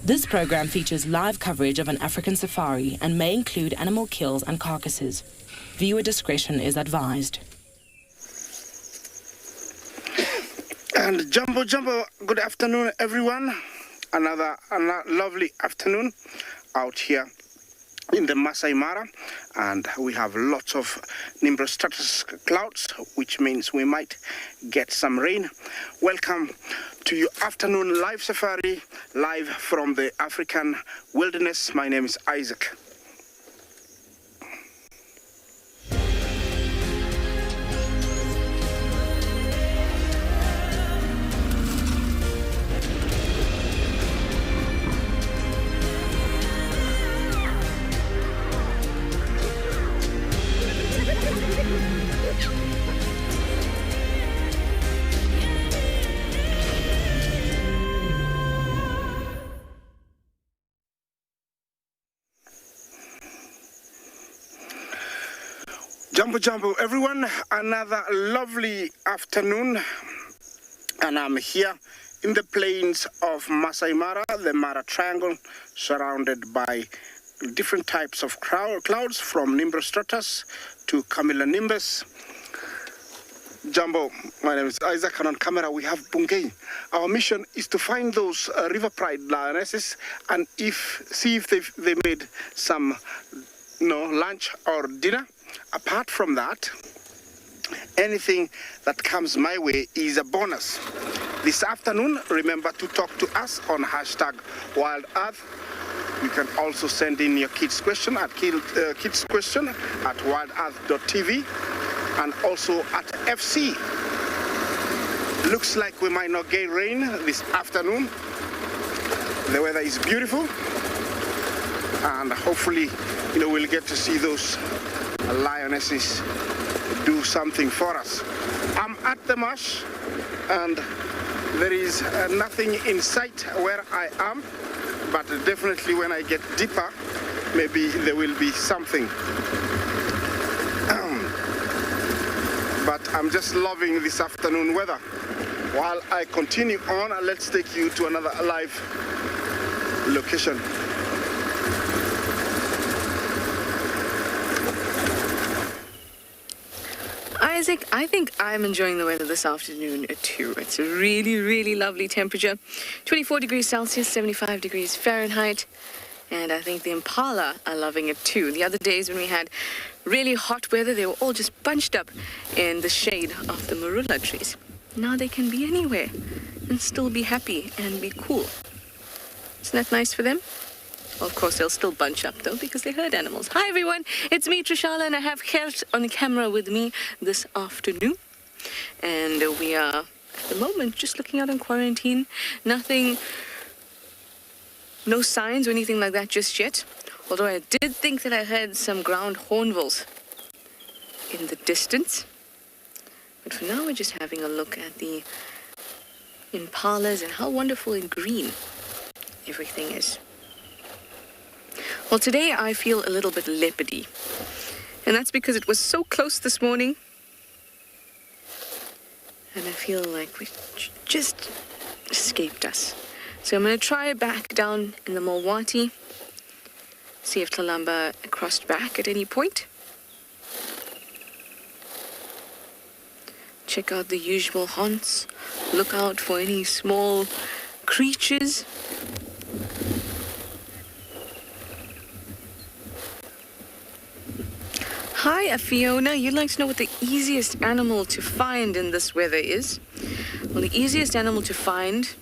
This program features live coverage of an African safari and may include animal kills and carcasses. Viewer discretion is advised. And jumbo, good afternoon, everyone. Another lovely afternoon out here in the Masai Mara, and we have lots of nimbostratus clouds, which means we might get some rain. Welcome to your afternoon live safari, live from the African wilderness. My name is Isaac. Jumbo, everyone. Another lovely afternoon, and I'm here in the plains of Masai Mara, the Mara Triangle, surrounded by different types of clouds, from nimbostratus to cumulonimbus. Jumbo, my name is Isaac, and on camera we have Bungei. Our mission is to find those river pride lionesses and see if they made some lunch or dinner. Apart from that, anything that comes my way is a bonus. This afternoon, remember to talk to us on #WildEarth. You can also send in your kids' question at wildearth.tv and also at FC. Looks like we might not get rain this afternoon. The weather is beautiful, and hopefully, we'll get to see those lionesses do something for us. I'm at the marsh, and there is nothing in sight where I am, but definitely when I get deeper, maybe there will be something. But I'm just loving this afternoon weather. While I continue on, let's take you to another live location. Isaac, I think I'm enjoying the weather this afternoon too. It's a really, really lovely temperature. 24 degrees Celsius, 75 degrees Fahrenheit. And I think the impala are loving it too. The other days when we had really hot weather, they were all just bunched up in the shade of the marula trees. Now they can be anywhere and still be happy and be cool. Isn't that nice for them? Well, of course, they'll still bunch up, though, because they're herd animals. Hi, everyone. It's me, TRISHALA, and I have Gert on the camera with me this afternoon. And we are, at the moment, just looking out in quarantine. Nothing, no signs or anything like that just yet. Although I did think that I heard some ground hornbills in the distance. But for now, we're just having a look at the impalas and how wonderful and green everything is. Well, today I feel a little bit leopardy, and that's because it was so close this morning, and I feel like we just escaped us. So I'm going to try back down in the Mulwati, see if Tlalamba crossed back at any point. Check out the usual haunts, look out for any small creatures. Hi, Fiona. You'd like to know what the easiest animal to find in this weather is? Well, the easiest animal to find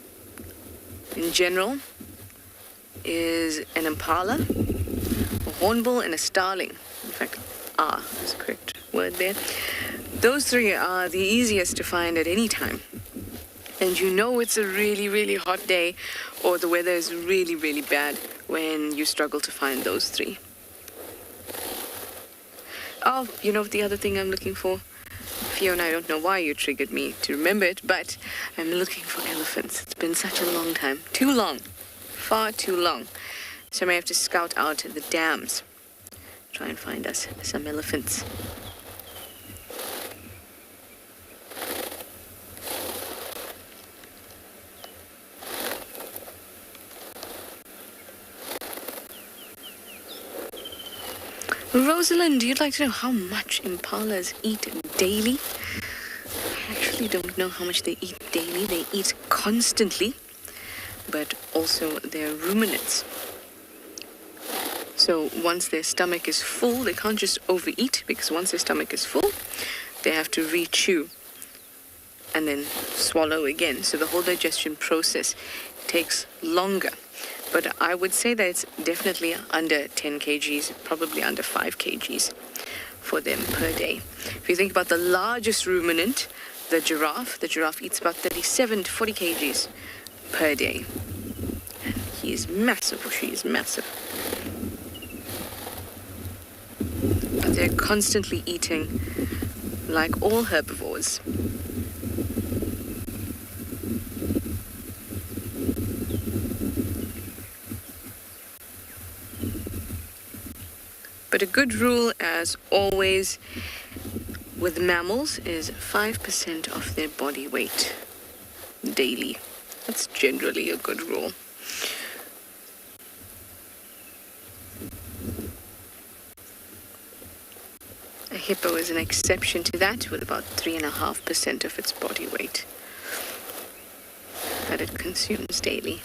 in general is an impala, a hornbill, and a starling. In fact, is the correct word there. Those three are the easiest to find at any time. And it's a really, really hot day, or the weather is really, really bad when you struggle to find those three. Oh, the other thing I'm looking for? Fiona, I don't know why you triggered me to remember it, but I'm looking for elephants. It's been such a long time. Too long. Far too long. So I may have to scout out the dams. Try and find us some elephants. Rosalind, you'd like to know how much impalas eat daily? I actually don't know how much they eat daily. They eat constantly, but also they're ruminants. So once their stomach is full, they can't just overeat, because once their stomach is full, they have to re-chew and then swallow again. So the whole digestion process takes longer. But I would say that it's definitely under 10 kgs, probably under 5 kgs for them per day. If you think about the largest ruminant, the giraffe eats about 37 to 40 kgs per day. And he is massive, or she is massive. But they're constantly eating, like all herbivores. But a good rule, as always, with mammals is 5% of their body weight daily. That's generally a good rule. A hippo is an exception to that, with about 3.5% of its body weight that it consumes daily.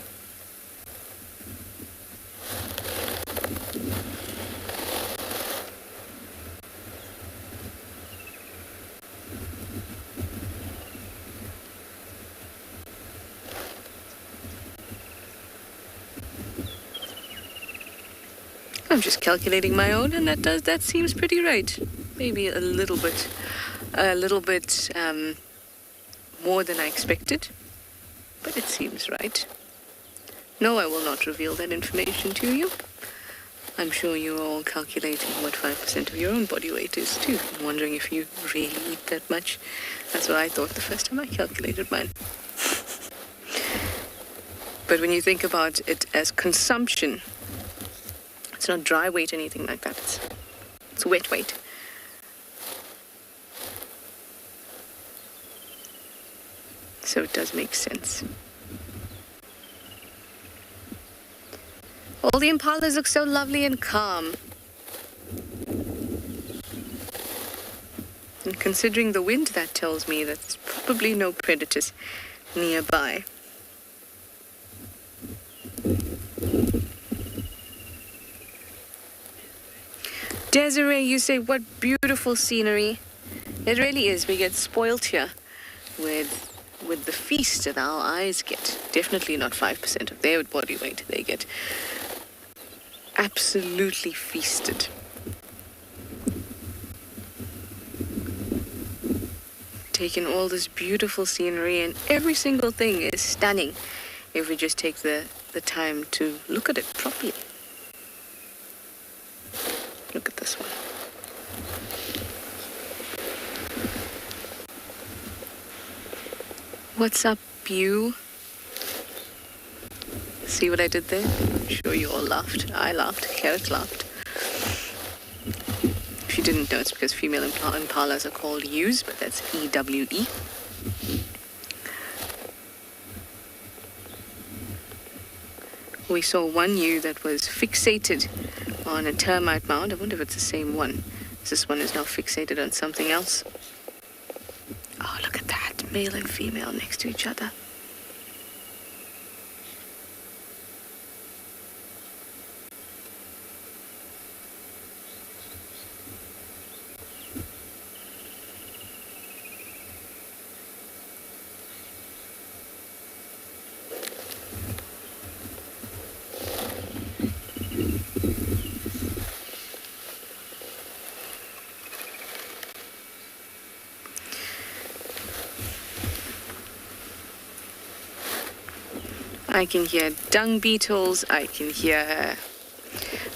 I'm just calculating my own, and that seems pretty right. Maybe a little bit more than I expected, but it seems right. No, I will not reveal that information to you. I'm sure you're all calculating what 5% of your own body weight is too. I'm wondering if you really eat that much. That's what I thought the first time I calculated mine. But when you think about it as consumption, it's not dry weight or anything like that. It's wet weight. So it does make sense. All the impalas look so lovely and calm. And considering the wind, that tells me that there's probably no predators nearby. Desiree, you say, what beautiful scenery. It really is. We get spoilt here with the feast that our eyes get. Definitely not 5% of their body weight. They get absolutely feasted. Taking all this beautiful scenery, and every single thing is stunning if we just take the time to look at it properly. Look at this one. What's up, you? See what I did there? I'm sure you all laughed. I laughed. Carrot laughed. If you didn't know, it's because female impalas are called ewes, but that's E-W-E. We saw one ewe that was fixated on a termite mound. I wonder if it's the same one. This one is now fixated on something else. Oh, look at that. Male and female next to each other. I can hear dung beetles, I can hear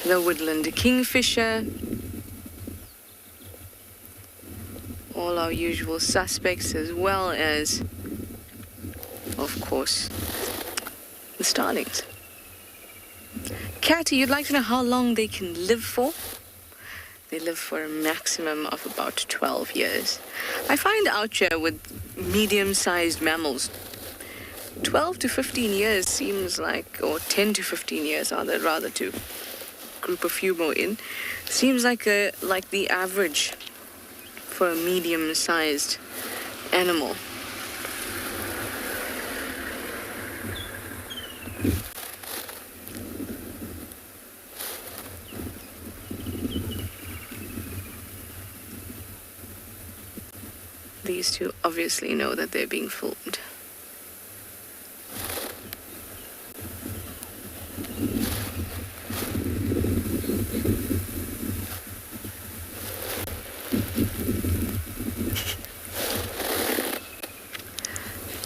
the woodland kingfisher, all our usual suspects, as well as, of course, the starlings. Catty, you'd like to know how long they can live for? They live for a maximum of about 12 years. I find out here with medium-sized mammals, 12 to 15 years seems like, or 10 to 15 years rather to group a few more in. Seems like the average for a medium-sized animal. These two obviously know that they're being filmed.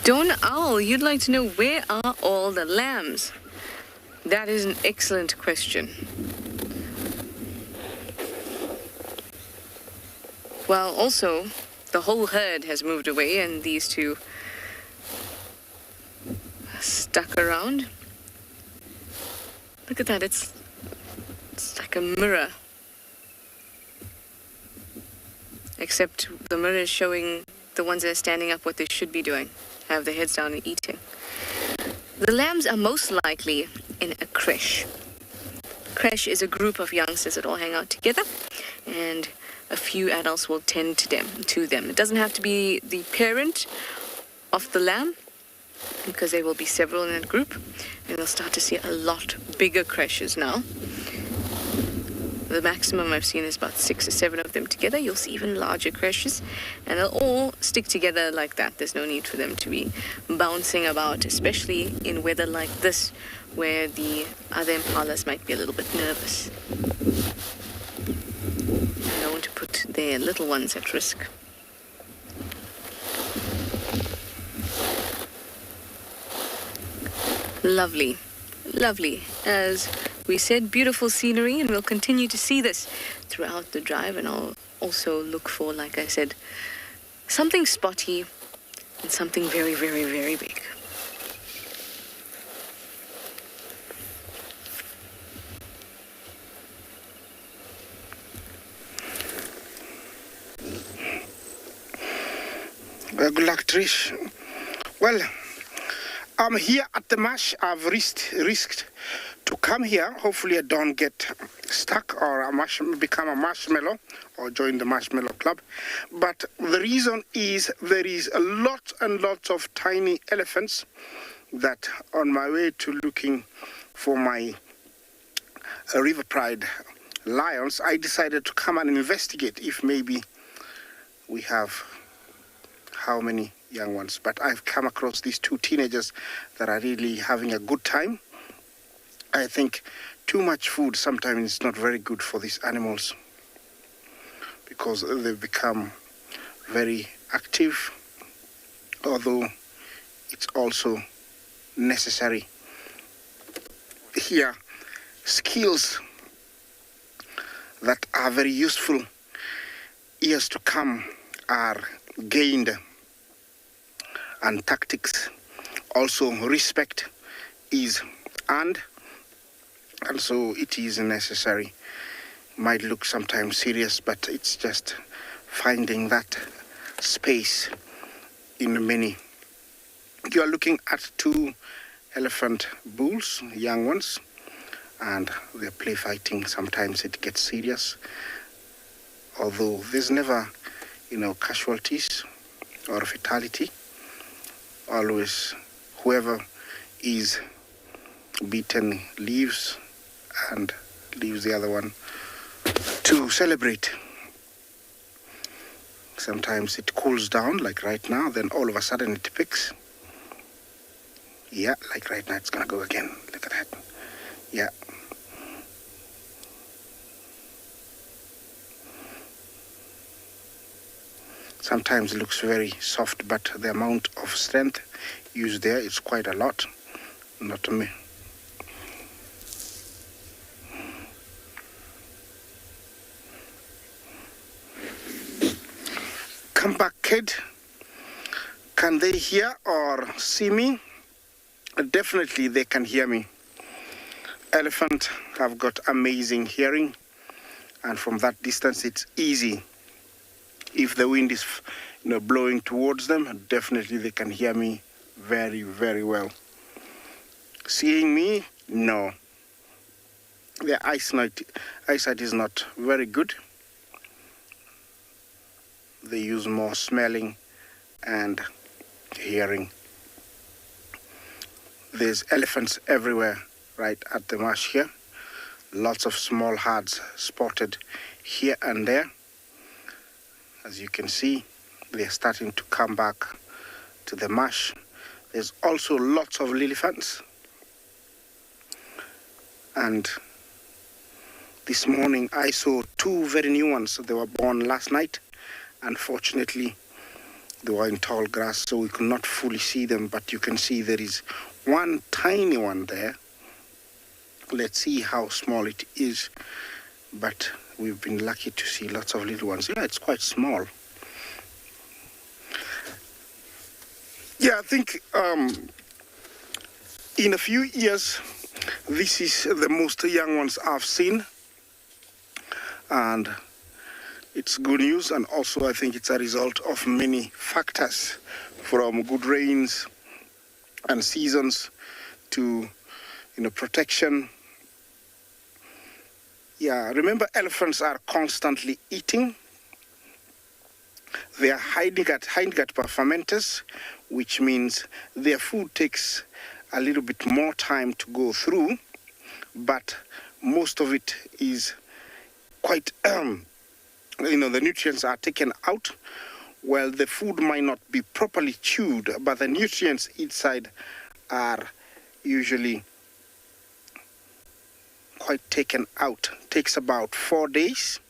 Dawn Owl, you'd like to know, where are all the lambs? That is an excellent question. Well, also, the whole herd has moved away and these two are stuck around. Look at that, it's like a mirror. Except the mirror is showing the ones that are standing up what they should be doing, have their heads down and eating. The lambs are most likely in a creche. Creche is a group of youngsters that all hang out together, and a few adults will tend to them. It doesn't have to be the parent of the lamb, because there will be several in that group, and we'll start to see a lot bigger creches now. The maximum I've seen is about 6 or 7 of them together. You'll see even larger creches, and they'll all stick together like that. There's no need for them to be bouncing about, especially in weather like this, where the other impalas might be a little bit nervous. I don't want to put their little ones at risk. Lovely, lovely. As we said, beautiful scenery, and we'll continue to see this throughout the drive, and I'll also look for, like I said, something spotty and something very, very, very big. Good luck, Trish. Well, I'm here at the marsh. I've risked to come here. Hopefully I don't get stuck or become a marshmallow or join the marshmallow club. But the reason is there is a lot and lots of tiny elephants that on my way to looking for my River Pride lions, I decided to come and investigate if maybe we have how many young ones. But I've come across these 2 teenagers that are really having a good time. I think too much food sometimes is not very good for these animals because they've become very active, although it's also necessary. Here, skills that are very useful years to come are gained, and tactics, also respect is earned, and so it is necessary. Might look sometimes serious, but it's just finding that space in many. You are looking at 2 elephant bulls, young ones, and they're play fighting. Sometimes it gets serious, although there's never, casualties or fatality. Always whoever is beaten leaves and leaves the other one to celebrate. Sometimes it cools down, like right now, then all of a sudden it picks. Yeah, like right now it's gonna go again. Look at that. Yeah. Sometimes it looks very soft, but the amount of strength used there is quite a lot. Not to me. Come back, kid. Can they hear or see me? Definitely they can hear me. Elephant have got amazing hearing, and from that distance it's easy. If the wind is blowing towards them, definitely they can hear me very, very well. Seeing me? No. Their eyesight is not very good. They use more smelling and hearing. There's elephants everywhere right at the marsh here. Lots of small herds spotted here and there. As you can see, they're starting to come back to the marsh. There's also lots of lily fans. And this morning I saw two very new ones. They were born last night. Unfortunately, they were in tall grass, so we could not fully see them, but you can see there is one tiny one there. Let's see how small it is, but we've been lucky to see lots of little ones. Yeah, it's quite small. Yeah, I think in a few years, this is the most young ones I've seen, and it's good news. And also I think it's a result of many factors, from good rains and seasons to protection. Yeah, remember, elephants are constantly eating. They are hindgut fermenters, which means their food takes a little bit more time to go through, but most of it is quite, the nutrients are taken out. Well, the food might not be properly chewed, but the nutrients inside are usually quite taken out. Takes about 4 days.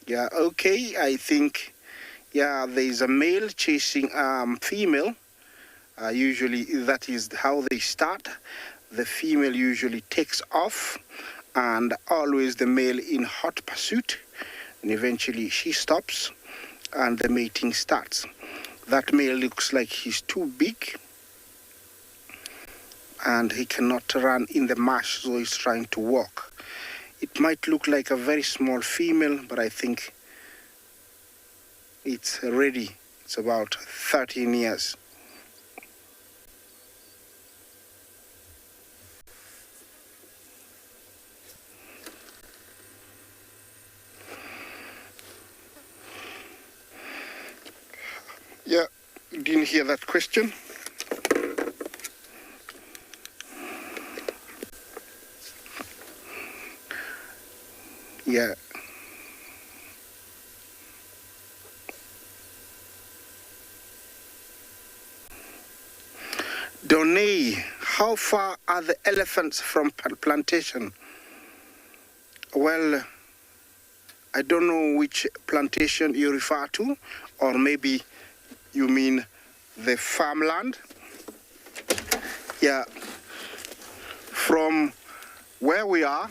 Yeah, okay, I think, yeah, there's a male chasing female. Usually that is how they start. The female usually takes off, and always the male in hot pursuit, and eventually she stops and the mating starts. That male looks like he's too big and he cannot run in the marsh, so he's trying to walk. It might look like a very small female, but I think it's ready. It's about 13 years. Yeah, didn't hear that question. Yeah. Donay, how far are the elephants from plantation? Well, I don't know which plantation you refer to, or maybe you mean the farmland. Yeah, from where we are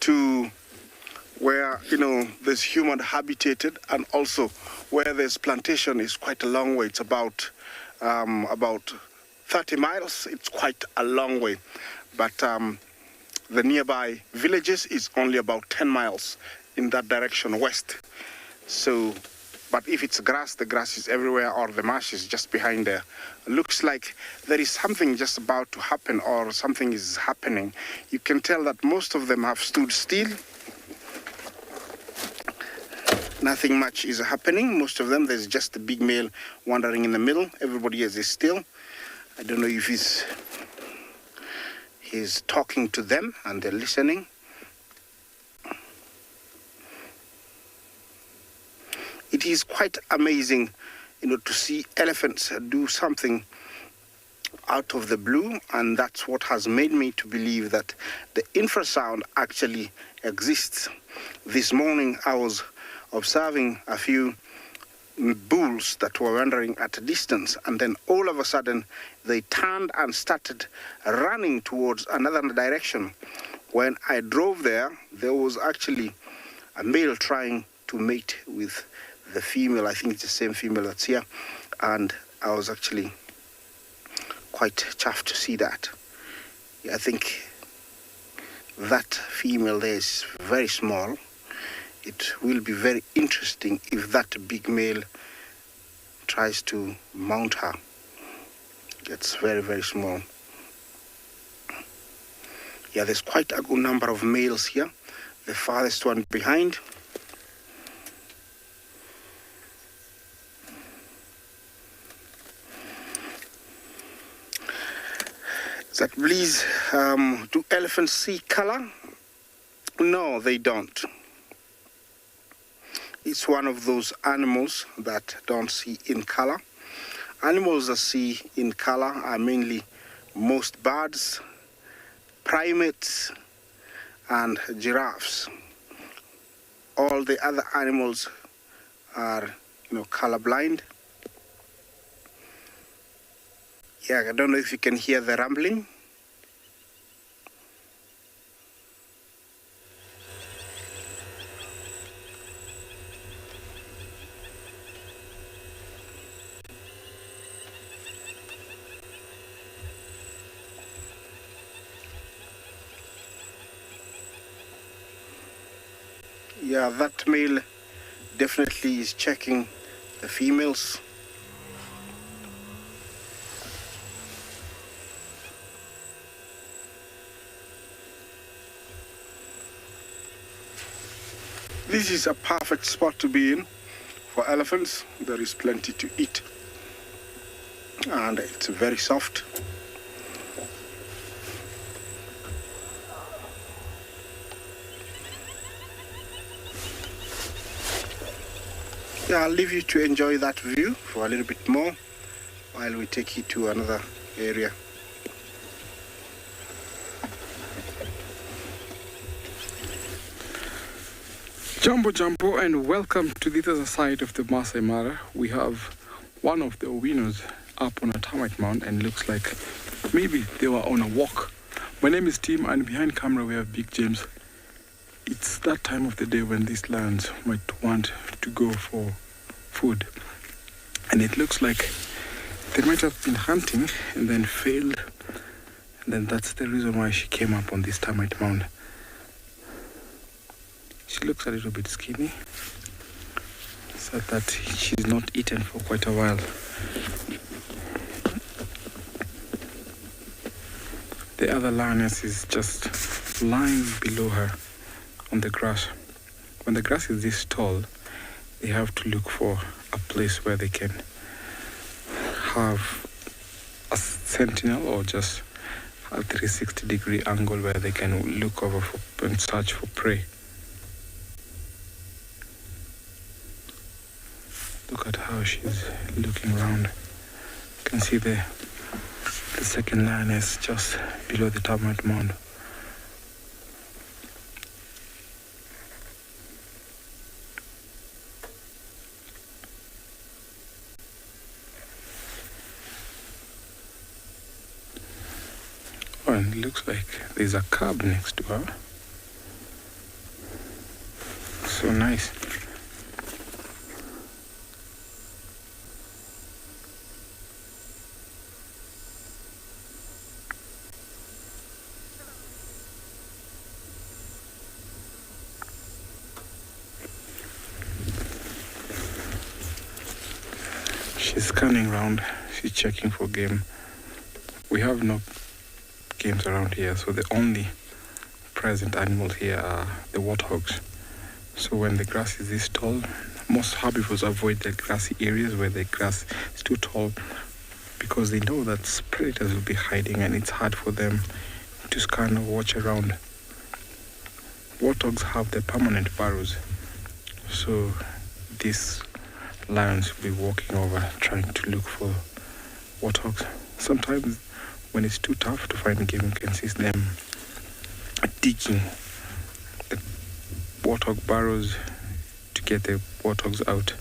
to where, there's human habitated, and also where there's plantation is quite a long way. It's about 30 miles. It's quite a long way. But the nearby villages is only about 10 miles in that direction west. So, but if it's grass, the grass is everywhere, or the marsh is just behind there. Looks like there is something just about to happen, or something is happening. You can tell that most of them have stood still. Nothing much is happening. Most of them, there's just a big male wandering in the middle. Everybody else is still. I don't know if he's talking to them and they're listening. It is quite amazing, to see elephants do something out of the blue, and that's what has made me to believe that the infrasound actually exists. This morning I was observing a few bulls that were wandering at a distance, and then all of a sudden they turned and started running towards another direction. When I drove there, there was actually a male trying to mate with the female. I think it's the same female that's here, and I was actually quite chuffed to see that. Yeah, I think that female there is very small. It will be very interesting if that big male tries to mount her. It's very, very small. Yeah, there's quite a good number of males here. The farthest one behind. That please, do elephants see color? No, they don't. It's one of those animals that don't see in color. Animals that see in color are mainly most birds, primates, and giraffes. All the other animals are, colorblind. Yeah, I don't know if you can hear the rumbling. Yeah, that male definitely is checking the females. This is a perfect spot to be in for elephants. There is plenty to eat and it's very soft. Yeah, I'll leave you to enjoy that view for a little bit more while we take you to another area. Jambo, and welcome to the other side of the Masai Mara. We have one of the winners up on a termite mound and looks like maybe they were on a walk. My name is Tim, and behind camera we have Big James. It's that time of the day when these lions might want to go for food. And it looks like they might have been hunting and then failed. And then that's the reason why she came up on this termite mound. She looks a little bit skinny, so that she's not eaten for quite a while. The other lioness is just lying below her on the grass. When the grass is this tall, they have to look for a place where they can have a sentinel or just a 360-degree angle where they can look over and search for prey. Look at how she's looking around. You can see the second lioness just below the termite mound. Oh, and it looks like there's a cub next to her. So nice. She's scanning around, she's checking for game. We have no games around here, so the only present animals here are the warthogs. So when the grass is this tall, most herbivores avoid the grassy areas where the grass is too tall because they know that predators will be hiding and it's hard for them to scan or watch around. Warthogs have the permanent burrows, so these lions will be walking over trying to look for warthogs. Sometimes when it's too tough to find game, you can see them digging the warthog burrows to get the warthogs out.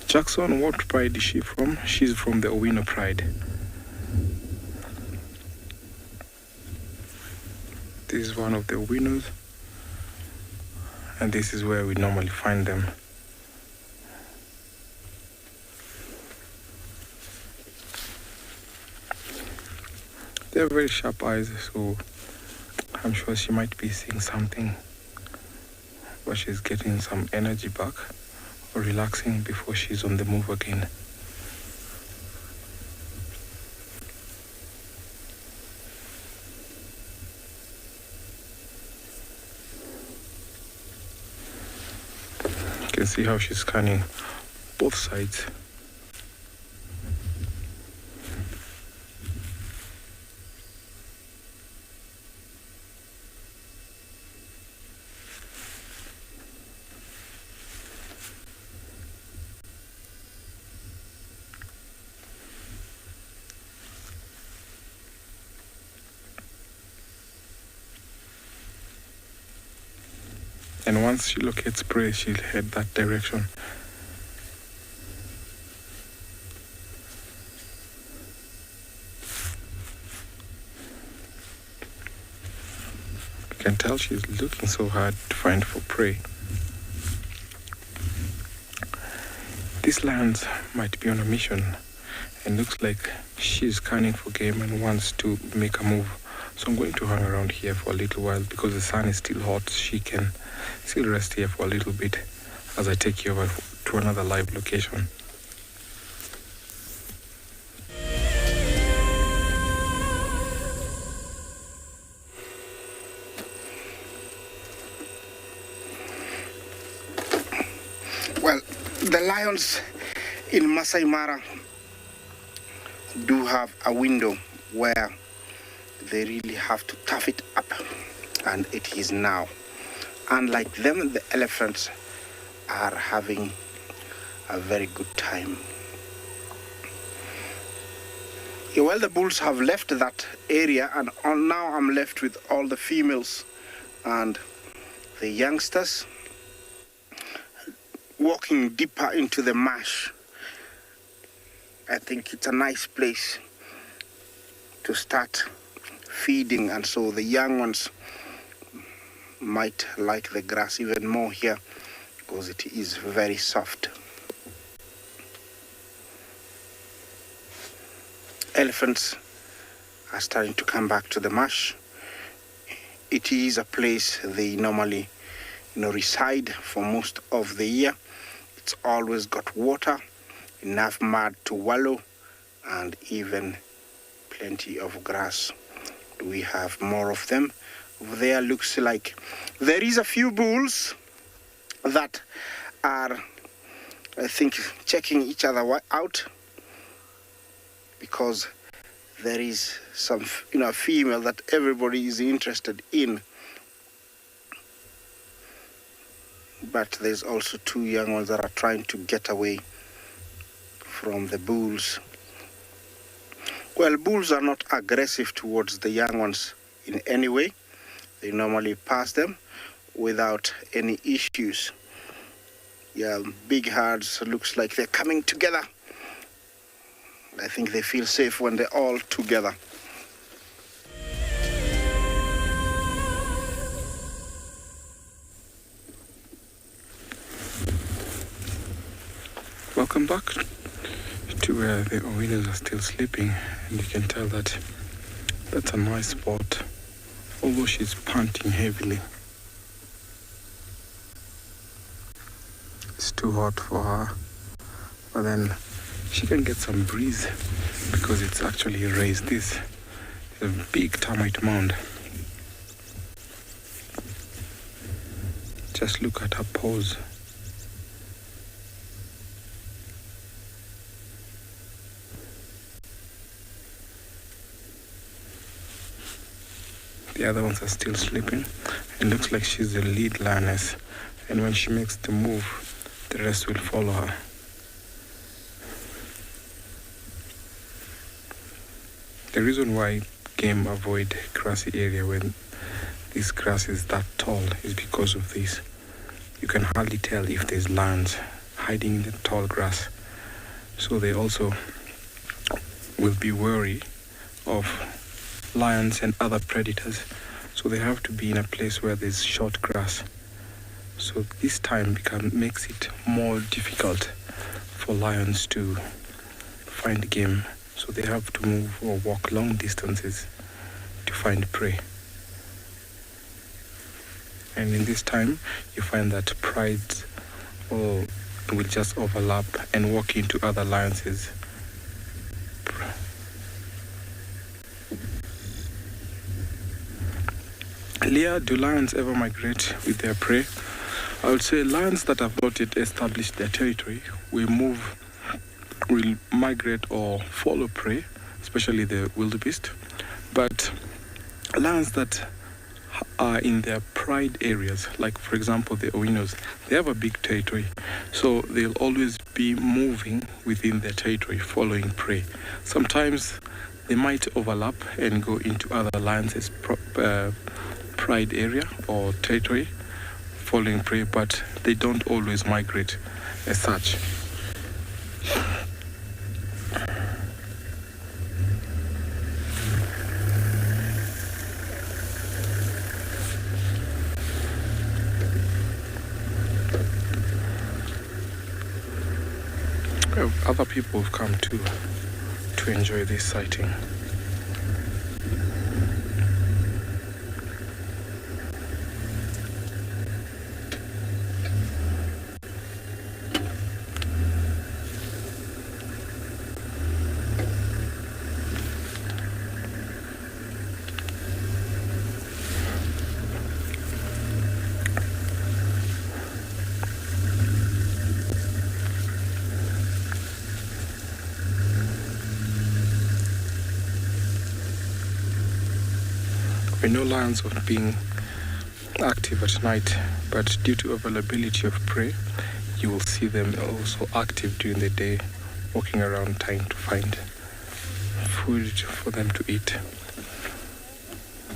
Jackson, what pride is she from? She's from the Owino Pride. This is one of the winners, and this is where we normally find them. They're very sharp eyes, so I'm sure she might be seeing something, but she's getting some energy back or relaxing before she's on the move again. You can see how she's scanning both sides. And once she locates prey, she'll head that direction. You can tell she's looking so hard to find for prey. These lions might be on a mission, and looks like she's scanning for game and wants to make a move. So I'm going to hang around here for a little while because the sun is still hot. She can still rest here for a little bit as I take you over to another live location. Well, the lions in Masai Mara do have a window where they really have to tough it up, and it is now. Unlike them, the elephants are having a very good time. Yeah, well, the bulls have left that area, and now I'm left with all the females and the youngsters walking deeper into the marsh. I think it's a nice place to start feeding, and so the young ones might like the grass even more here because it is very soft. Elephants are starting to come back to the marsh. It is a place they normally reside for most of the year. It's always got water, enough mud to wallow, and even plenty of grass. We have more of them. Over there looks like there is a few bulls that are, I think, checking each other out, because there is some, female that everybody is interested in. But there's also two young ones that are trying to get away from the bulls. Well, bulls are not aggressive towards the young ones in any way. They normally pass them without any issues. Yeah, big herds looks like they're coming together. I think they feel safe when they're all together. Welcome back to where the owinos are still sleeping, and you can tell that that's a nice spot, although she's panting heavily. It's too hot for her, but then she can get some breeze because it's actually raised. This is a big termite mound. Just look at her paws. The other ones are still sleeping. It looks like she's the lead lioness, and when she makes the move, the rest will follow her. The reason why game avoid grassy area when this grass is that tall is because of this. You can hardly tell if there's lions hiding in the tall grass. So they also will be wary of lions and other predators. So they have to be in a place where there's short grass. So this time makes it more difficult for lions to find game. So they have to move or walk long distances to find prey. And in this time, you find that prides will just overlap and walk into other lions'. Leah, do lions ever migrate with their prey? I would say lions that have not yet established their territory will migrate or follow prey, especially the wildebeest. But lions that are in their pride areas, like for example the Owinos, they have a big territory, so they'll always be moving within their territory, following prey. Sometimes they might overlap and go into other lions' pride area or territory, following prey, but they don't always migrate as such. Other people have come to enjoy this sighting. We know lions of being active at night, but due to availability of prey, you will see them also active during the day, walking around trying to find food for them to eat.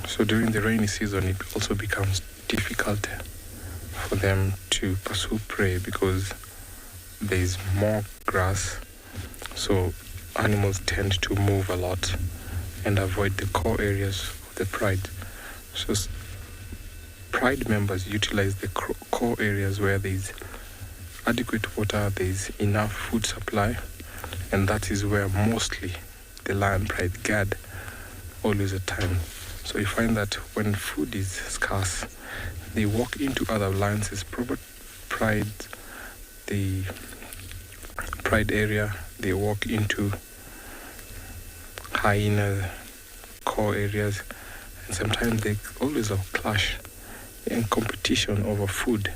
So during the rainy season, it also becomes difficult for them to pursue prey because there is more grass, so animals tend to move a lot and avoid the core areas of the pride. So pride members utilize the core areas where there is adequate water, there is enough food supply, and that is where mostly the lion pride guard always at time. So you find that when food is scarce, they walk into other lions' pride, the pride area, they walk into hyena core areas, and sometimes they always have clash and competition over food.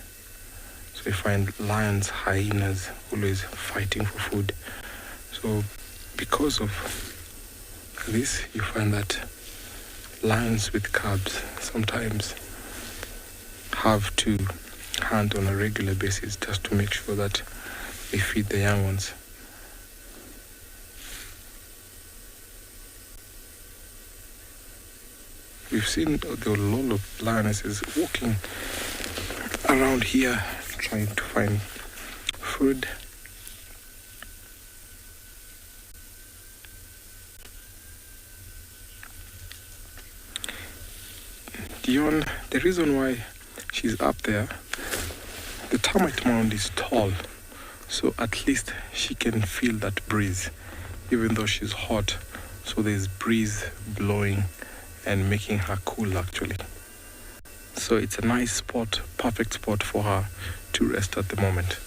So you find lions, hyenas always fighting for food. So because of this, you find that lions with cubs sometimes have to hunt on a regular basis just to make sure that they feed the young ones. We've seen a lot of lionesses walking around here trying to find food. Dion, the reason why she's up there, the termite mound is tall, so at least she can feel that breeze, even though she's hot. So there's breeze blowing and making her cool actually. So it's a nice spot, perfect spot for her to rest at the moment.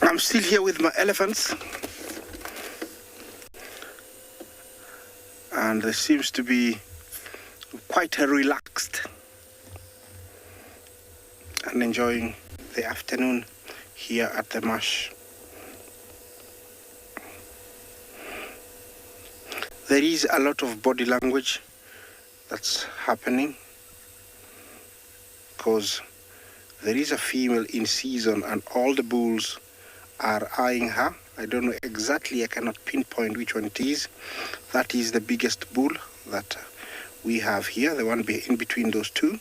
I'm still here with my elephants, and they seems to be quite relaxed and enjoying the afternoon here at the marsh. There is a lot of body language that's happening, because there is a female in season and all the bulls are eyeing her. I don't know exactly, I cannot pinpoint which one it is. That is the biggest bull that we have here, the one in between those two.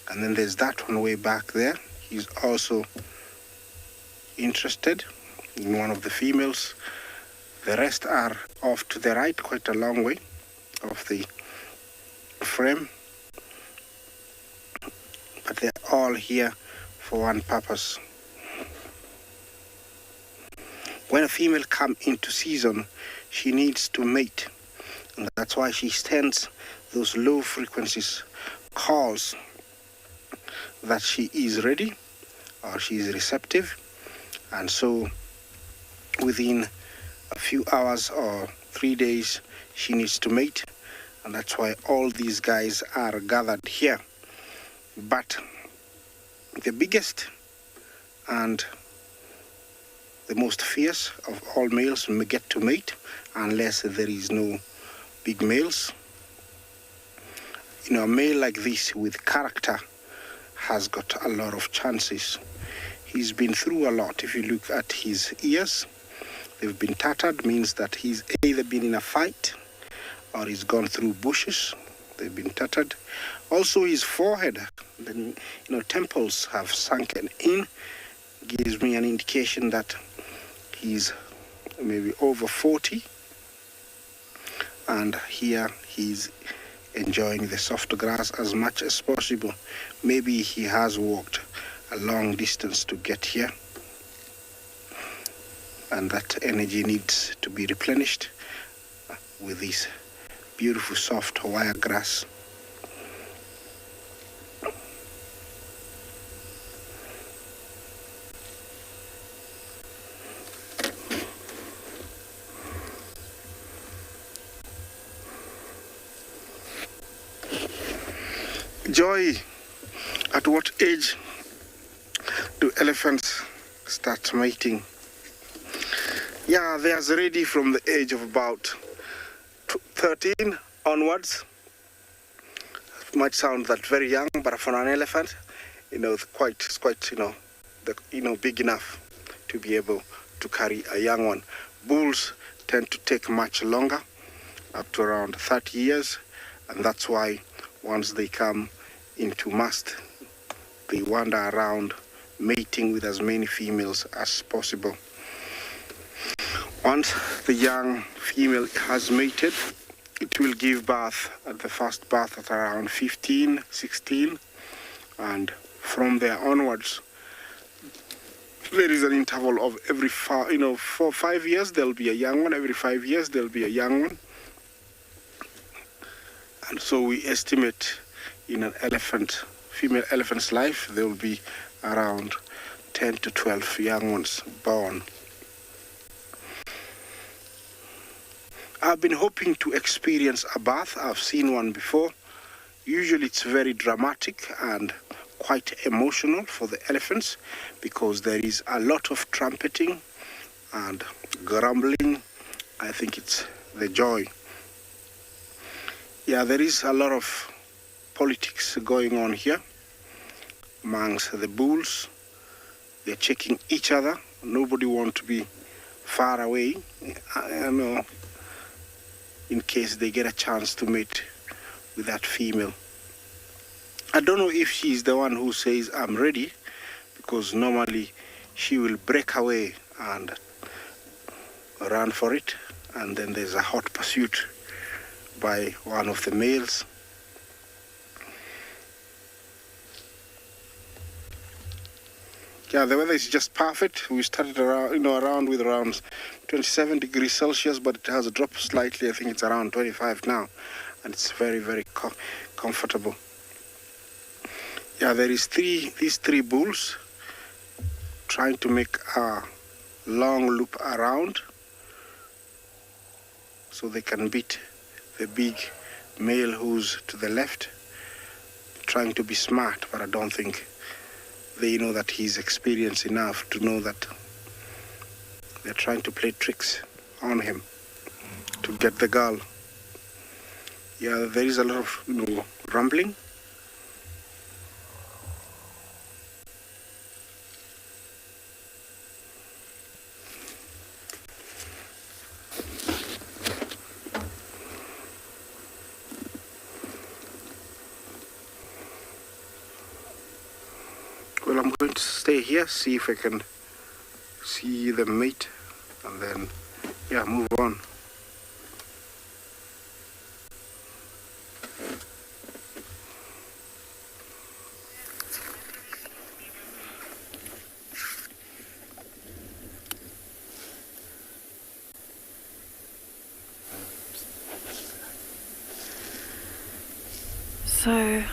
And then there's that one way back there. He's also interested in one of the females. The rest are off to the right, quite a long way of the frame. But they're all here for one purpose. When a female comes into season, she needs to mate. And that's why she sends those low frequencies calls that she is ready or she is receptive. And so within a few hours or 3 days, she needs to mate. And that's why all these guys are gathered here. But the biggest and the most fierce of all males may get to mate unless there is no big males. You know, a male like this with character has got a lot of chances. He's been through a lot. If you look at his ears, they've been tattered, means that he's either been in a fight or he's gone through bushes. They've been tattered. Also his forehead, the temples have sunken in, gives me an indication that he's maybe over 40, and here he's enjoying the soft grass as much as possible. Maybe he has walked a long distance to get here, and that energy needs to be replenished with this beautiful soft wire grass. Joy, at what age do elephants start mating? Yeah, they are ready from the age of about 13 onwards. It might sound that very young, but for an elephant, it's quite big enough to be able to carry a young one. Bulls tend to take much longer, up to around 30 years, and that's why once they come into mast, they wander around mating with as many females as possible. Once the young female has mated, it will give birth at the first birth at around 15, 16, and from there onwards, there is an interval of every 4 5 years there'll be a young one. Every 5 years there'll be a young one, and so we estimate in an female elephant's life, there will be around 10 to 12 young ones born. I've been hoping to experience a bath. I've seen one before. Usually it's very dramatic and quite emotional for the elephants because there is a lot of trumpeting and grumbling. I think it's the joy. Yeah, there is a lot of politics going on here amongst the bulls. They're checking each other. Nobody wants to be far away, in case they get a chance to mate with that female. I don't know if she's the one who says, I'm ready, because normally she will break away and run for it, and then there's a hot pursuit by one of the males. Yeah, the weather is just perfect. We started around with around 27 degrees Celsius, but it has dropped slightly. I think it's around 25 now, and it's very, very comfortable. Yeah, there is these three bulls trying to make a long loop around so they can beat the big male who's to the left, trying to be smart, but I don't think they know that he's experienced enough to know that they're trying to play tricks on him to get the girl. Yeah, there is a lot of rumbling. Well, I'm going to stay here, see if I can see the mate, and then, yeah, move on. So,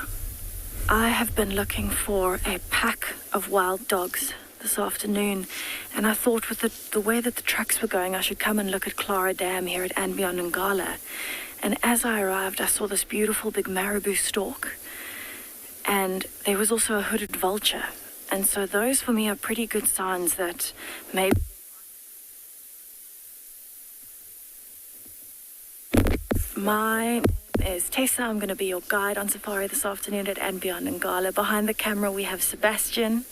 I have been looking for a pack of wild dogs this afternoon, and I thought with the way that the trucks were going, I should come and look at Clara Dam here at andBeyond in Ngala. And as I arrived, I saw this beautiful big marabou stork, and there was also a hooded vulture. And so those for me are pretty good signs that maybe my is Tessa. I'm going to be your guide on safari this afternoon at andBeyond in Ngala. Behind the camera we have Sebastian,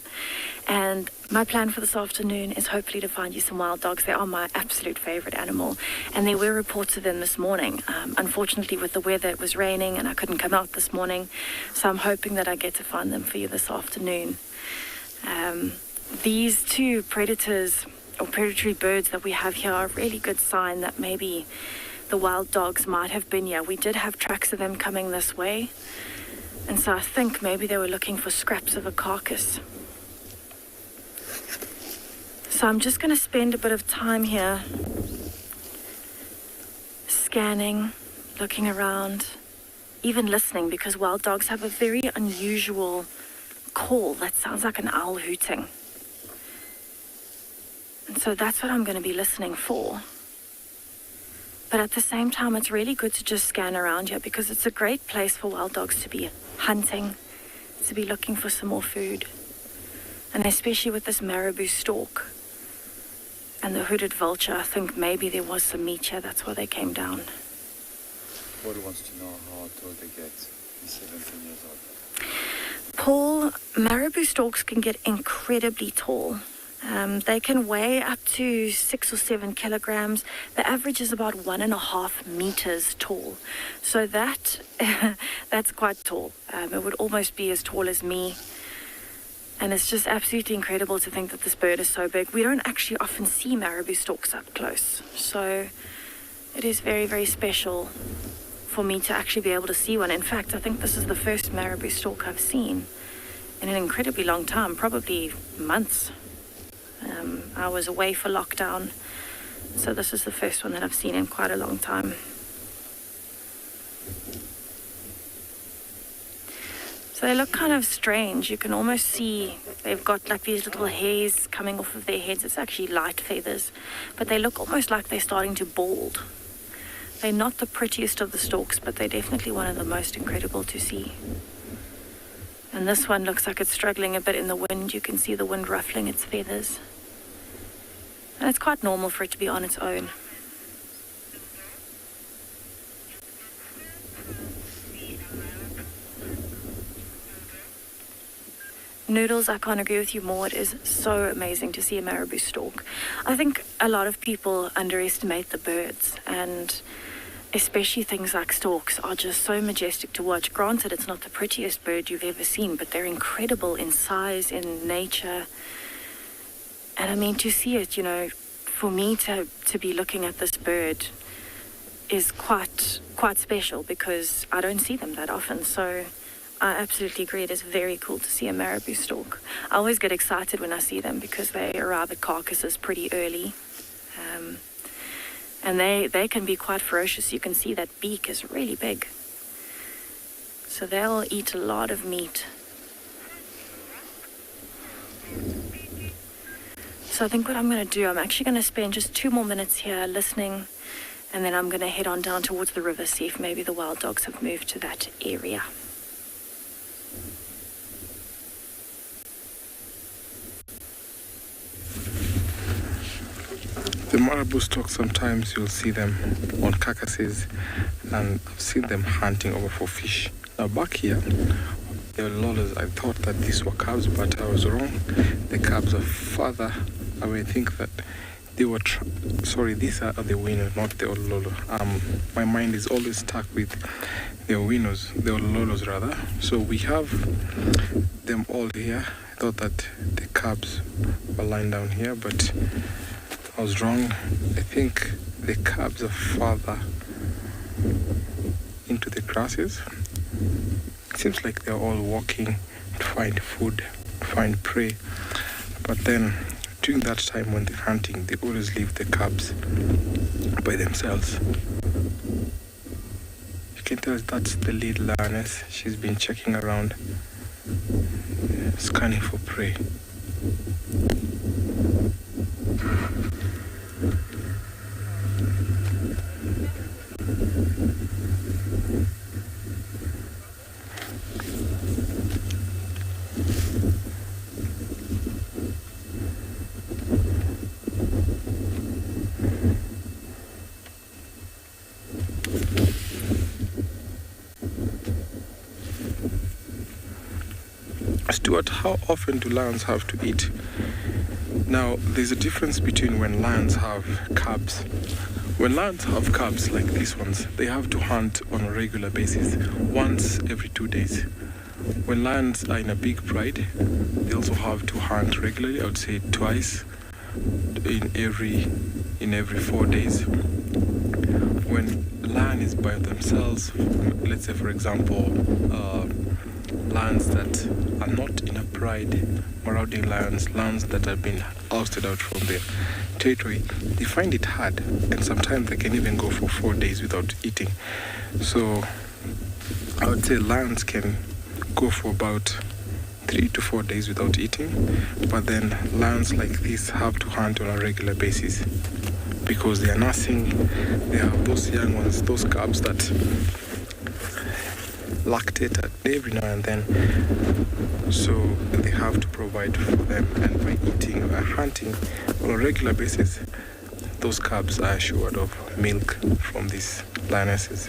and my plan for this afternoon is hopefully to find you some wild dogs. They are my absolute favorite animal, and there were reports of them this morning. Unfortunately, with the weather, it was raining and I couldn't come out this morning, so I'm hoping that I get to find them for you this afternoon. These two predators or predatory birds that we have here are a really good sign that maybe the wild dogs might have been here. We did have tracks of them coming this way, and so I think maybe they were looking for scraps of a carcass. So I'm just going to spend a bit of time here scanning, looking around, even listening, because wild dogs have a very unusual call that sounds like an owl hooting. And so that's what I'm going to be listening for. But at the same time, it's really good to just scan around here because it's a great place for wild dogs to be hunting, to be looking for some more food. And especially with this marabou stork and the hooded vulture, I think maybe there was some meat here. That's why they came down. Paul wants to know how tall they get. He's 17 years old. Paul, marabou storks can get incredibly tall. They can weigh up to 6 or 7 kilograms. The average is about 1.5 meters tall. So that's quite tall. It would almost be as tall as me. And it's just absolutely incredible to think that this bird is so big. We don't actually often see marabou storks up close. So it is very, very special for me to actually be able to see one. In fact, I think this is the first marabou stork I've seen in an incredibly long time, probably months. I was away for lockdown, so this is the first one that I've seen in quite a long time. So they look kind of strange. You can almost see they've got like these little hairs coming off of their heads. It's actually light feathers, but they look almost like they're starting to bald. They're not the prettiest of the storks, but they're definitely one of the most incredible to see. And this one looks like it's struggling a bit in the wind. You can see the wind ruffling its feathers. And it's quite normal for it to be on its own. Noodles, I can't agree with you more. It is so amazing to see a marabou stork. I think a lot of people underestimate the birds, and especially things like storks are just so majestic to watch. Granted, it's not the prettiest bird you've ever seen, but they're incredible in size, in nature. And I mean, to see it, for me to be looking at this bird is quite special because I don't see them that often. So I absolutely agree. It is very cool to see a marabou stork. I always get excited when I see them because they arrive at carcasses pretty early. And they can be quite ferocious. You can see that beak is really big. So they'll eat a lot of meat. So I think what I'm going to do, I'm actually going to spend just 2 more minutes here listening, and then I'm going to head on down towards the river, see if maybe the wild dogs have moved to that area. The marabou storks, sometimes you'll see them on carcasses, and I've seen them hunting over for fish. Now back here, there were lolas. I thought that these were calves, but I was wrong. The calves are further away. I think that they were, these are the winners, not the ololo. My mind is always stuck with the winners, the ololos rather. So we have them all here. I thought that the calves were lying down here, but I was wrong. I think the calves are further into the grasses. It seems like they're all walking to find food, to find prey. But then, during that time when they're hunting, they always leave the cubs by themselves. You can tell that's the lead lioness. She's been checking around, scanning for prey. Stuart, how often do lions have to eat? Now, there's a difference between when lions have cubs. When lions have cubs like these ones, they have to hunt on a regular basis, once every 2 days. When lions are in a big pride, they also have to hunt regularly, I would say twice in every 4 days. When a lion is by themselves, let's say for example, lions that are not in a pride, marauding lions that have been ousted out from their territory, they find it hard, and sometimes they can even go for 4 days without eating. So I would say lions can go for about 3 to 4 days without eating, but then lions like this have to hunt on a regular basis because they are nursing. They have those young ones, those cubs that lactate every now and then, so they have to provide for them, and by eating or hunting on a regular basis, those cubs are assured of milk from these lionesses.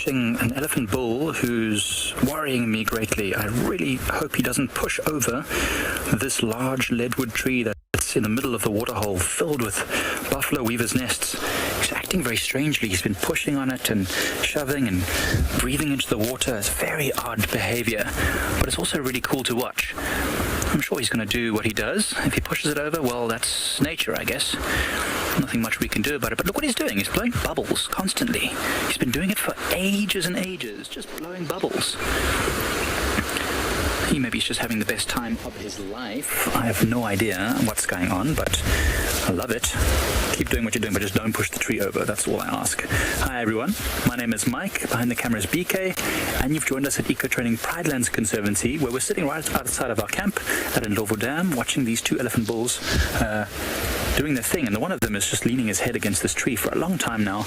An elephant bull who's worrying me greatly. I really hope he doesn't push over this large leadwood tree that's in the middle of the waterhole filled with buffalo weaver's nests. He's acting very strangely. He's been pushing on it and shoving and breathing into the water. It's very odd behavior, but it's also really cool to watch. I'm sure he's going to do what he does. If he pushes it over, well, that's nature, I guess. Nothing much we can do about it. But look what he's doing. He's blowing bubbles constantly. He's been doing it for ages and ages, just blowing bubbles. Maybe he's just having the best time of his life. I have no idea what's going on, but I love it. Keep doing what you're doing, but just don't push the tree over. That's all I ask. Hi, everyone. My name is Mike. Behind the camera is BK, and you've joined us at Eco Training Pridelands Conservancy, where we're sitting right outside of our camp at Ndlovu Dam, watching these two elephant bulls doing their thing, and the one of them is just leaning his head against this tree for a long time now.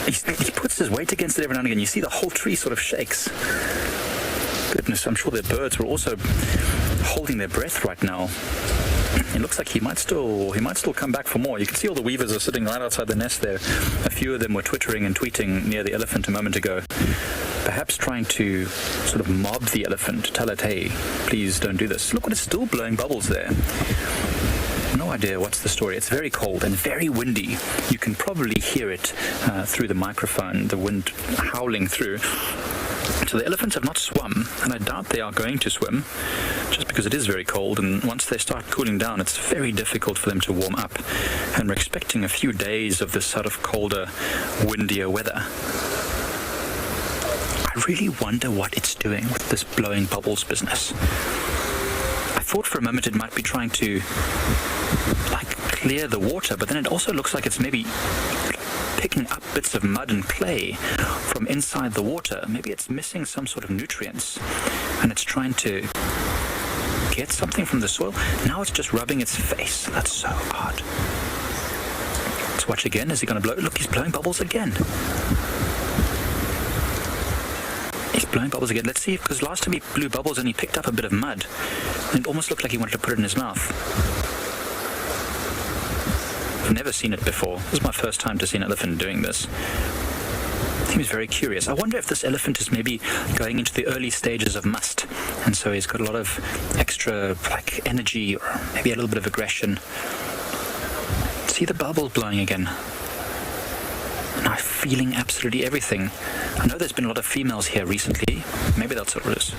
He puts his weight against it every now and again. You see the whole tree sort of shakes. Goodness, I'm sure the birds were also holding their breath right now. It looks like he might still come back for more. You can see all the weavers are sitting right outside the nest there. A few of them were twittering and tweeting near the elephant a moment ago, perhaps trying to sort of mob the elephant, tell it, hey, please don't do this. Look what it's still blowing bubbles there. No idea what's the story. It's very cold and very windy. You can probably hear it through the microphone, the wind howling through. So the elephants have not swum, and I doubt they are going to swim, just because it is very cold, and once they start cooling down, it's very difficult for them to warm up. And we're expecting a few days of this sort of colder, windier weather. I really wonder what it's doing with this blowing bubbles business. I thought for a moment it might be trying to clear the water, but then it also looks like it's maybe picking up bits of mud and clay from inside the water. Maybe it's missing some sort of nutrients, and it's trying to get something from the soil. Now it's just rubbing its face. That's so odd. Let's watch again. Is he going to blow? Look, he's blowing bubbles again. He's blowing bubbles again. Let's see, because last time he blew bubbles and he picked up a bit of mud. And it almost looked like he wanted to put it in his mouth. I've never seen it before. This is my first time to see an elephant doing this. Seems very curious. I wonder if this elephant is maybe going into the early stages of must, and so he's got a lot of extra energy, or maybe a little bit of aggression. See the bubble blowing again. And I'm feeling absolutely everything. I know there's been a lot of females here recently. Maybe that's what it is.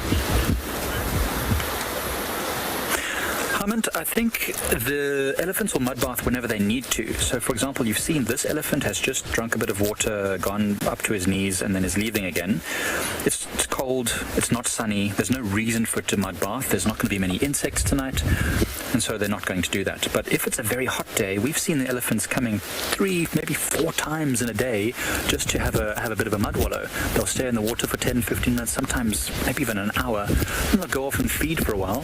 I think the elephants will mud bath whenever they need to. So, for example, you've seen this elephant has just drunk a bit of water, gone up to his knees, and then is leaving again. It's cold, it's not sunny, there's no reason for it to mud bath, there's not going to be many insects tonight, and so they're not going to do that. But if it's a very hot day, we've seen the elephants coming 3, maybe 4 times in a day just to have a bit of a mud wallow. They'll stay in the water for 10, 15 minutes, sometimes maybe even an hour, and they'll go off and feed for a while.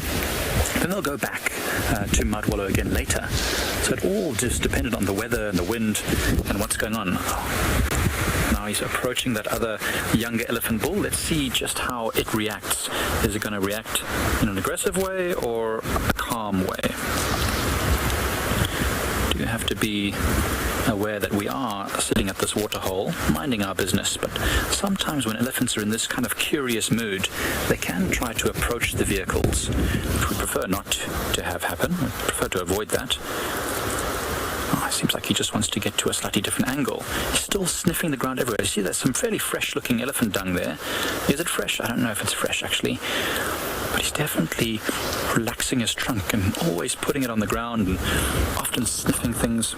Then they'll go back to mud wallow again later. So it all just depended on the weather and the wind and what's going on. Now he's approaching that other younger elephant bull. Let's see just how it reacts. Is it going to react in an aggressive way or a calm way? Do have to be aware that we are sitting at this waterhole, minding our business, but sometimes when elephants are in this kind of curious mood, they can try to approach the vehicles, which we prefer not to have happen. We prefer to avoid that. Oh, it seems like he just wants to get to a slightly different angle. He's still sniffing the ground everywhere. You see, there's some fairly fresh-looking elephant dung there. Is it fresh? I don't know if it's fresh, actually. But he's definitely relaxing his trunk and always putting it on the ground and often sniffing things.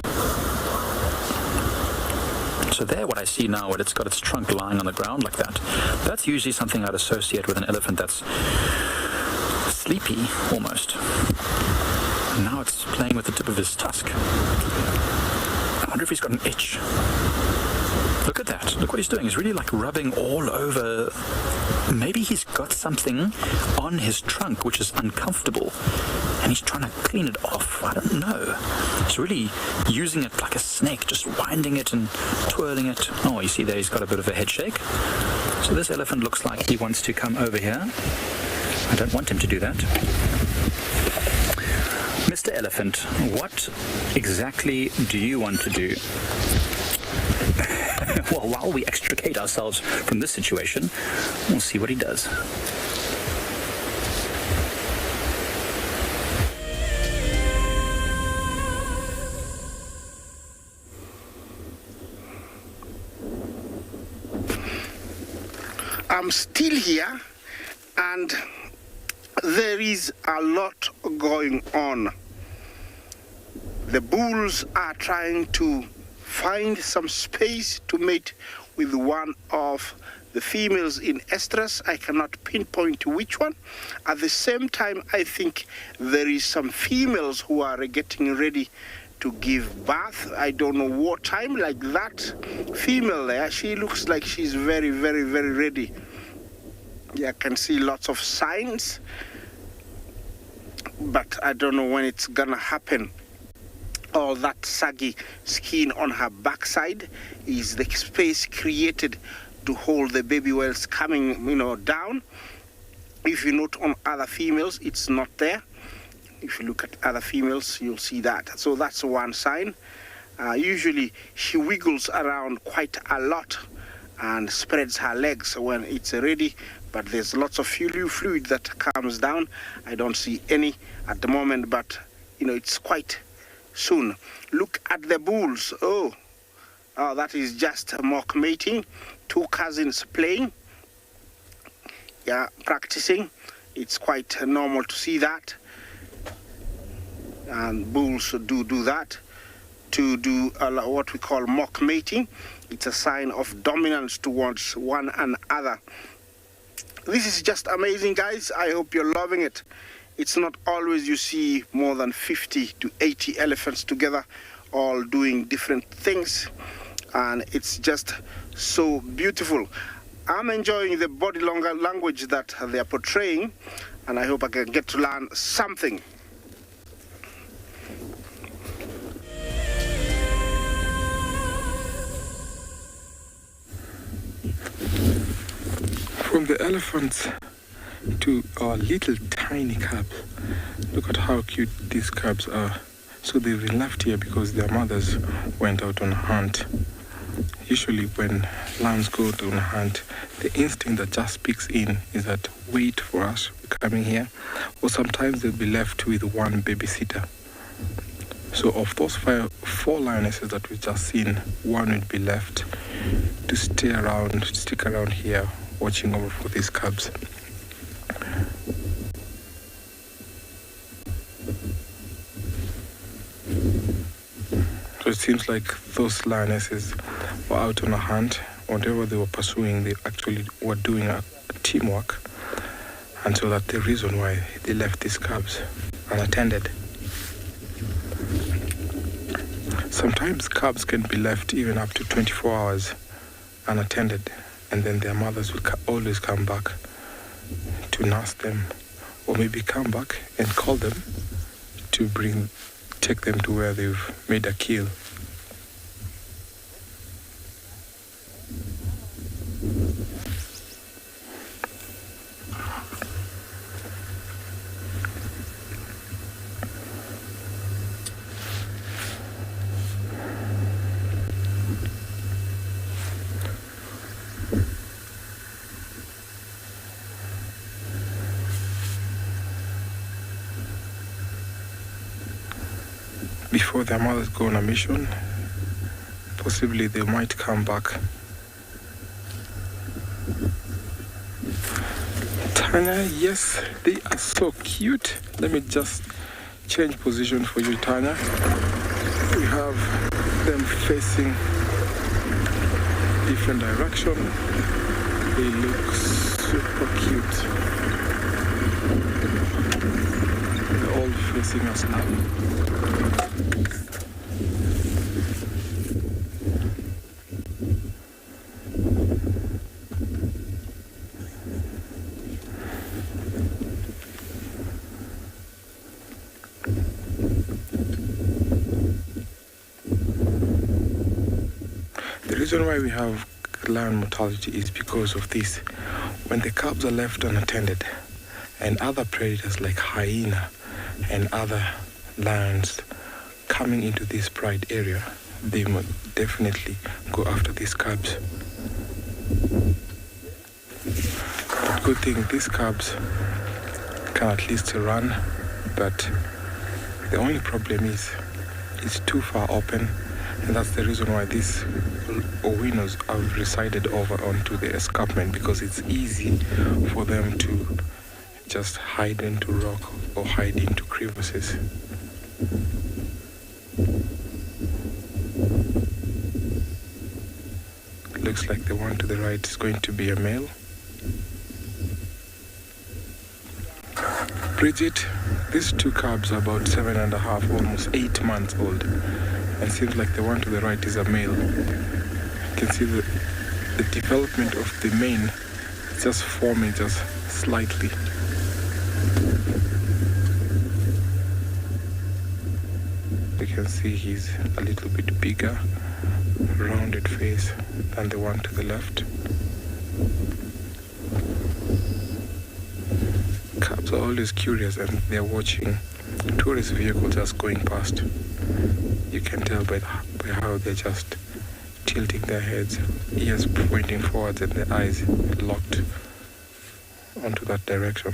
So there, what I see now, where it's got its trunk lying on the ground like that, that's usually something I'd associate with an elephant that's sleepy, almost. And now it's playing with the tip of his tusk. I wonder if he's got an itch. Look at that. Look what he's doing. He's really like rubbing all over. Maybe he's got something on his trunk which is uncomfortable and he's trying to clean it off. I don't know. He's really using it like a snake, just winding it and twirling it. Oh, you see there he's got a bit of a head shake. So this elephant looks like he wants to come over here. I don't want him to do that. Mr. Elephant, what exactly do you want to do? Well, while we extricate ourselves from this situation, we'll see what he does. I'm still here, and there is a lot going on. The bulls are trying to find some space to mate with one of the females in estrus. I cannot pinpoint which one. At the same time, I think there is some females who are getting ready to give birth. I don't know what time. Like that female there, she looks like she's very, very, very ready. Yeah, I can see lots of signs, but I don't know when it's gonna happen. All that saggy skin on her backside is the space created to hold the baby whales coming, down. If you note on other females, it's not there. If you look at other females, you'll see that. So that's one sign. Usually she wiggles around quite a lot and spreads her legs when it's ready, but there's lots of fluid that comes down. I don't see any at the moment, but it's quite soon. Look at the bulls. Oh, that is just mock mating. 2 cousins playing, practicing. It's quite normal to see that, and bulls do that to do what we call mock mating. It's a sign of dominance towards one another. This is just amazing, guys. I hope you're loving it. It's not always you see more than 50 to 80 elephants together, all doing different things, and it's just so beautiful. I'm enjoying the body language that they are portraying, and I hope I can get to learn something. From the elephants to our little tiny cubs. Look at how cute these cubs are. So they've been left here because their mothers went out on a hunt. Usually when lambs go on a hunt, the instinct that just speaks in is that wait for us, we're coming here. Or sometimes they'll be left with one babysitter. So of those four lionesses that we've just seen, one would be left to stick around here, watching over for these cubs. So it seems like those lionesses were out on a hunt. Whatever they were pursuing, they actually were doing a teamwork. And so that's the reason why they left these cubs unattended. Sometimes cubs can be left even up to 24 hours unattended, and then their mothers will always come back to nurse them, or maybe come back and call them to take them to where they've made a kill. Before their mothers go on a mission, possibly they might come back. Tanya, yes, they are so cute. Let me just change position for you, Tanya. We have them facing different direction. They look super cute. They're all facing us now. The reason why we have lion mortality is because of this. When the cubs are left unattended and other predators like hyena and other lions coming into this pride area, they must definitely go after these cubs. But good thing these cubs can at least run, but the only problem is it's too far open, and that's the reason why these owinos have resided over onto the escarpment, because it's easy for them to just hide into rock or hide into crevices. Looks like the one to the right is going to be a male. Bridget, these two cubs are about 7.5, almost 8 months old, and seems like the one to the right is a male. You can see the development of the mane is just forming just slightly. You can see he's a little bit bigger, rounded face than the one to the left. Cubs are always curious, and they're watching tourist vehicles just going past. You can tell by how they're just tilting their heads, ears pointing forwards and their eyes locked onto that direction.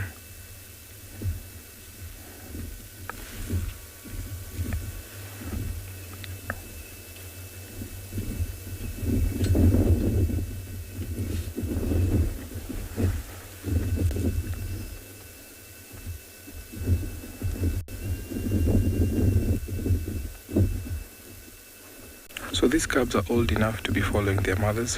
So these cubs are old enough to be following their mothers.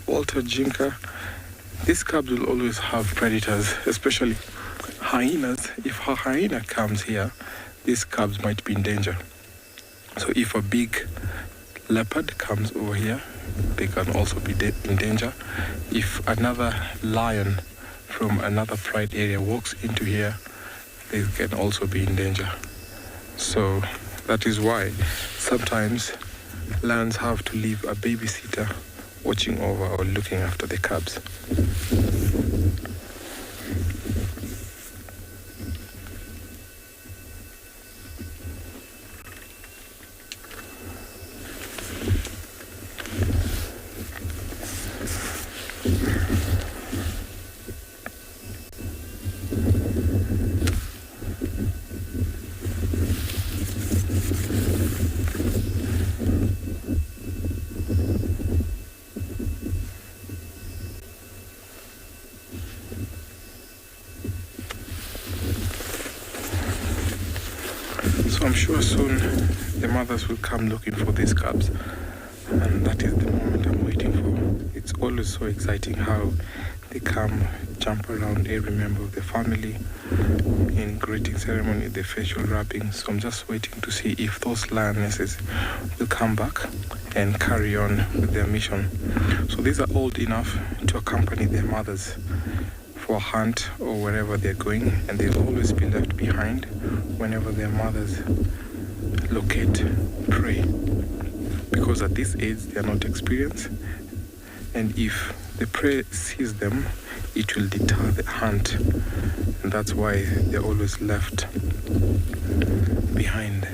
Walter Jinka, these cubs will always have predators, especially hyenas. If a hyena comes here, these cubs might be in danger. So if a big leopard comes over here, they can also be in danger. If another lion from another pride area walks into here, they can also be in danger. So that is why sometimes lions have to leave a babysitter watching over or looking after the cubs. So I'm sure soon the mothers will come looking for these cubs, and that is the moment I'm waiting for. It's always so exciting how they come, jump around every member of the family in greeting ceremony, the facial wrapping. So I'm just waiting to see if those lionesses will come back and carry on with their mission. So these are old enough to accompany their mothers for a hunt or wherever they're going, and they'll always be left behind whenever their mothers locate prey, because at this age they are not experienced, and if the prey sees them, it will deter the hunt, and that's why they're always left behind.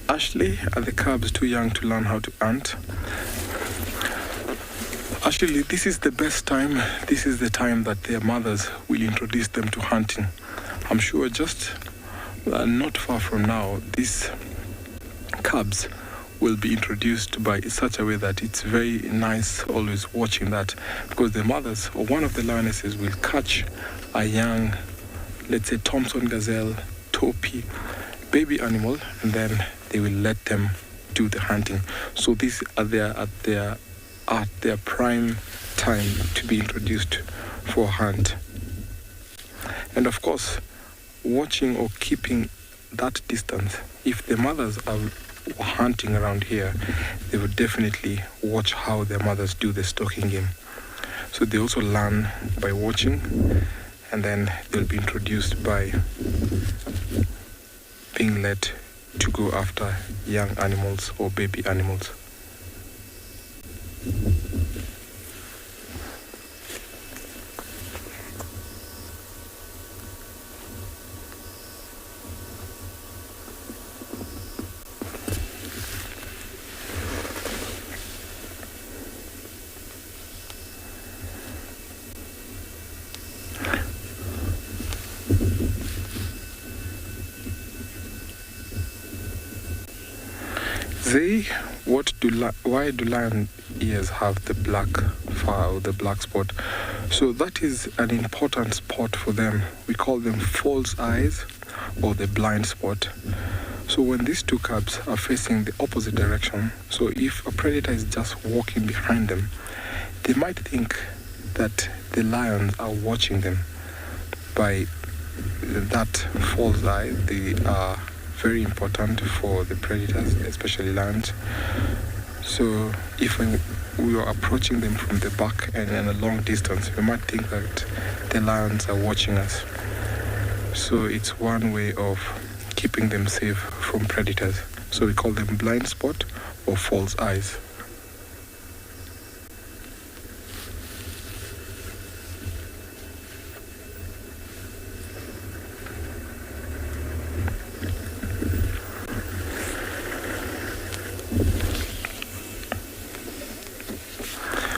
Ashley, are the cubs too young to learn how to hunt? Actually, this is the best time. This is the time that their mothers will introduce them to hunting. I'm sure just not far from now, these cubs will be introduced by such a way that it's very nice always watching that, because the mothers or one of the lionesses will catch a young, let's say Thompson gazelle, topi, baby animal, and then they will let them do the hunting. So these are at their prime time to be introduced for a hunt. And of course, watching or keeping that distance, if the mothers are hunting around here, they will definitely watch how their mothers do the stalking game. So they also learn by watching, and then they'll be introduced by being led to go after young animals or baby animals. Why do lion ears have the black fur or the black spot? So that is an important spot for them. We call them false eyes or the blind spot. So when these two cubs are facing the opposite direction, so if a predator is just walking behind them, they might think that the lions are watching them. By that false eye, they are very important for the predators, especially lions. So if we are approaching them from the back and in a long distance, we might think that the lions are watching us. So it's one way of keeping them safe from predators. So we call them blind spot or false eyes.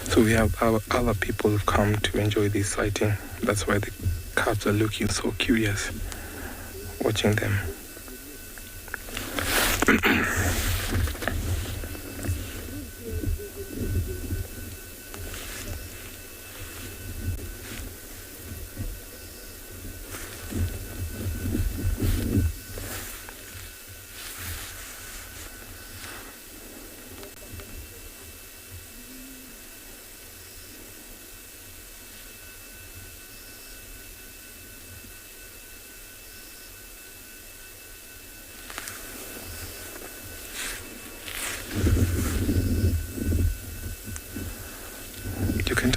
So we have other people who've come to enjoy this sighting. That's why the cubs are looking so curious, watching them.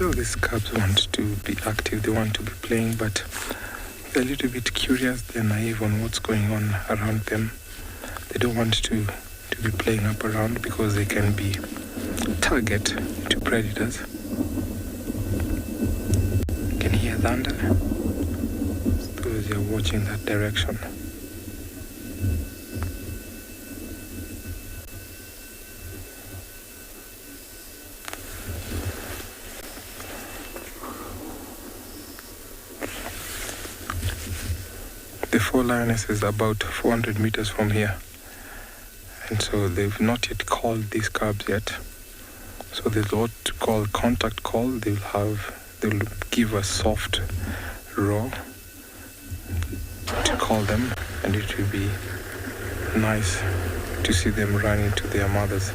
tell these cubs want to be active, they want to be playing, but they're a little bit curious, they're naive on what's going on around them. They don't want to be playing up around because they can be target to predators. You can hear thunder. Those who are watching that direction. The 4 lionesses are about 400 meters from here. And so they've not yet called these cubs yet. So there's what to call contact call. They'll give a soft roar to call them, and it will be nice to see them running to their mothers.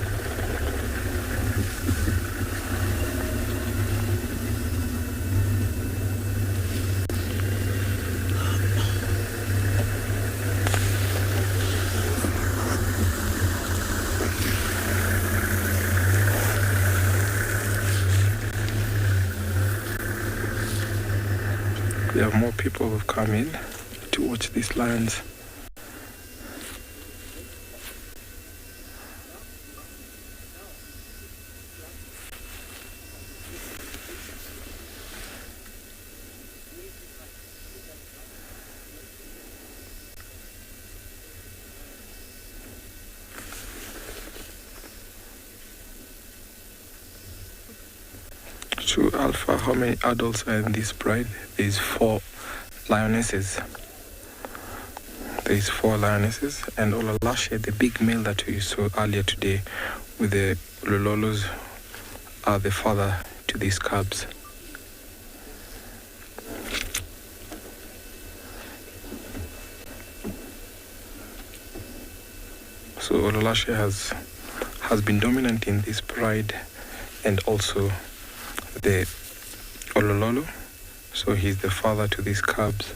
There are more people who've come in to watch these lions. To Alpha, how many adults are in this pride? There's 4 lionesses. There's 4 lionesses, and Olalashe, the big male that we saw earlier today with the Lololos, are the father to these cubs. So Olalashe has been dominant in this pride, and also the Olololo, so he's the father to these cubs.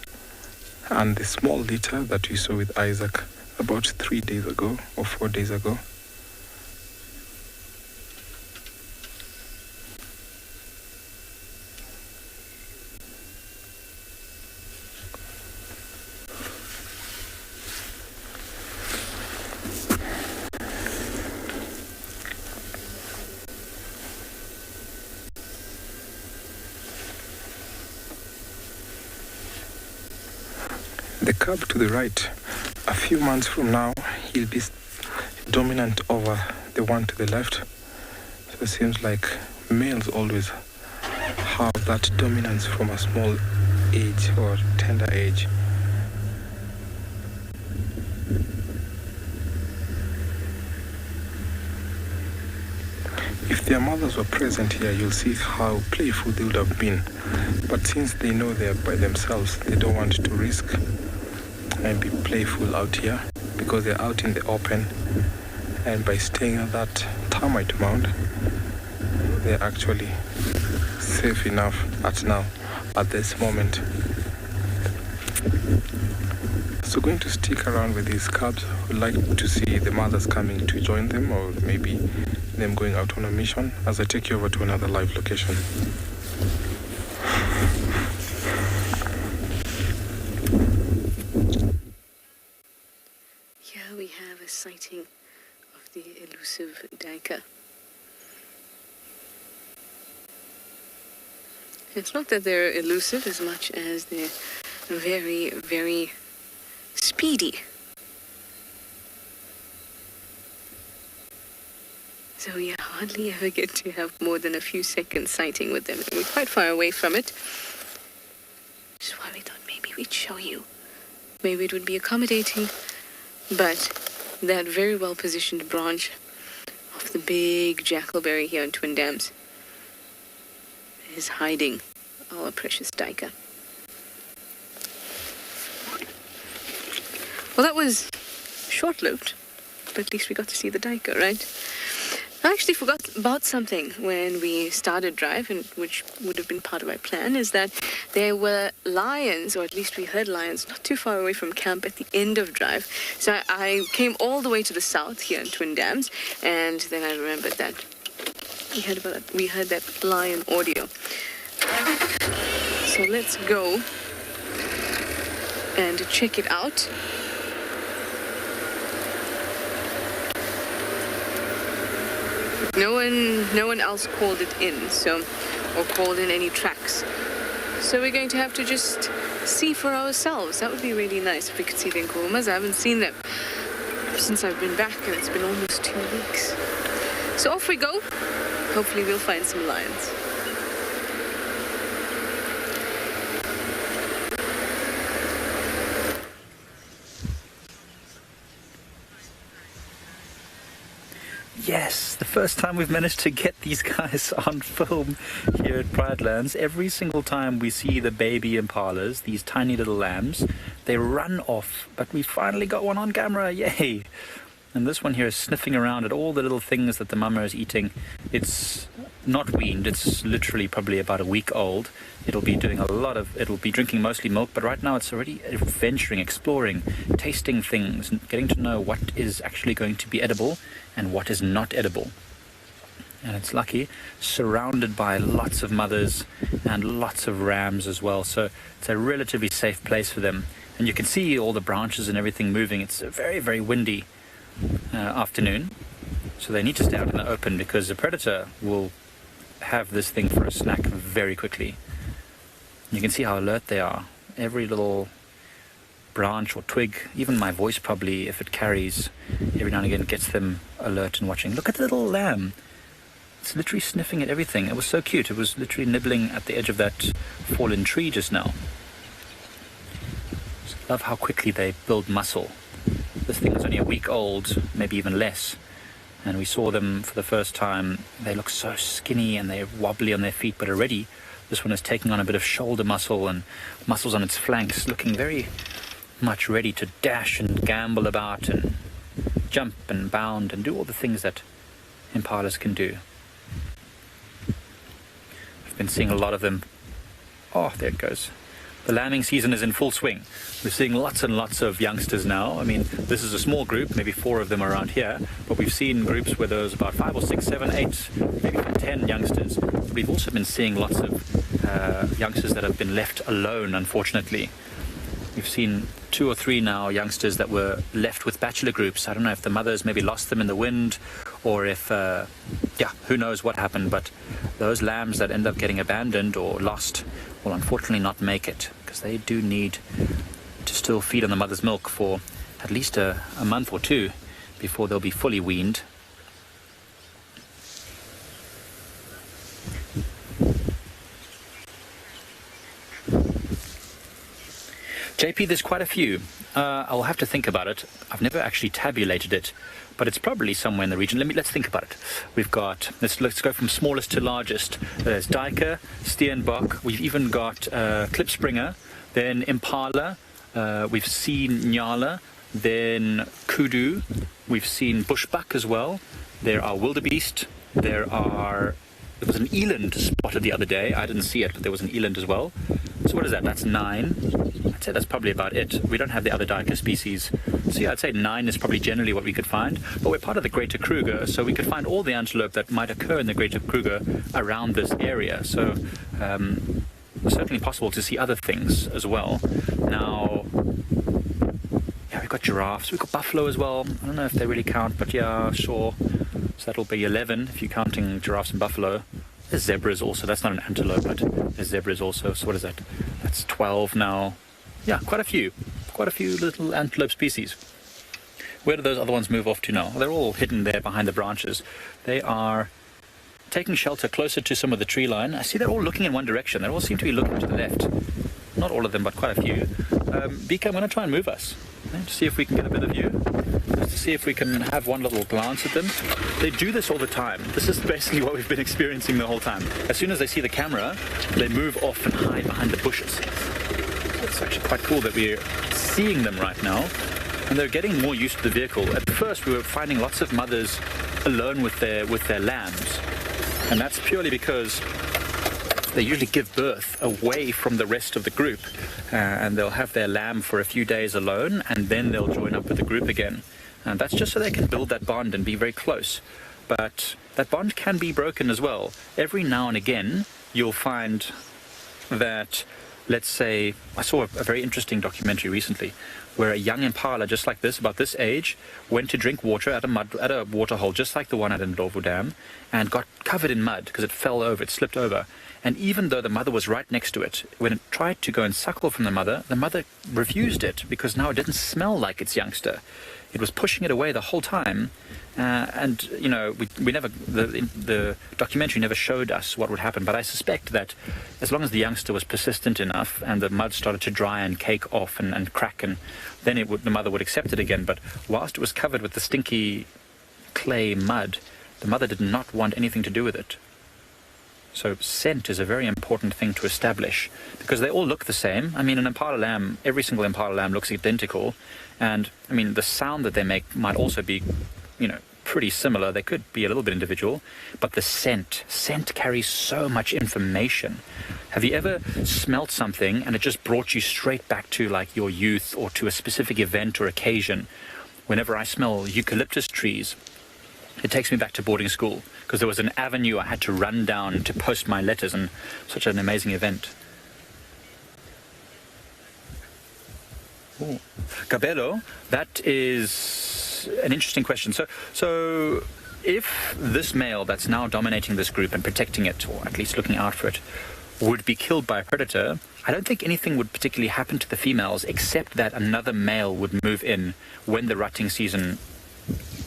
And the small litter that we saw with Isaac about 3 days ago or 4 days ago. The cub to the right, a few months from now, he'll be dominant over the one to the left. So it seems like males always have that dominance from a small age or tender age. If their mothers were present here, you'll see how playful they would have been. But since they know they're by themselves, they don't want to risk and be playful out here because they're out in the open, and by staying at that termite mound, they're actually safe enough at this moment. So going to stick around with these cubs. Would like to see the mothers coming to join them, or maybe them going out on a mission, as I take you over to another live location. Here we have a sighting of the elusive duiker. It's not that they're elusive as much as they're very, very speedy. So we hardly ever get to have more than a few seconds sighting with them. We're quite far away from it. Which is why we thought maybe we'd show you. Maybe it would be accommodating, but that very well positioned branch of the big jackalberry here in Twin Dams is hiding our precious duiker. Well, that was short-lived, but at least we got to see the duiker, right? I actually forgot about something when we started drive, and which would have been part of my plan, is that there were lions, or at least we heard lions, not too far away from camp at the end of drive. So I came all the way to the south here in Twin Dams, and then I remembered that we heard that lion audio. So let's go and check it out. No one else called it in, or called in any tracks. So we're going to have to just see for ourselves. That would be really nice if we could see the nkuhumas. I haven't seen them since I've been back, and it's been almost 2 weeks. So off we go. Hopefully we'll find some lions. Yes, the first time we've managed to get these guys on film here at Pride Lands. Every single time we see the baby impalas, these tiny little lambs, they run off, but we finally got one on camera, yay! And this one here is sniffing around at all the little things that the mama is eating. It's not weaned, it's literally probably about a week old. It'll be drinking mostly milk, but right now it's already venturing, exploring, tasting things, and getting to know what is actually going to be edible and what is not edible. And it's lucky, surrounded by lots of mothers and lots of rams as well, so it's a relatively safe place for them. And you can see all the branches and everything moving. It's a very, very windy afternoon, so they need to stay out in the open because the predator will have this thing for a snack very quickly. You can see how alert they are. Every little branch or twig, even my voice probably, if it carries, every now and again gets them alert and watching. Look at the little lamb. It's literally sniffing at everything. It was so cute. It was literally nibbling at the edge of that fallen tree just now. Just love how quickly they build muscle. This thing was only a week old, maybe even less. And we saw them for the first time. They look so skinny and they're wobbly on their feet, but already this one is taking on a bit of shoulder muscle and muscles on its flanks, looking very much ready to dash and gamble about and jump and bound and do all the things that impalas can do. I've been seeing a lot of them. Oh, there it goes. The lambing season is in full swing. We're seeing lots and lots of youngsters now. I mean, this is a small group, maybe 4 of them around here, but we've seen groups where there's about 5 or 6, 7, 8, maybe 10 youngsters. But we've also been seeing lots of youngsters that have been left alone, unfortunately. We've seen 2 or 3 now youngsters that were left with bachelor groups. I don't know if the mothers maybe lost them in the wind, or if, who knows what happened, but those lambs that end up getting abandoned or lost will unfortunately not make it, because they do need to still feed on the mother's milk for at least a month or 2 before they'll be fully weaned. JP, there's quite a few. I'll have to think about it. I've never actually tabulated it, but it's probably somewhere in the region. Let's think about it. We've got, let's go from smallest to largest. There's Duiker, Steenbok. We've even got Klipspringer, then Impala. We've seen Ngala, then Kudu. We've seen Bushbuck as well. There are wildebeest. There was an eland spotted the other day. I didn't see it, but there was an eland as well. So what is that? That's 9. I'd say that's probably about it. We don't have the other Duiker species. So yeah, I'd say 9 is probably generally what we could find. But we're part of the Greater Kruger, so we could find all the antelope that might occur in the Greater Kruger around this area. So it's certainly possible to see other things as well. Now, yeah, we've got giraffes. We've got buffalo as well. I don't know if they really count, but yeah, sure. So that'll be 11 if you're counting giraffes and buffalo. There's zebras also. That's not an antelope, but there's zebras also. So what is that? That's 12 now. Yeah, quite a few little antelope species. Where do those other ones move off to now? They're all hidden there behind the branches. They are taking shelter closer to some of the tree line. I see they're all looking in one direction. They all seem to be looking to the left. Not all of them, but quite a few. BK, I'm going to try and move us to see if we can get a bit of view. Just to see if we can have one little glance at them. They do this all the time. This is basically what we've been experiencing the whole time. As soon as they see the camera, they move off and hide behind the bushes. It's actually quite cool that we're seeing them right now, and they're getting more used to the vehicle. At first, we were finding lots of mothers alone with their lambs, and that's purely because they usually give birth away from the rest of the group, and they'll have their lamb for a few days alone, and then they'll join up with the group again. And that's just so they can build that bond and be very close. But that bond can be broken as well. Every now and again, you'll find that let's say, I saw a very interesting documentary recently where a young impala, just like this, about this age, went to drink water at a water hole, just like the one at Ndlovu Dam, and got covered in mud because it fell over, it slipped over. And even though the mother was right next to it, when it tried to go and suckle from the mother refused it because now it didn't smell like its youngster. It was pushing it away the whole time. And, you know, we never, the documentary never showed us what would happen, but I suspect that as long as the youngster was persistent enough and the mud started to dry and cake off and crack, and then the mother would accept it again. But whilst it was covered with the stinky clay mud, the mother did not want anything to do with it. So scent is a very important thing to establish because they all look the same. I mean, an impala lamb, every single impala lamb looks identical. And, I mean, the sound that they make might also be, you know, pretty similar. They could be a little bit individual. But the scent carries so much information. Have you ever smelt something and it just brought you straight back to, like, your youth or to a specific event or occasion? Whenever I smell eucalyptus trees, it takes me back to boarding school because there was an avenue I had to run down to post my letters, and such an amazing event. Ooh. Gabelo, that is an interesting question. So if this male that's now dominating this group and protecting it, or at least looking out for it, would be killed by a predator, I don't think anything would particularly happen to the females except that another male would move in when the rutting season,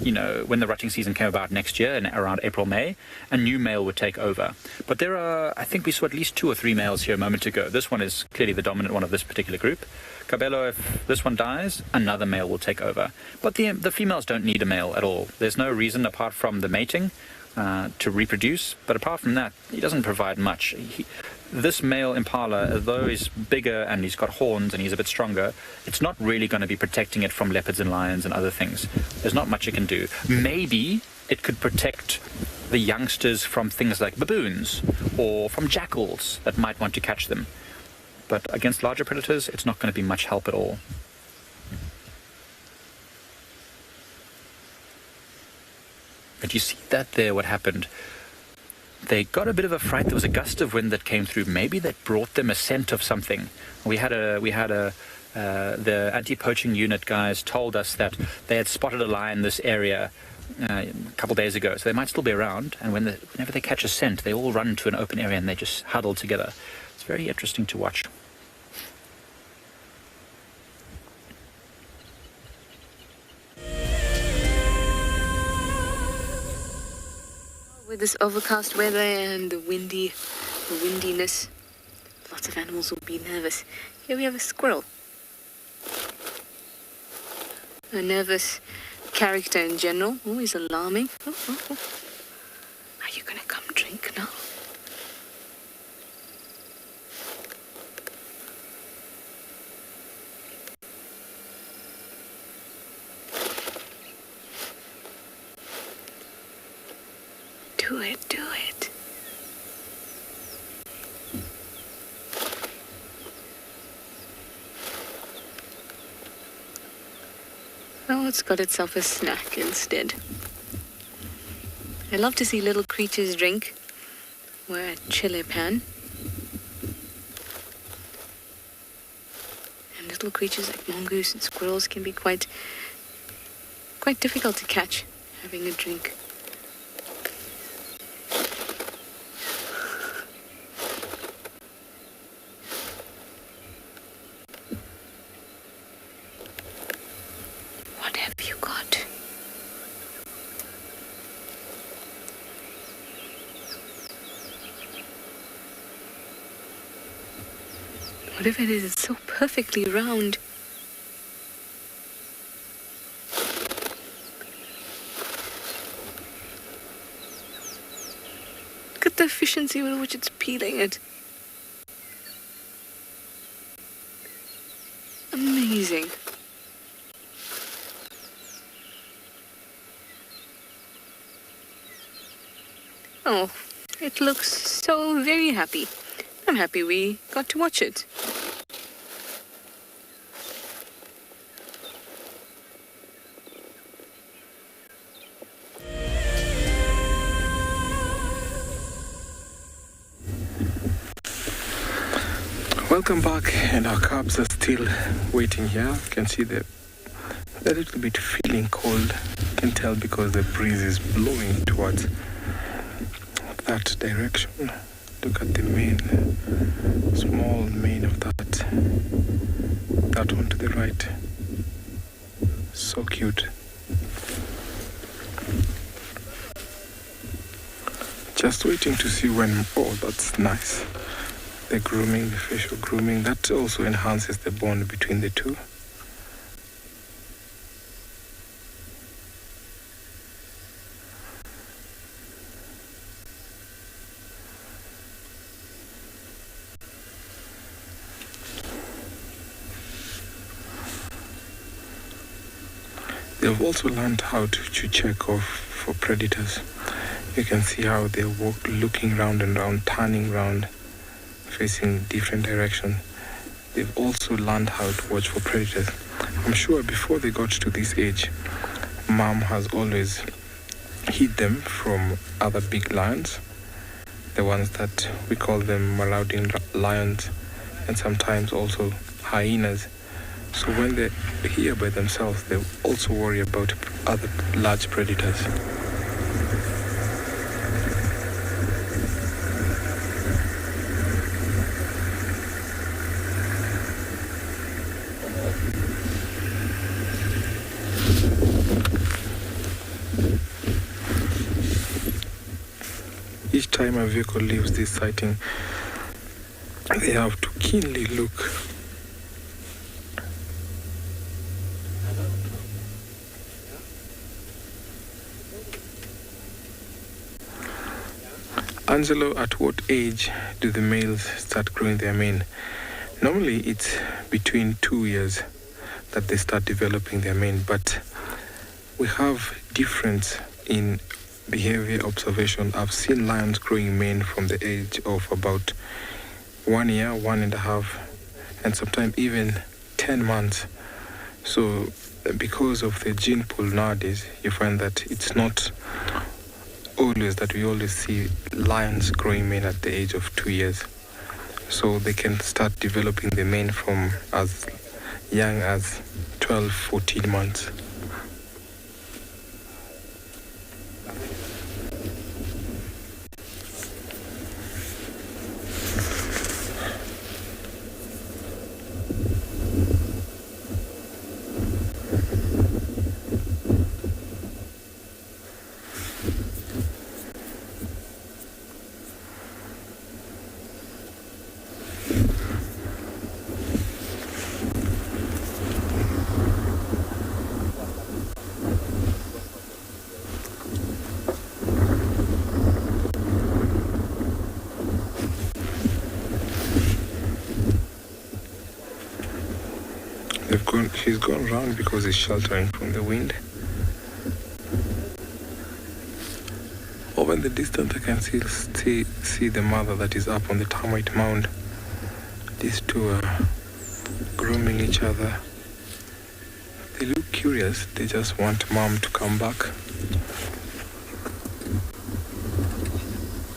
when the rutting season came about next year, in around April, May, a new male would take over. But there are, I think we saw at least 2 or 3 males here a moment ago. This one is clearly the dominant one of this particular group. Cabello, if this one dies, another male will take over. But the females don't need a male at all. There's no reason apart from the mating to reproduce. But apart from that, he doesn't provide much. This male impala, although he's bigger and he's got horns and he's a bit stronger, it's not really going to be protecting it from leopards and lions and other things. There's not much it can do. Maybe it could protect the youngsters from things like baboons or from jackals that might want to catch them. But against larger predators, it's not going to be much help at all. But you see that there, what happened? They got a bit of a fright. There was a gust of wind that came through. Maybe that brought them a scent of something. The anti-poaching unit guys told us that they had spotted a lion in this area a couple days ago. So they might still be around. And whenever they catch a scent, they all run to an open area and they just huddle together. It's very interesting to watch. With this overcast weather and the windiness, lots of animals will be nervous. Here we have a squirrel. A nervous character in general, always alarming. Oh. Are you gonna come drink now? Do it. Oh, it's got itself a snack instead. I love to see little creatures drink. We're a chili pan. And little creatures like mongoose and squirrels can be quite difficult to catch having a drink. Whatever it is, it's so perfectly round. Look at the efficiency with which it's peeling it. Amazing. Oh, it looks so very happy. I'm happy we got to watch it. Well, Welcome back, and our cubs are still waiting here. You can see they're a little bit feeling cold. You can tell because the breeze is blowing towards that direction. Look at the mane, small mane of that one to the right. So cute. Just waiting to see when, oh, that's nice. The grooming, the facial grooming, that also enhances the bond between the two. They've also learned how to check off for predators. You can see how they're looking round and round, turning round, facing different directions. They've also learned how to watch for predators. I'm sure before they got to this age, Mom has always hid them from other big lions, the ones that we call them marauding lions, and sometimes also hyenas. So when they're here by themselves, they also worry about other large predators. Each time a vehicle leaves this sighting, they have to keenly look. Angelo, at what age do the males start growing their mane? Normally it's between 2 years that they start developing their mane, but we have difference in behavior observation. I've seen lions growing mane from the age of about 1 year, 1.5, and sometimes even 10 months. So because of the gene pool nowadays, you find that it's not always that we always see lions growing mane at the age of 2 years. So they can start developing the mane from as young as 12, 14 months. She's gone round because it's sheltering from the wind. Over in the distance I can see the mother that is up on the termite mound. These two are grooming each other. They look curious, they just want Mom to come back.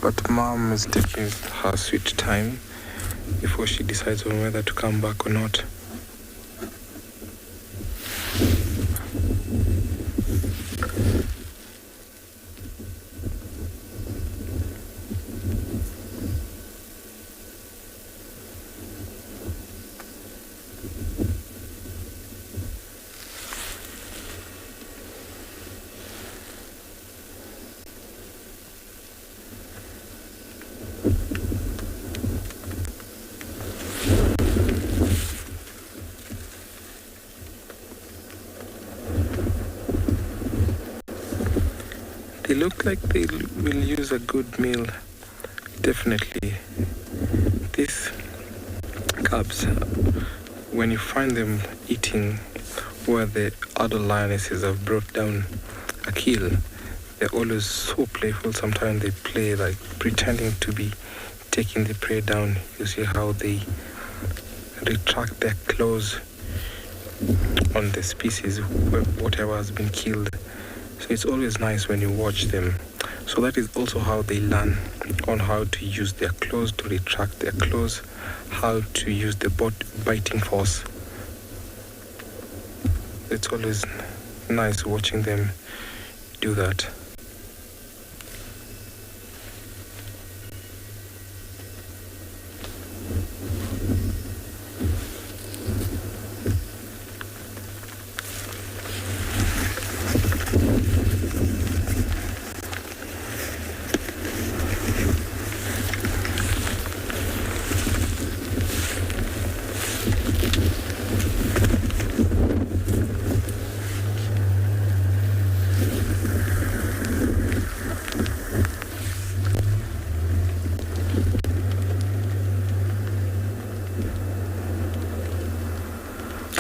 But Mom is taking her sweet time before she decides on whether to come back or not. They look like they will use a good meal, definitely. These cubs, when you find them eating where the adult lionesses have brought down a kill, they're always so playful. Sometimes they play like pretending to be taking the prey down. You see how they retract their claws on the species, whatever has been killed. So it's always nice when you watch them So that is also how they learn on how to use their claws, to retract their claws, how to use the biting force. It's always nice watching them do that.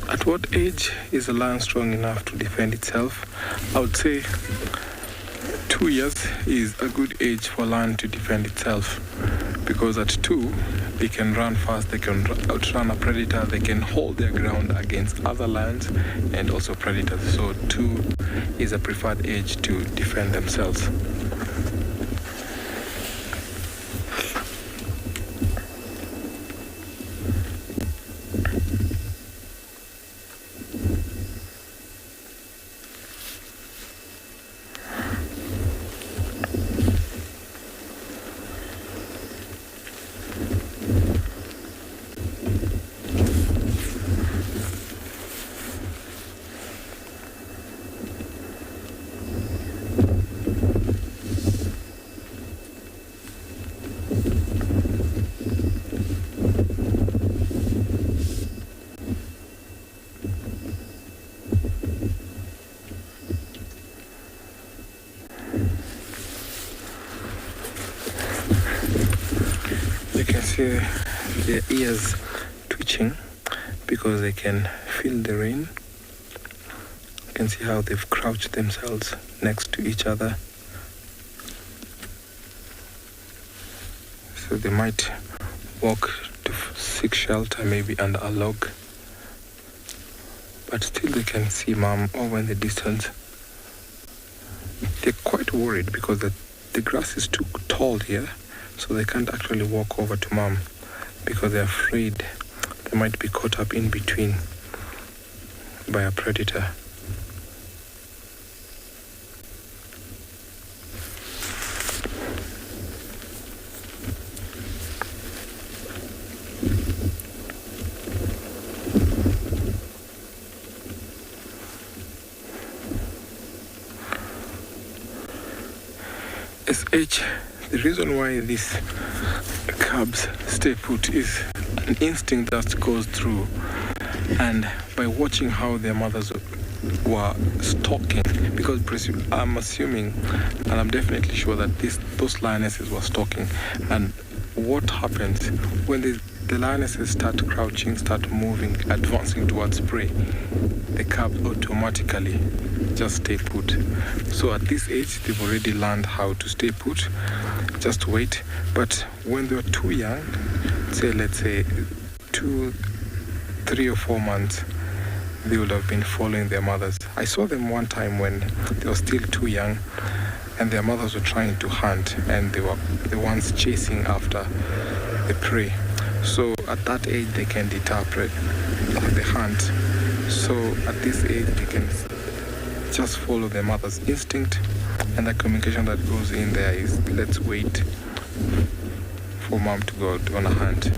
At what age is a lion strong enough to defend itself? I would say 2 years is a good age for a lion to defend itself, because at 2 they can run fast, they can outrun a predator, they can hold their ground against other lions and also predators. So 2 is a preferred age to defend themselves. See their ears twitching because they can feel the rain. You can see how they've crouched themselves next to each other. So they might walk to seek shelter, maybe under a log, but still they can see mom over in the distance. They're quite worried because the grass is too tall here. So they can't actually walk over to mom because they're afraid they might be caught up in between by a predator. SH, the reason why these cubs stay put is an instinct that goes through, and by watching how their mothers were stalking, because I'm assuming, and I'm definitely sure that those lionesses were stalking, and what happens when the lionesses start crouching, start moving, advancing towards prey, the cubs automatically just stay put. So at this age, they've already learned how to stay put, just wait. But when they were too young, let's say 2, 3 or 4 months, they would have been following their mothers. I saw them one time when they were still too young and their mothers were trying to hunt, and they were the ones chasing after the prey. So at that age, they can deter the hunt. So at this age, they can just follow their mother's instinct, and the communication that goes in there is, let's wait for mom to go out on a hunt.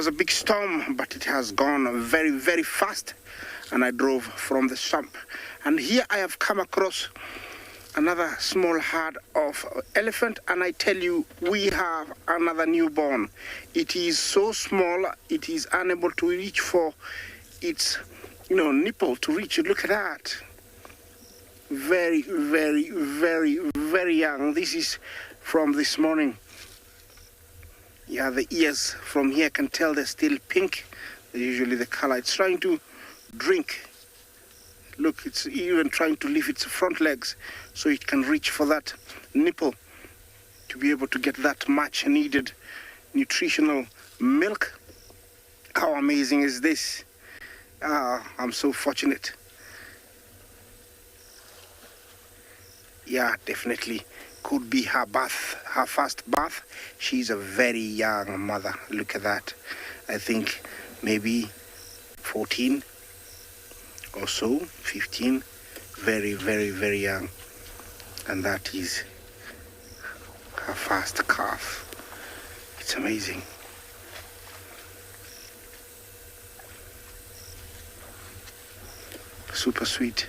was a big storm, but it has gone very, very fast, and I drove from the swamp. And here I have come across another small herd of elephant, and I tell you, we have another newborn. It is so small, it is unable to reach for its, nipple to reach. Look at that. Very, very, very, very young. This is from this morning. Yeah, the ears from here can tell they're still pink. They're usually the color. It's trying to drink. Look, it's even trying to lift its front legs so it can reach for that nipple to be able to get that much needed nutritional milk. How amazing is this? I'm so fortunate. Yeah, definitely could be her first bath. She's a very young mother. Look at that. I think maybe 14 or so, 15. Very, very, very young. And that is her first calf. It's amazing. Super sweet.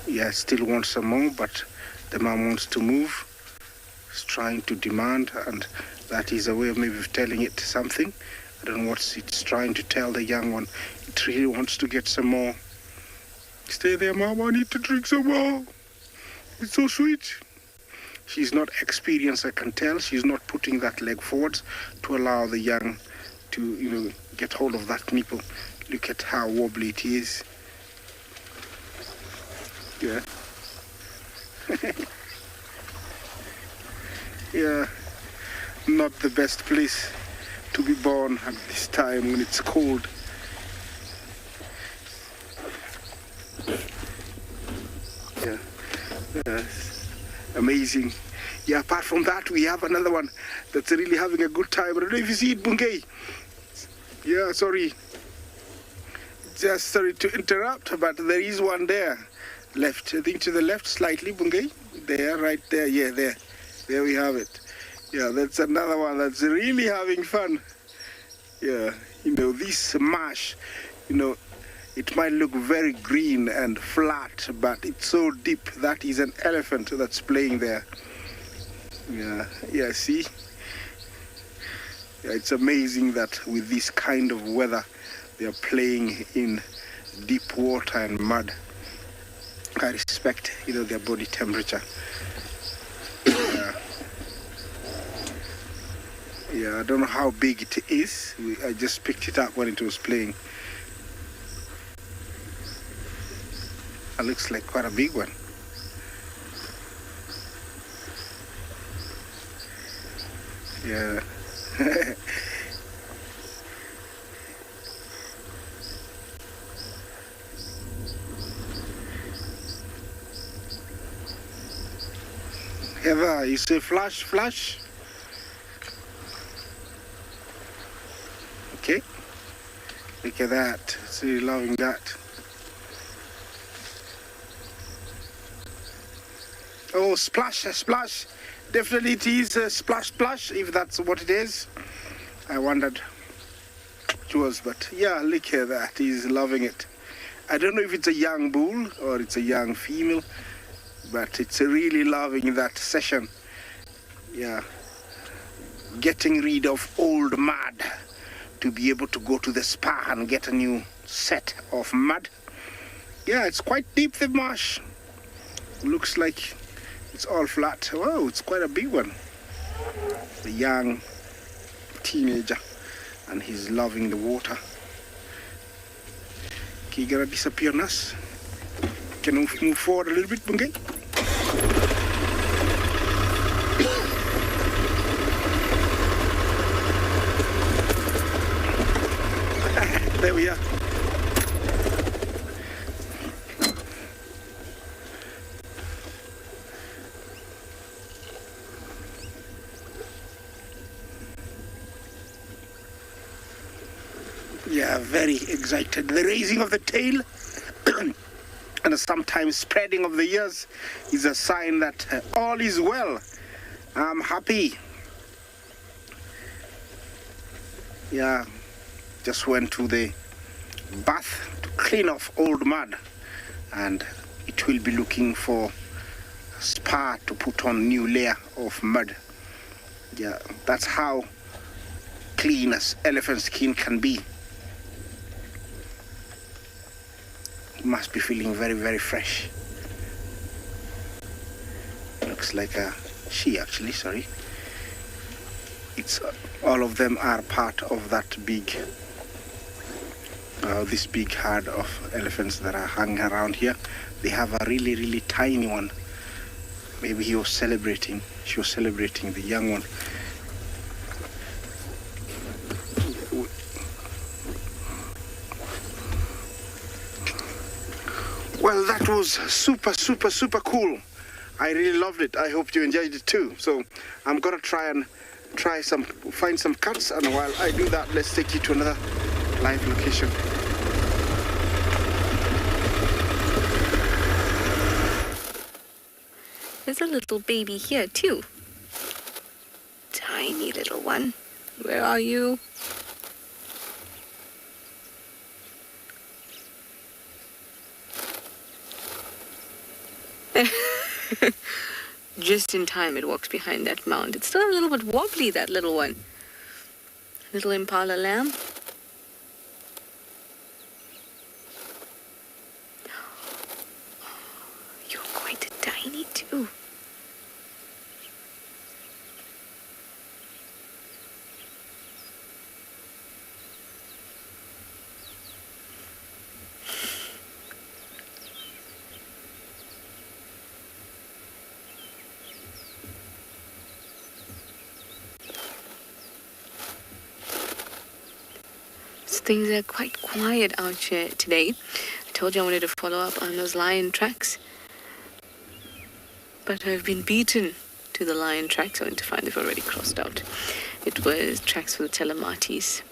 Yeah, still wants some more, but the mom wants to move. It's trying to demand, and that is a way of maybe telling it something. I don't know what it's trying to tell the young one. It really wants to get some more. Stay there, mom, I need to drink some more. It's so sweet. She's not experienced, I can tell. She's not putting that leg forwards to allow the young to, get hold of that nipple. Look at how wobbly it is. Yeah. Yeah. Not the best place to be born at this time when it's cold. Yeah. Yes. Amazing. Yeah, apart from that, we have another one that's really having a good time. I don't know if you see it, Bungay. Yeah, sorry. Just sorry to interrupt, but there is one there. Left, I think to the left slightly, Bungay. There, right there, yeah, there. There we have it. Yeah, that's another one that's really having fun. Yeah, this marsh, it might look very green and flat, but it's so deep. That is an elephant that's playing there. Yeah, see? Yeah, it's amazing that with this kind of weather, they are playing in deep water and mud. I respect, their body temperature. Yeah, I don't know how big it is. I just picked it up when it was playing. It looks like quite a big one. Yeah. Heather, you say flash, flash? Okay. Look at that. It's really loving that. Oh, splash, splash. Definitely it is a splash, splash, if that's what it is. I wondered what it was, but yeah, look at that. He's loving it. I don't know if it's a young bull or it's a young female, but it's really loving that session. Yeah. Getting rid of old mud to be able to go to the spa and get a new set of mud. Yeah, it's quite deep, the marsh. Looks like it's all flat. Wow, it's quite a big one. The young teenager, and he's loving the water. Okay, you gonna disappear, Nas? Can you move forward a little bit, Bungay? There we are. Yeah, very excited. The raising of the tail and sometimes spreading of the ears is a sign that all is well. I'm happy. Yeah, just went to the bath to clean off old mud, and it will be looking for a spa to put on new layer of mud. Yeah, that's how clean as elephant skin can be. It must be feeling very, very fresh. Looks like a she actually, sorry. It's all of them are part of that big this big herd of elephants that are hanging around here. They have a really, really tiny one. Maybe she was celebrating the young one. Well, that was super, super, super cool. I really loved it. I hope you enjoyed it too. So I'm gonna find some cuts, and while I do that, let's take you to another live location. There's a little baby here too. Tiny little one. Where are you? Just in time it walks behind that mound. It's still a little bit wobbly, that little one. Little impala lamb. You're quite tiny too. Things are quite quiet out here today. I told you I wanted to follow up on those lion tracks, but I've been beaten to the lion tracks. I went to find they've already crossed out. It was tracks for the telematis.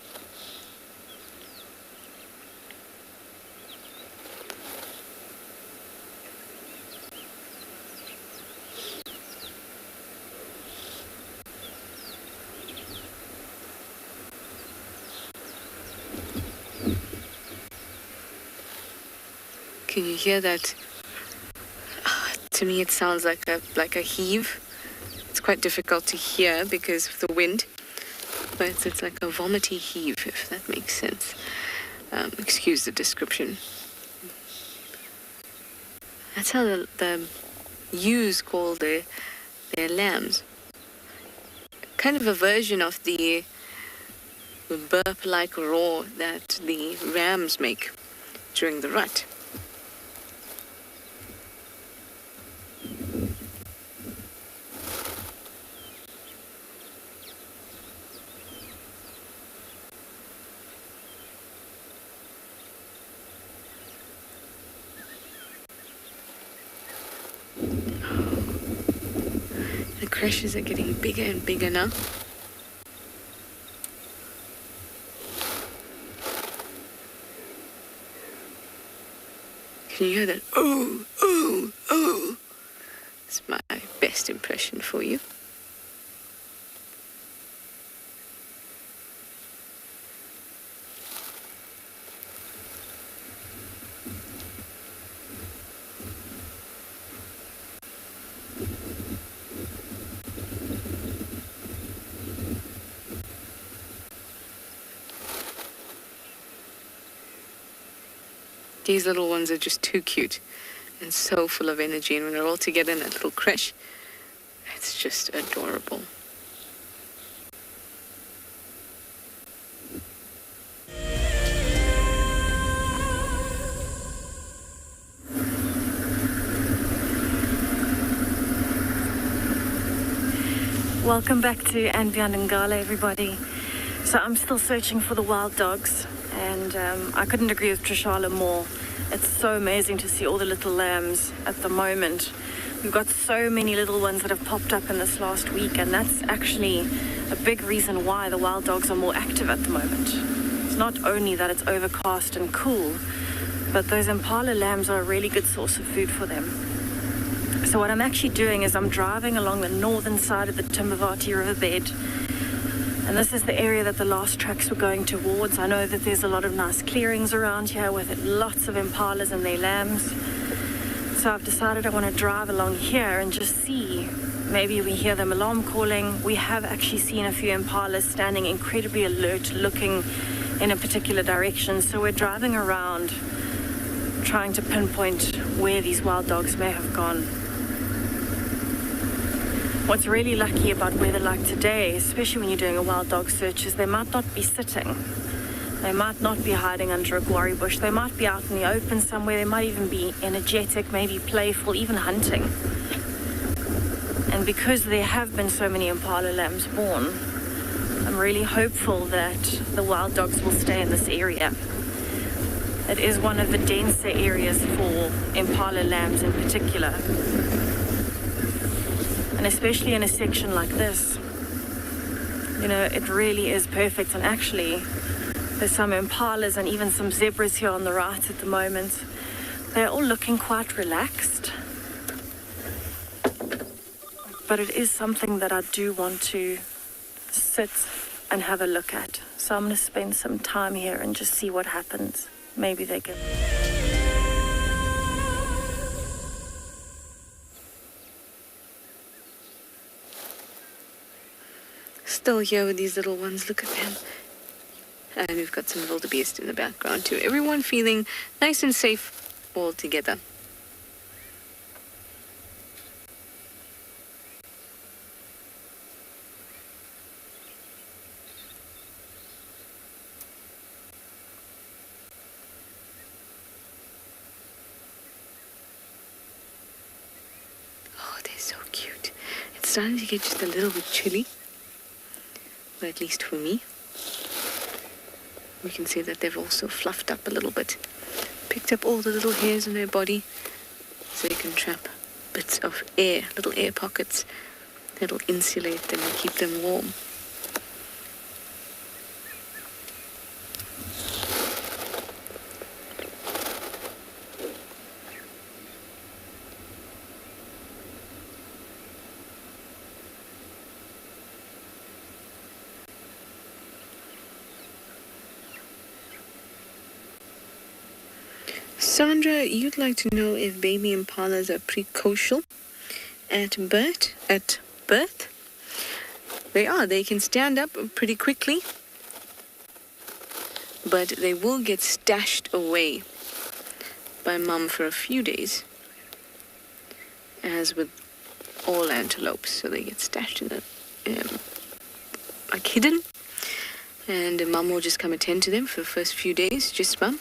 Can you hear that? To me, it sounds like a heave. It's quite difficult to hear because of the wind, but it's like a vomity heave, if that makes sense. Excuse the description. That's how the ewes call their lambs. Kind of a version of the burp-like roar that the rams make during the rut. The crashes are getting bigger and bigger now. Can you hear that? Oh, oh, oh. It's my best impression for you. These little ones are just too cute and so full of energy, and when they're all together in that little creche, it's just adorable. Welcome back to andBeyond and Ngala, everybody. So I'm still searching for the wild dogs, and I couldn't agree with TRISHALA more. It's so amazing to see all the little lambs at the moment. We've got so many little ones that have popped up in this last week, and that's actually a big reason why the wild dogs are more active at the moment. It's not only that it's overcast and cool, but those impala lambs are a really good source of food for them. So what I'm actually doing is I'm driving along the northern side of the Timbavati riverbed, And this is the area that the last tracks were going towards. I know that there's a lot of nice clearings around here with lots of impalas and their lambs. So I've decided I want to drive along here and just see. Maybe we hear them alarm calling. We have actually seen a few impalas standing incredibly alert, looking in a particular direction. So we're driving around, trying to pinpoint where these wild dogs may have gone. What's really lucky about weather like today, especially when you're doing a wild dog search, is they might not be sitting. They might not be hiding under a guarri bush. They might be out in the open somewhere. They might even be energetic, maybe playful, even hunting. And because there have been so many impala lambs born, I'm really hopeful that the wild dogs will stay in this area. It is one of the denser areas for impala lambs in particular. And especially in a section like this, you know, it really is perfect. And actually, there's some impalas and even some zebras here on the right at the moment. They're all looking quite relaxed. But it is something that I do want to sit and have a look at. So I'm going to spend some time here and just see what happens. Maybe they get... Still here with these little ones, look at them. And we've got some wildebeest in the background too. Everyone feeling nice and safe all together. Oh, they're so cute. It's starting to get just a little bit chilly. Or at least for me. We can see that they've also fluffed up a little bit. Picked up all the little hairs on their body so they can trap bits of air, little air pockets that'll insulate them and keep them warm. Sandra, you'd like to know if baby impalas are precocial at birth? They are. They can stand up pretty quickly, but they will get stashed away by mum for a few days, as with all antelopes. So they get stashed in like hidden, and mum will just come attend to them for the first few days, just mum,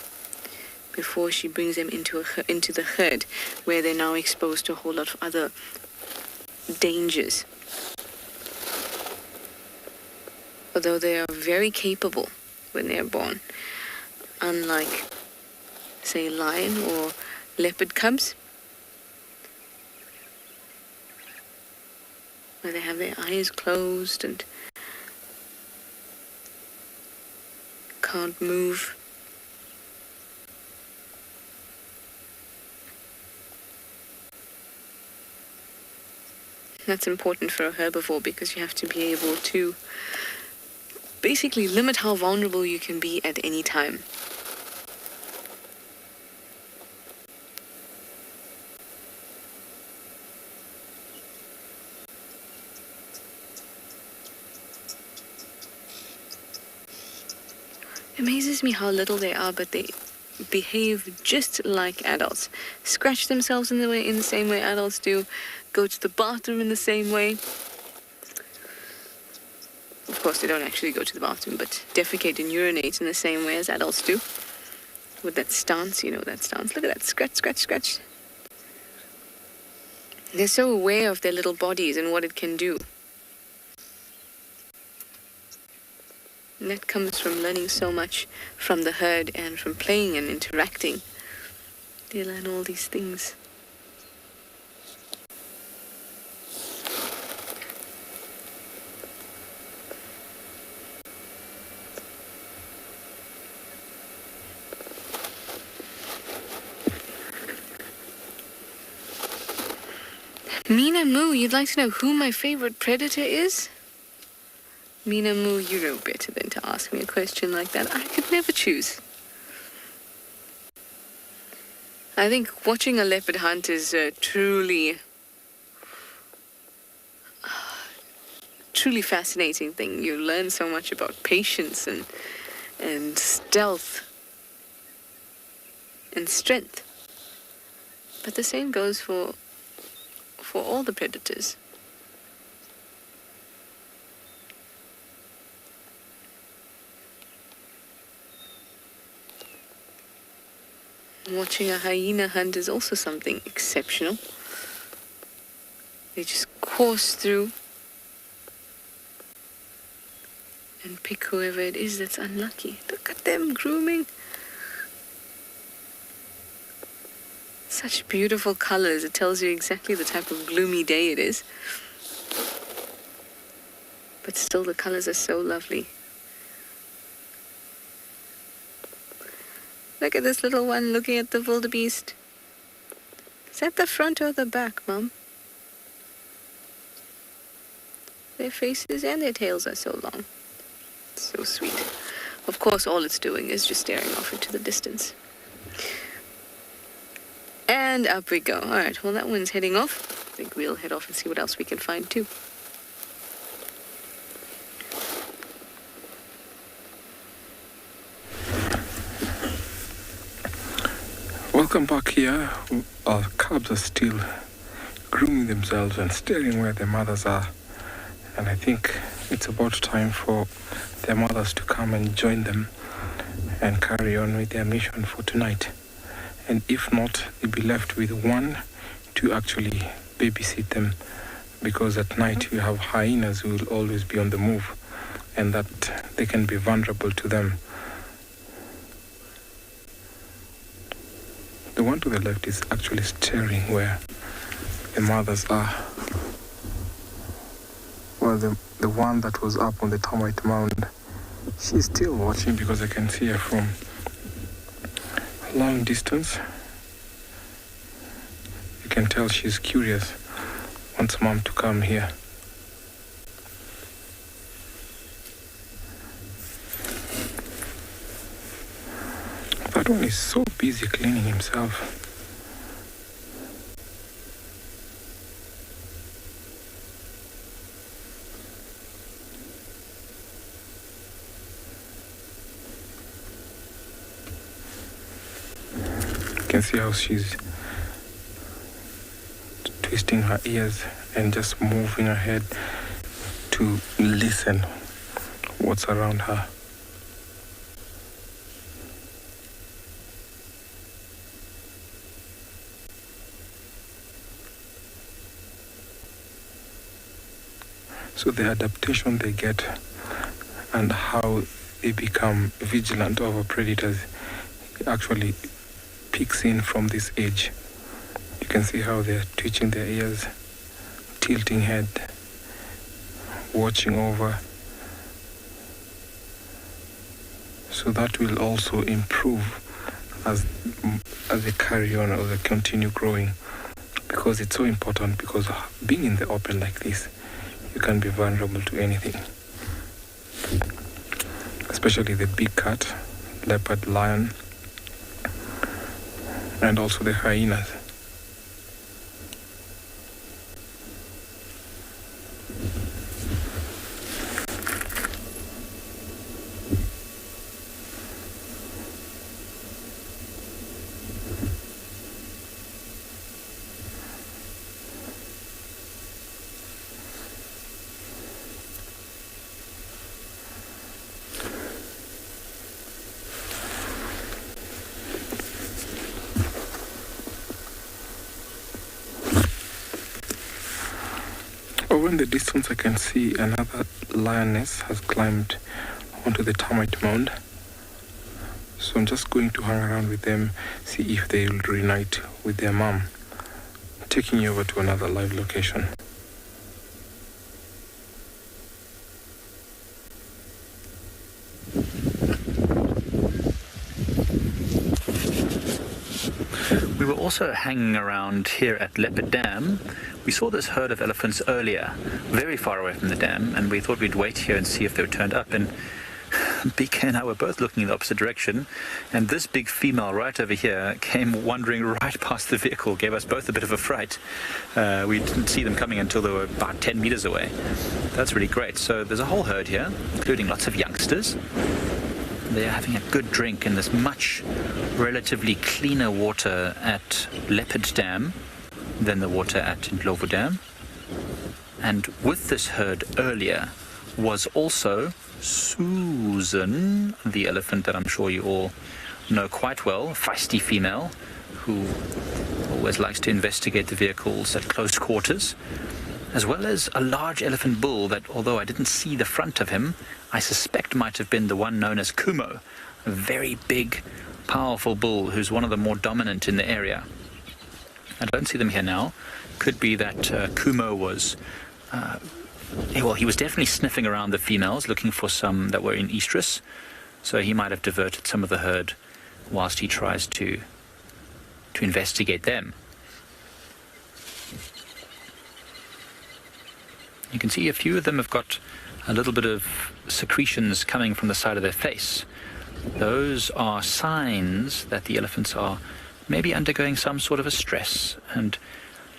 before she brings them into the herd, where they're now exposed to a whole lot of other dangers. Although they are very capable when they're born, unlike, say, lion or leopard cubs, where they have their eyes closed and can't move. That's important for a herbivore because you have to be able to basically limit how vulnerable you can be at any time. It amazes me how little they are, but they behave just like adults. Scratch themselves in the same way adults do. Go to the bathroom in the same way. Of course, they don't actually go to the bathroom, but defecate and urinate in the same way as adults do. With that stance, you know that stance. Look at that, scratch, scratch, scratch. They're so aware of their little bodies and what it can do. And that comes from learning so much from the herd and from playing and interacting. They learn all these things. Mina Moo, you'd like to know who my favorite predator is? Minamu, you know better than to ask me a question like that. I could never choose. I think watching a leopard hunt is truly fascinating thing. You learn so much about patience and stealth and strength. But the same goes for all the predators. Watching a hyena hunt is also something exceptional. They just course through and pick whoever it is that's unlucky. Look at them grooming. Such beautiful colors. It tells you exactly the type of gloomy day it is. But still the colors are so lovely. Look at this little one looking at the wildebeest. Is that the front or the back, Mum? Their faces and their tails are so long. So sweet. Of course, all it's doing is just staring off into the distance. And up we go. All right, well, that one's heading off. I think we'll head off and see what else we can find, too. Welcome back here. Our cubs are still grooming themselves and staring where their mothers are. And I think it's about time for their mothers to come and join them and carry on with their mission for tonight. And if not, they'll be left with one to actually babysit them, because at night you have hyenas who will always be on the move and that they can be vulnerable to them. The one to the left is actually staring where the mothers are. Well, the one that was up on the termite mound, she's still watching because I can see her from a long distance. You can tell she's curious, wants Mom to come here. That one is so busy cleaning himself. You can see how she's twisting her ears and just moving her head to listen what's around her. So the adaptation they get and how they become vigilant over predators actually peeks in from this age. You can see how they're twitching their ears, tilting head, watching over. So that will also improve as they carry on or they continue growing, because it's so important, because being in the open like this, you can be vulnerable to anything, especially the big cat, leopard, lion, and also the hyenas. Over in the distance, I can see another lioness has climbed onto the termite mound. So I'm just going to hang around with them, see if they will reunite with their mom. Taking you over to another live location. We were also hanging around here at Leopard Dam. We saw this herd of elephants earlier, very far away from the dam, and we thought we'd wait here and see if they were turned up. And BK and I were both looking in the opposite direction, and this big female right over here came wandering right past the vehicle, gave us both a bit of a fright. We didn't see them coming until they were about 10 meters away. That's really great. So there's a whole herd here, including lots of youngsters. They're having a good drink in this much relatively cleaner water at Leopard Dam than the water at Ndlovu Dam. And with this herd earlier was also Susan, the elephant that I'm sure you all know quite well, feisty female who always likes to investigate the vehicles at close quarters, as well as a large elephant bull that, although I didn't see the front of him, I suspect might have been the one known as Kumo, a very big, powerful bull who's one of the more dominant in the area. I don't see them here now. Could be that Kumo was, well, he was definitely sniffing around the females, looking for some that were in estrus, so he might have diverted some of the herd whilst he tries to investigate them. You can see a few of them have got a little bit of secretions coming from the side of their face. Those are signs that the elephants are maybe undergoing some sort of a stress, and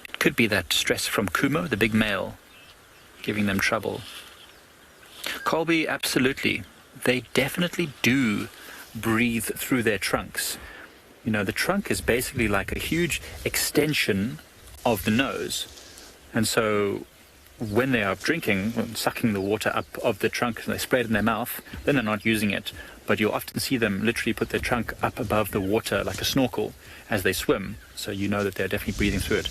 it could be that stress from Kumo, the big male, giving them trouble. Colby, absolutely. They definitely do breathe through their trunks. You know, the trunk is basically like a huge extension of the nose, and so when they are drinking, sucking the water up of the trunk and they spray it in their mouth, then they're not using it. But you'll often see them literally put their trunk up above the water like a snorkel as they swim, so you know that they're definitely breathing through it.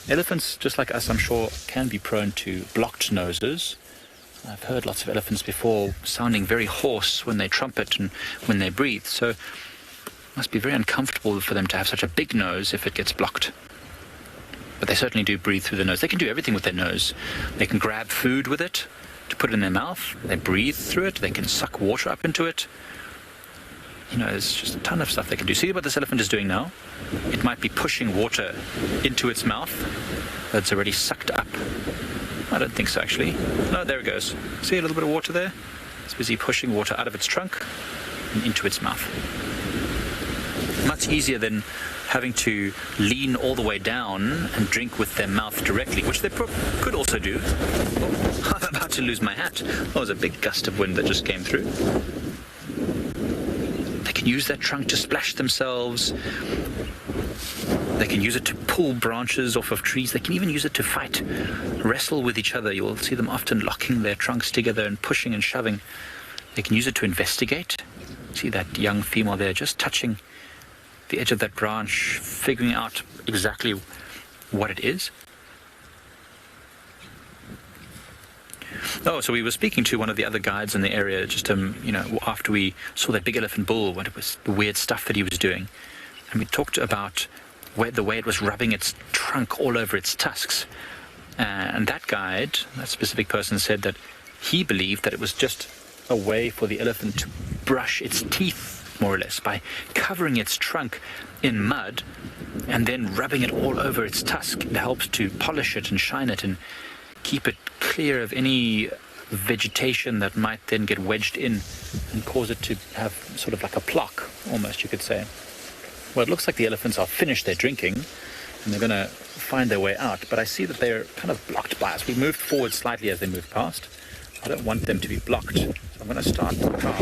Elephants, just like us, I'm sure, can be prone to blocked noses. I've heard lots of elephants before sounding very hoarse when they trumpet and when they breathe, so it must be very uncomfortable for them to have such a big nose if it gets blocked. But they certainly do breathe through the nose. They can do everything with their nose. They can grab food with it to put it in their mouth. They breathe through it. They can suck water up into it. You know, there's just a ton of stuff they can do. See what this elephant is doing now? It might be pushing water into its mouth that's already sucked up. I don't think so, actually. No, there it goes. See a little bit of water there? It's busy pushing water out of its trunk and into its mouth. Much easier than having to lean all the way down and drink with their mouth directly, which they could also do. Oh, I'm about to lose my hat. That was a big gust of wind that just came through. They can use their trunk to splash themselves. They can use it to pull branches off of trees. They can even use it to fight, wrestle with each other. You'll see them often locking their trunks together and pushing and shoving. They can use it to investigate. See that young female there just touching the edge of that branch, figuring out exactly what it is. Oh, so we were speaking to one of the other guides in the area just, you know, after we saw that big elephant bull, what it was, the weird stuff that he was doing. And we talked about the way it was rubbing its trunk all over its tusks. And that guide, that specific person, said that he believed that it was just a way for the elephant to brush its teeth, more or less, by covering its trunk in mud and then rubbing it all over its tusk. It helps to polish it and shine it and keep it clear of any vegetation that might then get wedged in and cause it to have sort of like a plaque, almost, you could say. Well, it looks like the elephants are finished their drinking and they're going to find their way out, but I see that they're kind of blocked by us. We moved forward slightly as they moved past. I don't want them to be blocked, so I'm going to start the car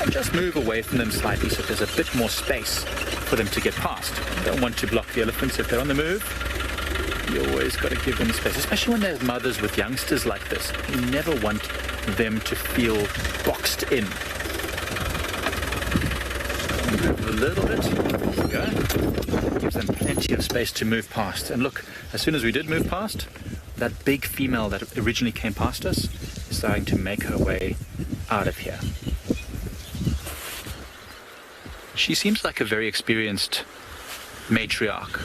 and just move away from them slightly so there's a bit more space for them to get past. You don't want to block the elephants if they're on the move. You always got to give them space, especially when there's mothers with youngsters like this. You never want them to feel boxed in. Move a little bit. There we go. Gives them plenty of space to move past. And look, as soon as we did move past, that big female that originally came past us is starting to make her way out of here. She seems like a very experienced matriarch.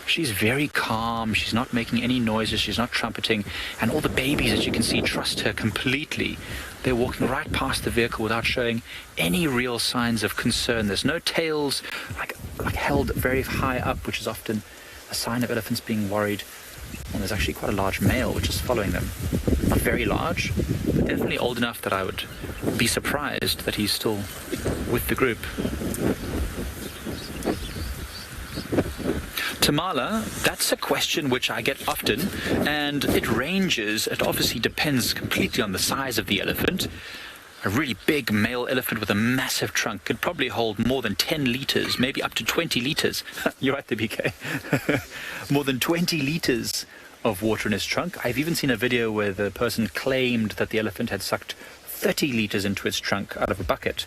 She's very calm, she's not making any noises, she's not trumpeting, and all the babies, as you can see, trust her completely. They're walking right past the vehicle without showing any real signs of concern. There's no tails like held very high up, which is often a sign of elephants being worried. And there's actually quite a large male which is following them. Not very large, but definitely old enough that I would be surprised that he's still with the group. Tamala, that's a question which I get often, and it ranges. It obviously depends completely on the size of the elephant. A really big male elephant with a massive trunk could probably hold more than 10 litres, maybe up to 20 litres. You're right there, BK. More than 20 litres of water in his trunk. I've even seen a video where the person claimed that the elephant had sucked 30 litres into its trunk out of a bucket.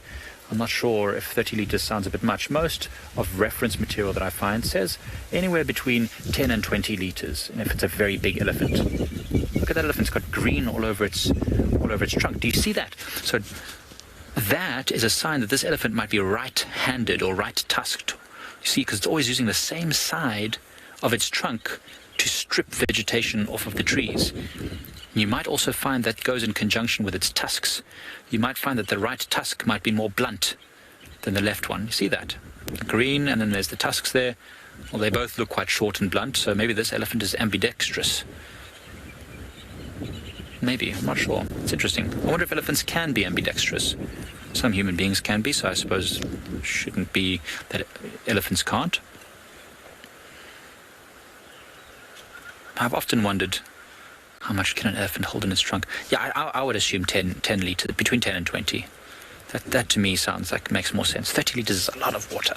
I'm not sure if 30 litres sounds a bit much. Most of reference material that I find says anywhere between 10 and 20 litres, and if it's a very big elephant. Look at that elephant, it's got green all over its trunk. Do you see that? So that is a sign that this elephant might be right-handed or right-tusked. You see, because it's always using the same side of its trunk to strip vegetation off of the trees. You might also find that goes in conjunction with its tusks. You might find that the right tusk might be more blunt than the left one. You see that? Green, and then there's the tusks there. Well, they both look quite short and blunt, so maybe this elephant is ambidextrous. Maybe, I'm not sure. It's interesting. I wonder if elephants can be ambidextrous. Some human beings can be, so I suppose it shouldn't be that elephants can't. I've often wondered, how much can an elephant hold in its trunk? Yeah, I would assume 10 litres, between 10 and 20. That to me sounds like makes more sense. 30 litres is a lot of water.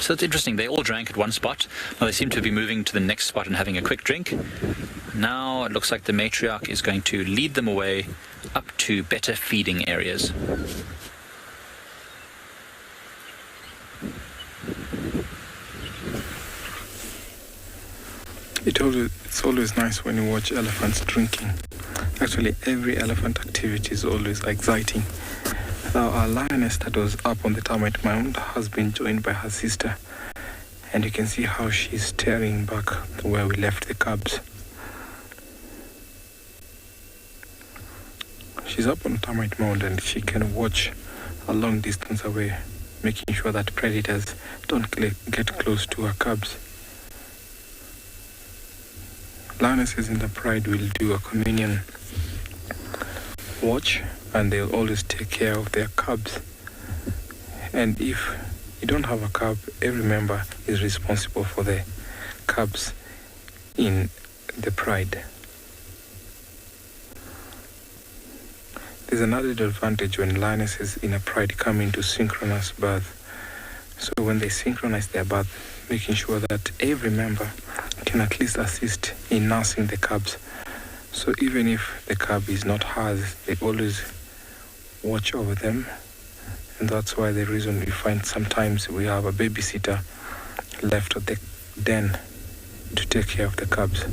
So it's interesting, they all drank at one spot. Now they seem to be moving to the next spot and having a quick drink. Now it looks like the matriarch is going to lead them away up to better feeding areas. It's always nice when you watch elephants drinking. Actually, every elephant activity is always exciting. Now, our lioness that was up on the termite mound has been joined by her sister, and you can see how she's staring back to where we left the cubs. She's up on the termite mound and she can watch a long distance away, making sure that predators don't get close to her cubs. Lionesses in the Pride will do a communion watch, and they'll always take care of their cubs. And if you don't have a cub, every member is responsible for the cubs in the Pride. There's an added advantage when lionesses in a Pride come into synchronous birth. So when they synchronize their birth, making sure that every member can at least assist in nursing the cubs. So even if the cub is not hers, they always watch over them. And that's why the reason we find sometimes we have a babysitter left at the den to take care of the cubs.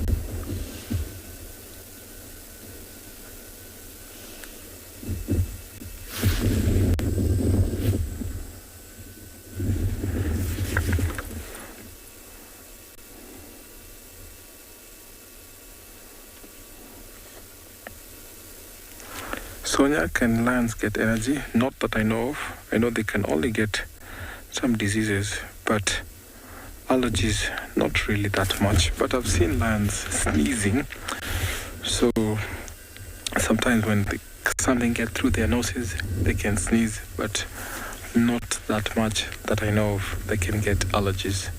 Sonia, can lions get energy? Not that I know of. I know they can only get some diseases, but allergies, not really that much. But I've seen lions sneezing, so sometimes when something gets through their noses, they can sneeze, but not that much that I know of. They can get allergies.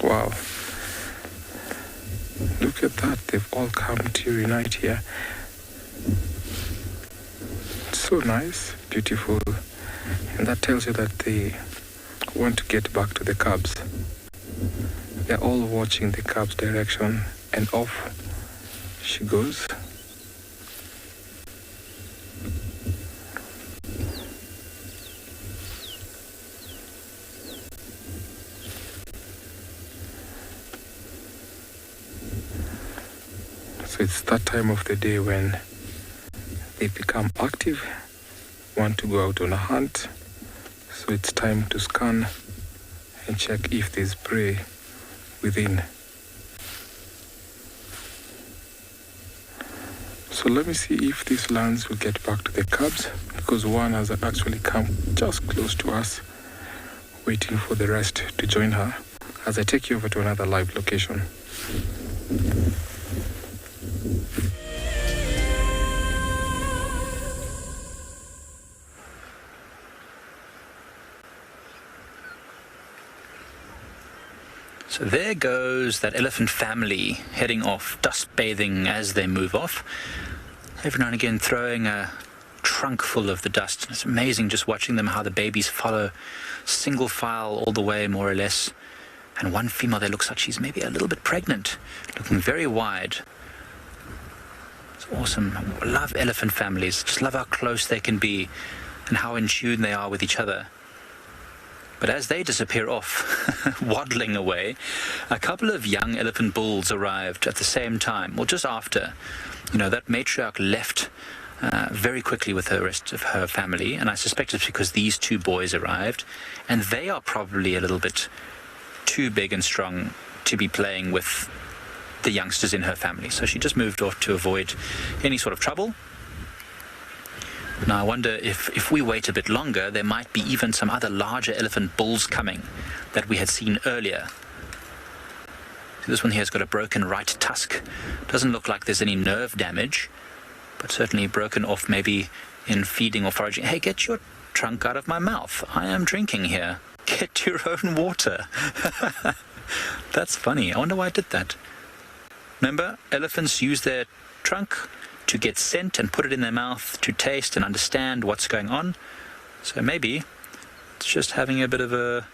Wow. Look at that. They've all come to unite here. It's So nice, beautiful, and that tells you that they want to get back to the cubs. They're all watching the cub's direction, and off she goes. So it's that time of the day when they become active, want to go out on a hunt. So it's time to scan and check if there's prey within. So let me see if these lambs will get back to the cubs, because one has actually come just close to us, waiting for the rest to join her as I take you over to another live location. So there goes that elephant family heading off, dust bathing as they move off. Every now and again throwing a trunk full of the dust. It's amazing just watching them, how the babies follow single file all the way, more or less. And one female there looks like she's maybe a little bit pregnant, looking very wide. It's awesome. I love elephant families. Just love how close they can be and how in tune they are with each other. But as they disappear off, waddling away, a couple of young elephant bulls arrived at the same time, or just after. You know, that matriarch left very quickly with the rest of her family, and I suspect it's because these two boys arrived, and they are probably a little bit too big and strong to be playing with the youngsters in her family. So she just moved off to avoid any sort of trouble. Now I wonder if we wait a bit longer, there might be even some other larger elephant bulls coming that we had seen earlier. So this one here has got a broken right tusk. Doesn't look like there's any nerve damage, but certainly broken off maybe in feeding or foraging. Hey, get your trunk out of my mouth. I am drinking here. Get your own water. That's funny. I wonder why I did that. Remember, elephants use their trunk to get scent and put it in their mouth to taste and understand what's going on. So maybe it's just having a bit of a,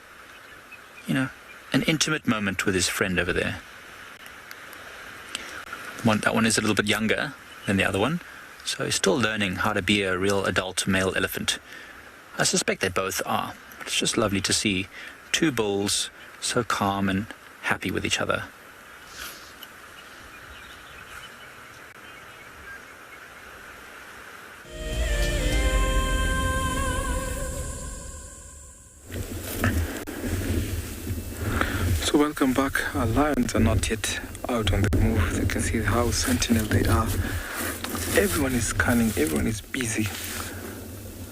an intimate moment with his friend over there. That one is a little bit younger than the other one, so he's still learning how to be a real adult male elephant. I suspect they both are. It's just lovely to see two bulls so calm and happy with each other. So welcome back. Our lions are not yet out on the move. You can see how sentinel they are. Everyone is scanning. Everyone is busy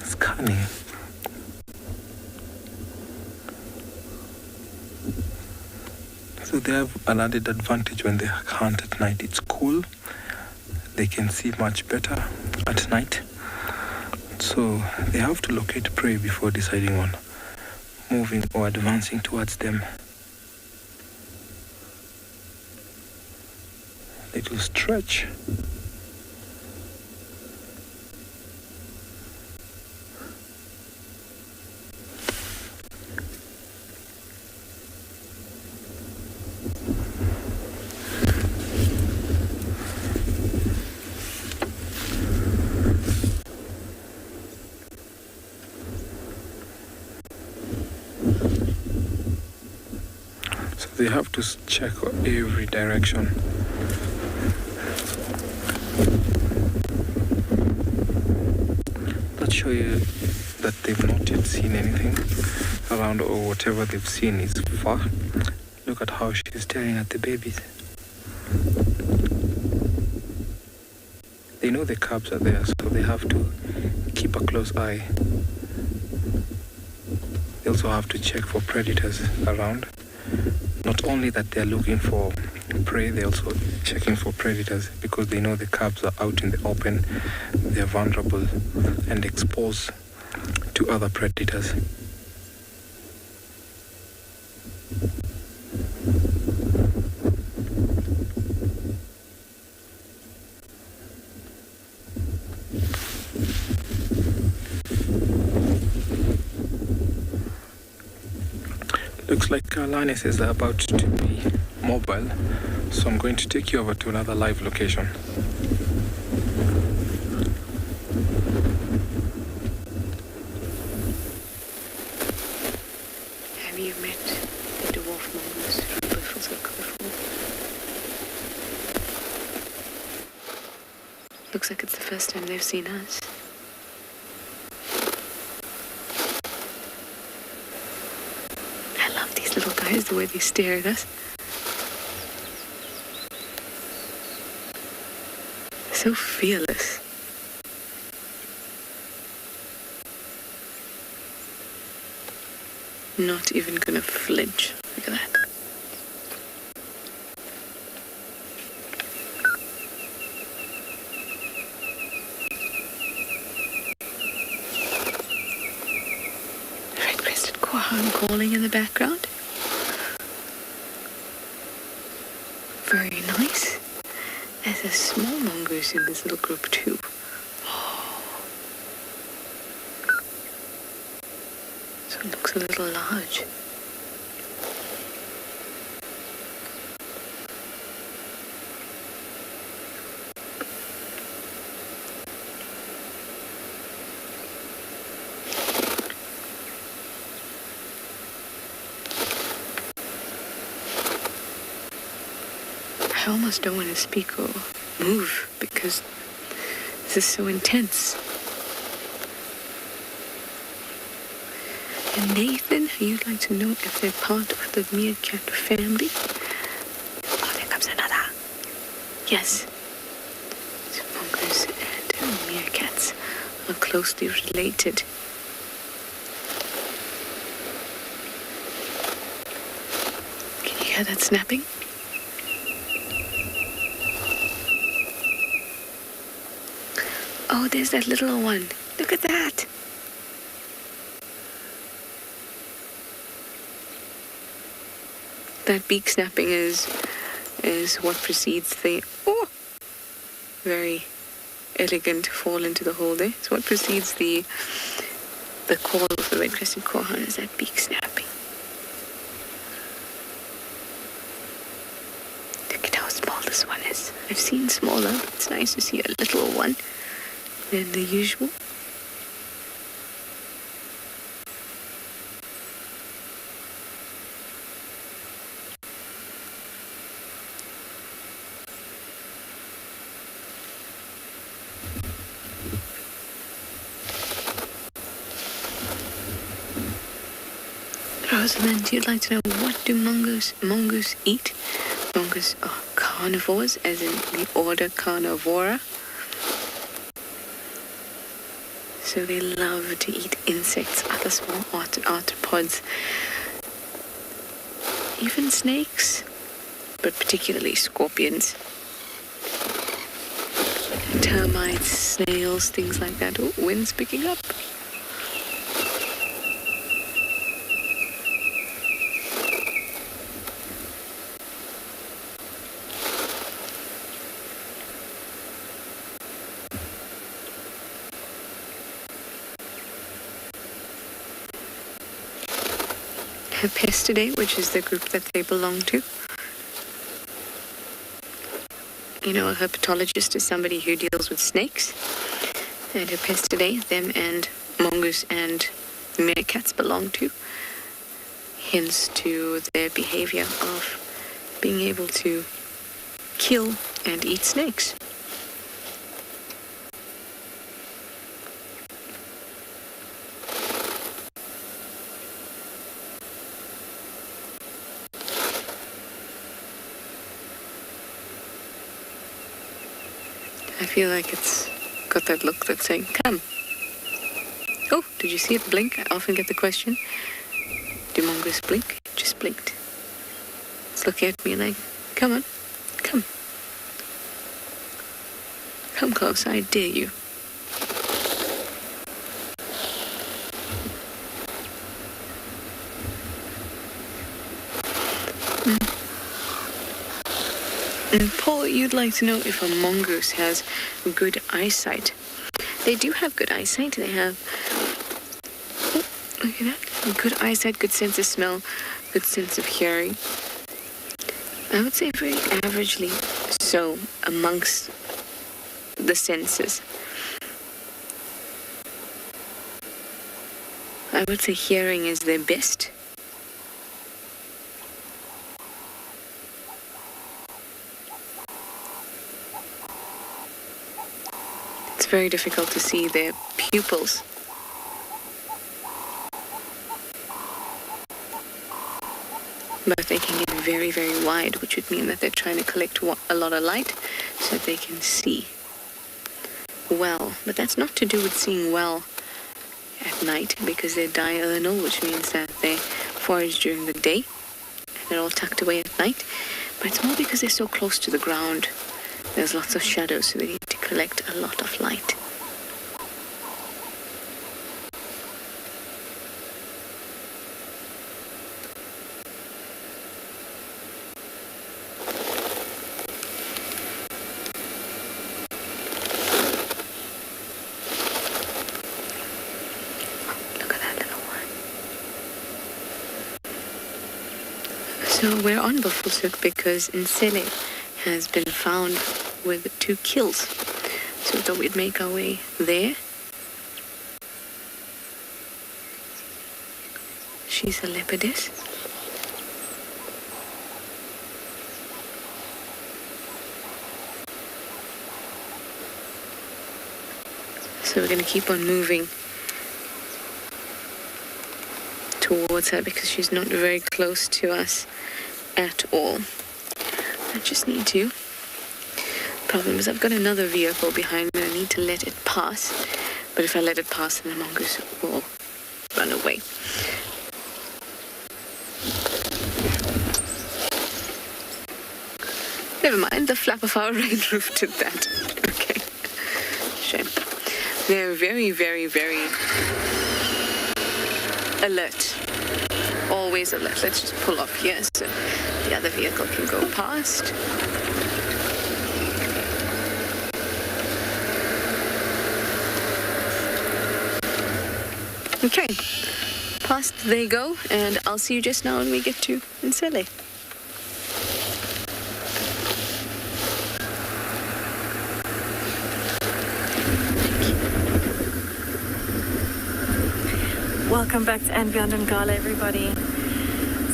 scanning. So they have an added advantage when they hunt at night. It's cool. They can see much better at night. So they have to locate prey before deciding on moving or advancing towards them. Little stretch. So they have to check every direction. Show you that they've not yet seen anything around, or whatever they've seen is far. Look at how she's staring at the babies. They know the cubs are there, so they have to keep a close eye. They also have to check for predators around. Not only that they're looking for prey, they're also checking for predators, because they know the cubs are out in the open. They're vulnerable and exposed to other predators. Looks like Linus is about to be mobile, so I'm going to take you over to another live location. Have you met the dwarf mongoose from Buffalo's before? Looks like it's the first time they've seen us. I love these little guys, the way they stare at us. So fearless. Not even gonna flinch. Look at that. Red-crested quahan calling in the background. Very nice. There's a small mongoose in this little group too. So it looks a little large. I almost don't want to speak or move because this is so intense. And Nathan, you'd like to know if they're part of the meerkat family? Oh, there comes another. Yes. So mongoose and meerkats are closely related. Can you hear that snapping? Oh, there's that little one. Look at that. That beak snapping is what precedes the very elegant fall into the hole there. It's what precedes the call of the red-crested quahan is that beak snapping. Look at how small this one is. I've seen smaller, but it's nice to see a little one than the usual. Rosalind, you'd like to know what do mongoose eat? Mongoose are carnivores, as in the order Carnivora. So they love to eat insects, other small arthropods, even snakes, but particularly scorpions, termites, snails, things like that. Oh, wind's picking up. Herpestidae, which is the group that they belong to. You know, a herpetologist is somebody who deals with snakes. And Herpestidae, them and mongoose and meerkats belong to. Hence to their behavior of being able to kill and eat snakes. I feel like it's got that look that's saying, come. Oh, did you see it blink? I often get the question, do mongoose blink? It just blinked. It's looking at me like, come on, come. Come close, I dare you. And Paul, you'd like to know if a mongoose has good eyesight. They do have good eyesight. They have, look at that, good eyesight, good sense of smell, good sense of hearing. I would say very averagely so amongst the senses. I would say hearing is their best. It's very difficult to see their pupils. But they can get very, very wide, which would mean that they're trying to collect a lot of light so that they can see well. But that's not to do with seeing well at night, because they're diurnal, which means that they forage during the day and they're all tucked away at night. But it's more because they're so close to the ground. There's lots of shadows, so they need to collect a lot of light. So we're on Bafusuk because Nsele has been found with 2 kills. So we thought we'd make our way there. She's a leopardess. So we're going to keep on moving towards her because she's not very close to us at all. I just need to. Problem is I've got another vehicle behind me. I need to let it pass. But if I let it pass, then the mongoose will run away. Never mind, the flap of our rain roof did that. Okay. Shame. They're very, very, very alert. Always alert. Let's just pull off here so the other vehicle can go past. Okay, past they go, and I'll see you just now when we get to Nsele. Welcome back to andBeyond and Ngala, everybody.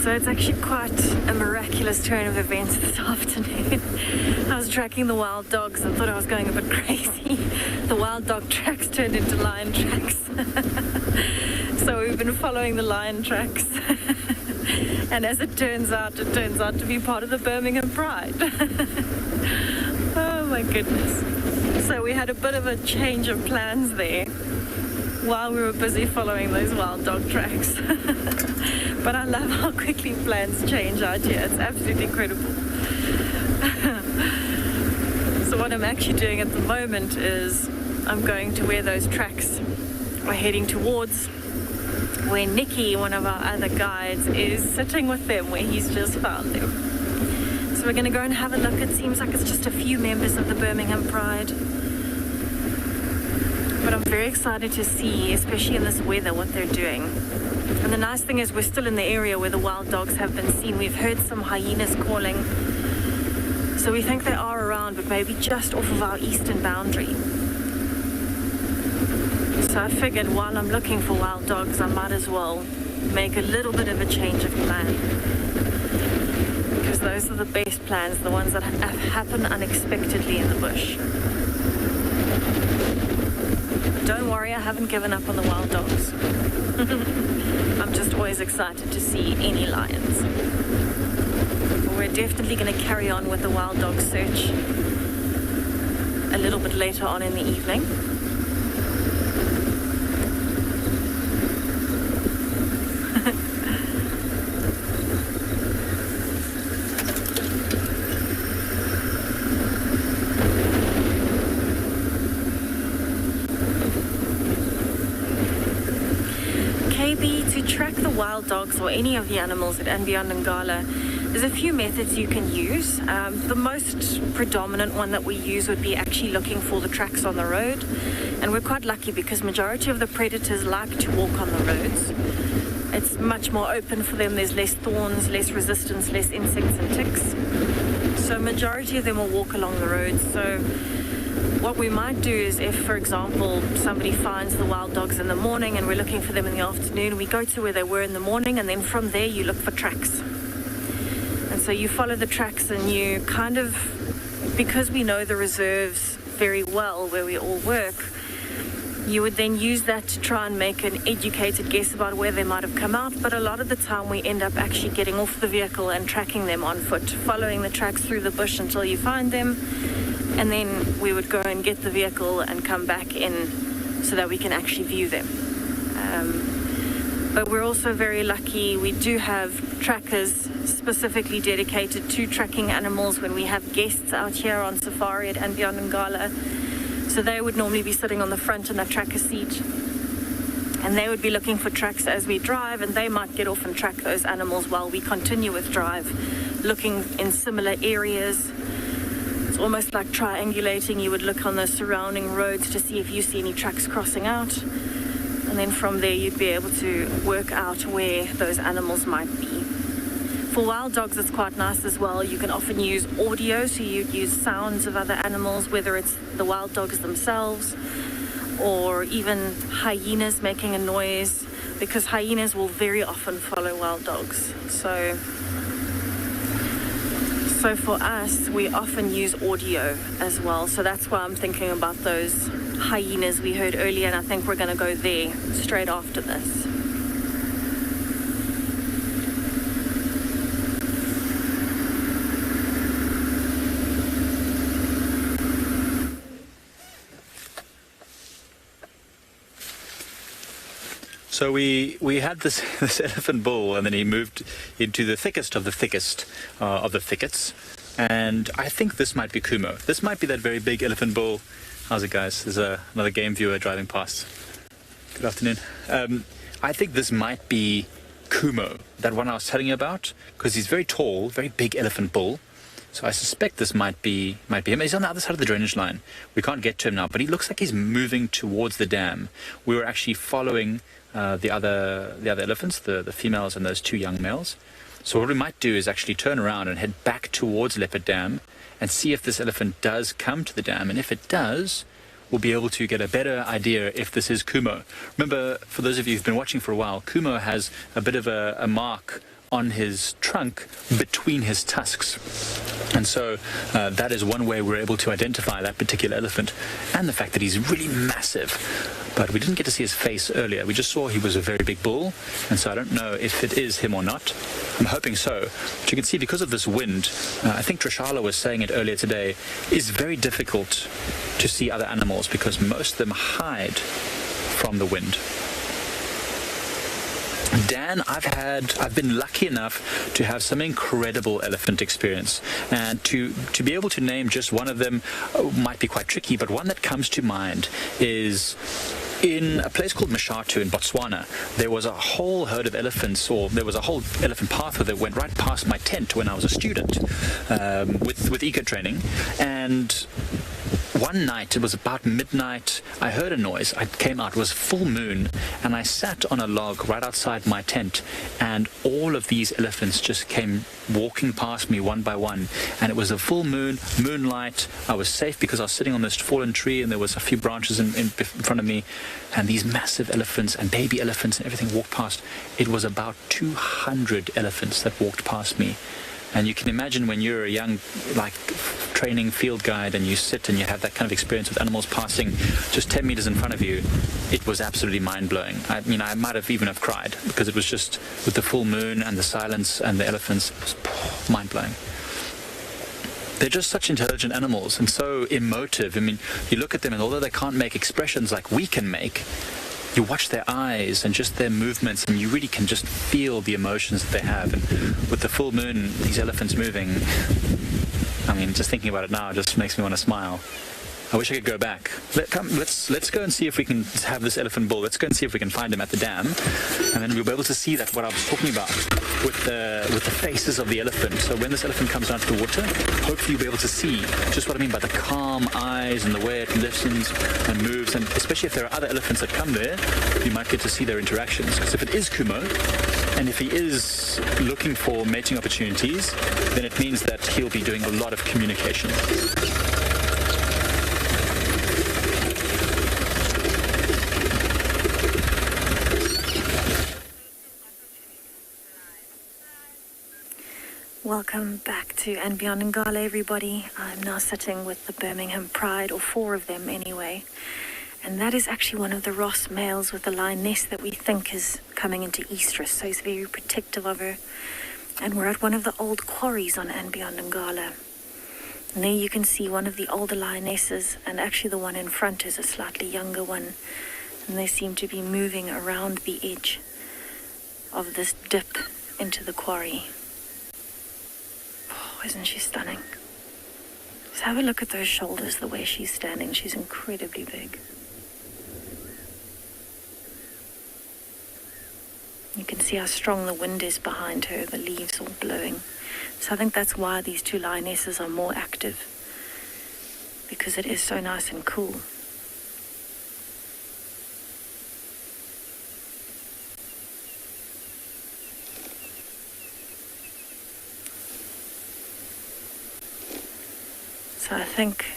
So it's actually quite a miraculous turn of events this afternoon. I was tracking the wild dogs and thought I was going a bit crazy. The wild dog tracks turned into lion tracks. So we've been following the lion tracks. And as it turns out to be part of the Birmingham Pride. Oh my goodness. So we had a bit of a change of plans there while we were busy following those wild dog tracks. But I love how quickly plans change out here. It's absolutely incredible. So what I'm actually doing at the moment is I'm going to where those tracks are heading towards, where Nikki, one of our other guides, is sitting with them, where he's just found them. So we're going to go and have a look. It seems like it's just a few members of the Birmingham Pride. But I'm very excited to see, especially in this weather, what they're doing. And the nice thing is we're still in the area where the wild dogs have been seen. We've heard some hyenas calling. So we think they are around, but maybe just off of our eastern boundary. So I figured while I'm looking for wild dogs, I might as well make a little bit of a change of plan. Because those are the best plans, the ones that happen unexpectedly in the bush. Don't worry, I haven't given up on the wild dogs. I'm just always excited to see any lions. We're definitely going to carry on with the wild dog search a little bit later on in the evening. To track the wild dogs or any of the animals at andBeyond and Ngala, there's a few methods you can use. The most predominant one that we use would be actually looking for the tracks on the road. And we're quite lucky because majority of the predators like to walk on the roads. It's much more open for them. There's less thorns, less resistance, less insects and ticks. So majority of them will walk along the roads. So what we might do is if, for example, somebody finds the wild dogs in the morning and we're looking for them in the afternoon, we go to where they were in the morning, and then from there you look for tracks. And so you follow the tracks, and you kind of, because we know the reserves very well where we all work, you would then use that to try and make an educated guess about where they might have come out. But a lot of the time we end up actually getting off the vehicle and tracking them on foot, following the tracks through the bush until you find them. And then we would go and get the vehicle and come back in so that we can actually view them. But we're also very lucky. We do have trackers specifically dedicated to tracking animals when we have guests out here on safari at andBeyond in Ngala. So they would normally be sitting on the front in a tracker seat, and they would be looking for tracks as we drive, and they might get off and track those animals while we continue with drive, looking in similar areas. It's almost like triangulating. You would look on the surrounding roads to see if you see any tracks crossing out, and then from there you'd be able to work out where those animals might be. For wild dogs, it's quite nice as well. You can often use audio, so you'd use sounds of other animals, whether it's the wild dogs themselves or even hyenas making a noise, because hyenas will very often follow wild dogs. So for us, we often use audio as well. So that's why I'm thinking about those hyenas we heard earlier, and I think we're going to go there straight after this. So we had this elephant bull, and then he moved into the thickest of the thickets, and I think this might be Kumo. This might be that very big elephant bull. How's it, guys? There's another game viewer driving past. Good afternoon. I think this might be Kumo, that one I was telling you about, because he's very tall, very big elephant bull. So I suspect this might be him. He's on the other side of the drainage line. We can't get to him now, but he looks like he's moving towards the dam. We were actually following the other elephants, the females and those two young males. So what we might do is actually turn around and head back towards Leopard Dam and see if this elephant does come to the dam. And if it does, we'll be able to get a better idea if this is Kumo. Remember, for those of you who've been watching for a while, Kumo has a bit of a mark on his trunk between his tusks. And so that is one way we're able to identify that particular elephant, and the fact that he's really massive. But we didn't get to see his face earlier. We just saw he was a very big bull, and so I don't know if it is him or not. I'm hoping so. But you can see, because of this wind, I think TRISHALA was saying it earlier today, is very difficult to see other animals because most of them hide from the wind. Dan, I've been lucky enough to have some incredible elephant experience, and to be able to name just one of them might be quite tricky, but one that comes to mind is in a place called Mashatu in Botswana. There was a whole herd of elephants, or there was a whole elephant pathway that went right past my tent when I was a student with eco training. And one night, it was about midnight, I heard a noise. I came out, it was full moon, and I sat on a log right outside my tent, and all of these elephants just came walking past me one by one. And it was a full moon, moonlight. I was safe because I was sitting on this fallen tree, and there was a few branches in front of me, and these massive elephants and baby elephants and everything walked past. It was about 200 elephants that walked past me. And you can imagine when you're a young, training field guide, and you sit and you have that kind of experience with animals passing just 10 meters in front of you, it was absolutely mind-blowing. I mean, I might have even cried, because it was just, with the full moon and the silence and the elephants, it was mind-blowing. They're just such intelligent animals and so emotive. I mean, you look at them, and although they can't make expressions like we can make, you watch their eyes and just their movements, and you really can just feel the emotions that they have. And with the full moon, these elephants moving, I mean, just thinking about it now just makes me want to smile. I wish I could go back. Let's go and see if we can have this elephant bull. Let's go and see if we can find him at the dam, and then we'll be able to see that what I was talking about with the faces of the elephant. So when this elephant comes down to the water, hopefully you'll be able to see just what I mean by the calm eyes and the way it listens and moves, and especially if there are other elephants that come there, you might get to see their interactions. Because if it is Kumo, and if he is looking for mating opportunities, then it means that he'll be doing a lot of communication. Welcome back to andBeyond Ngala, everybody. I'm now sitting with the Birmingham Pride, or 4 of them anyway. And that is actually one of the Ross males with the lioness that we think is coming into estrus, so he's very protective of her. And we're at one of the old quarries on andBeyond Ngala. And there you can see one of the older lionesses, and actually the one in front is a slightly younger one. And they seem to be moving around the edge of this dip into the quarry. Isn't she stunning? Just have a look at those shoulders, the way she's standing. She's incredibly big. You can see how strong the wind is behind her, the leaves all blowing. So I think that's why these 2 lionesses are more active, because it is so nice and cool. So I think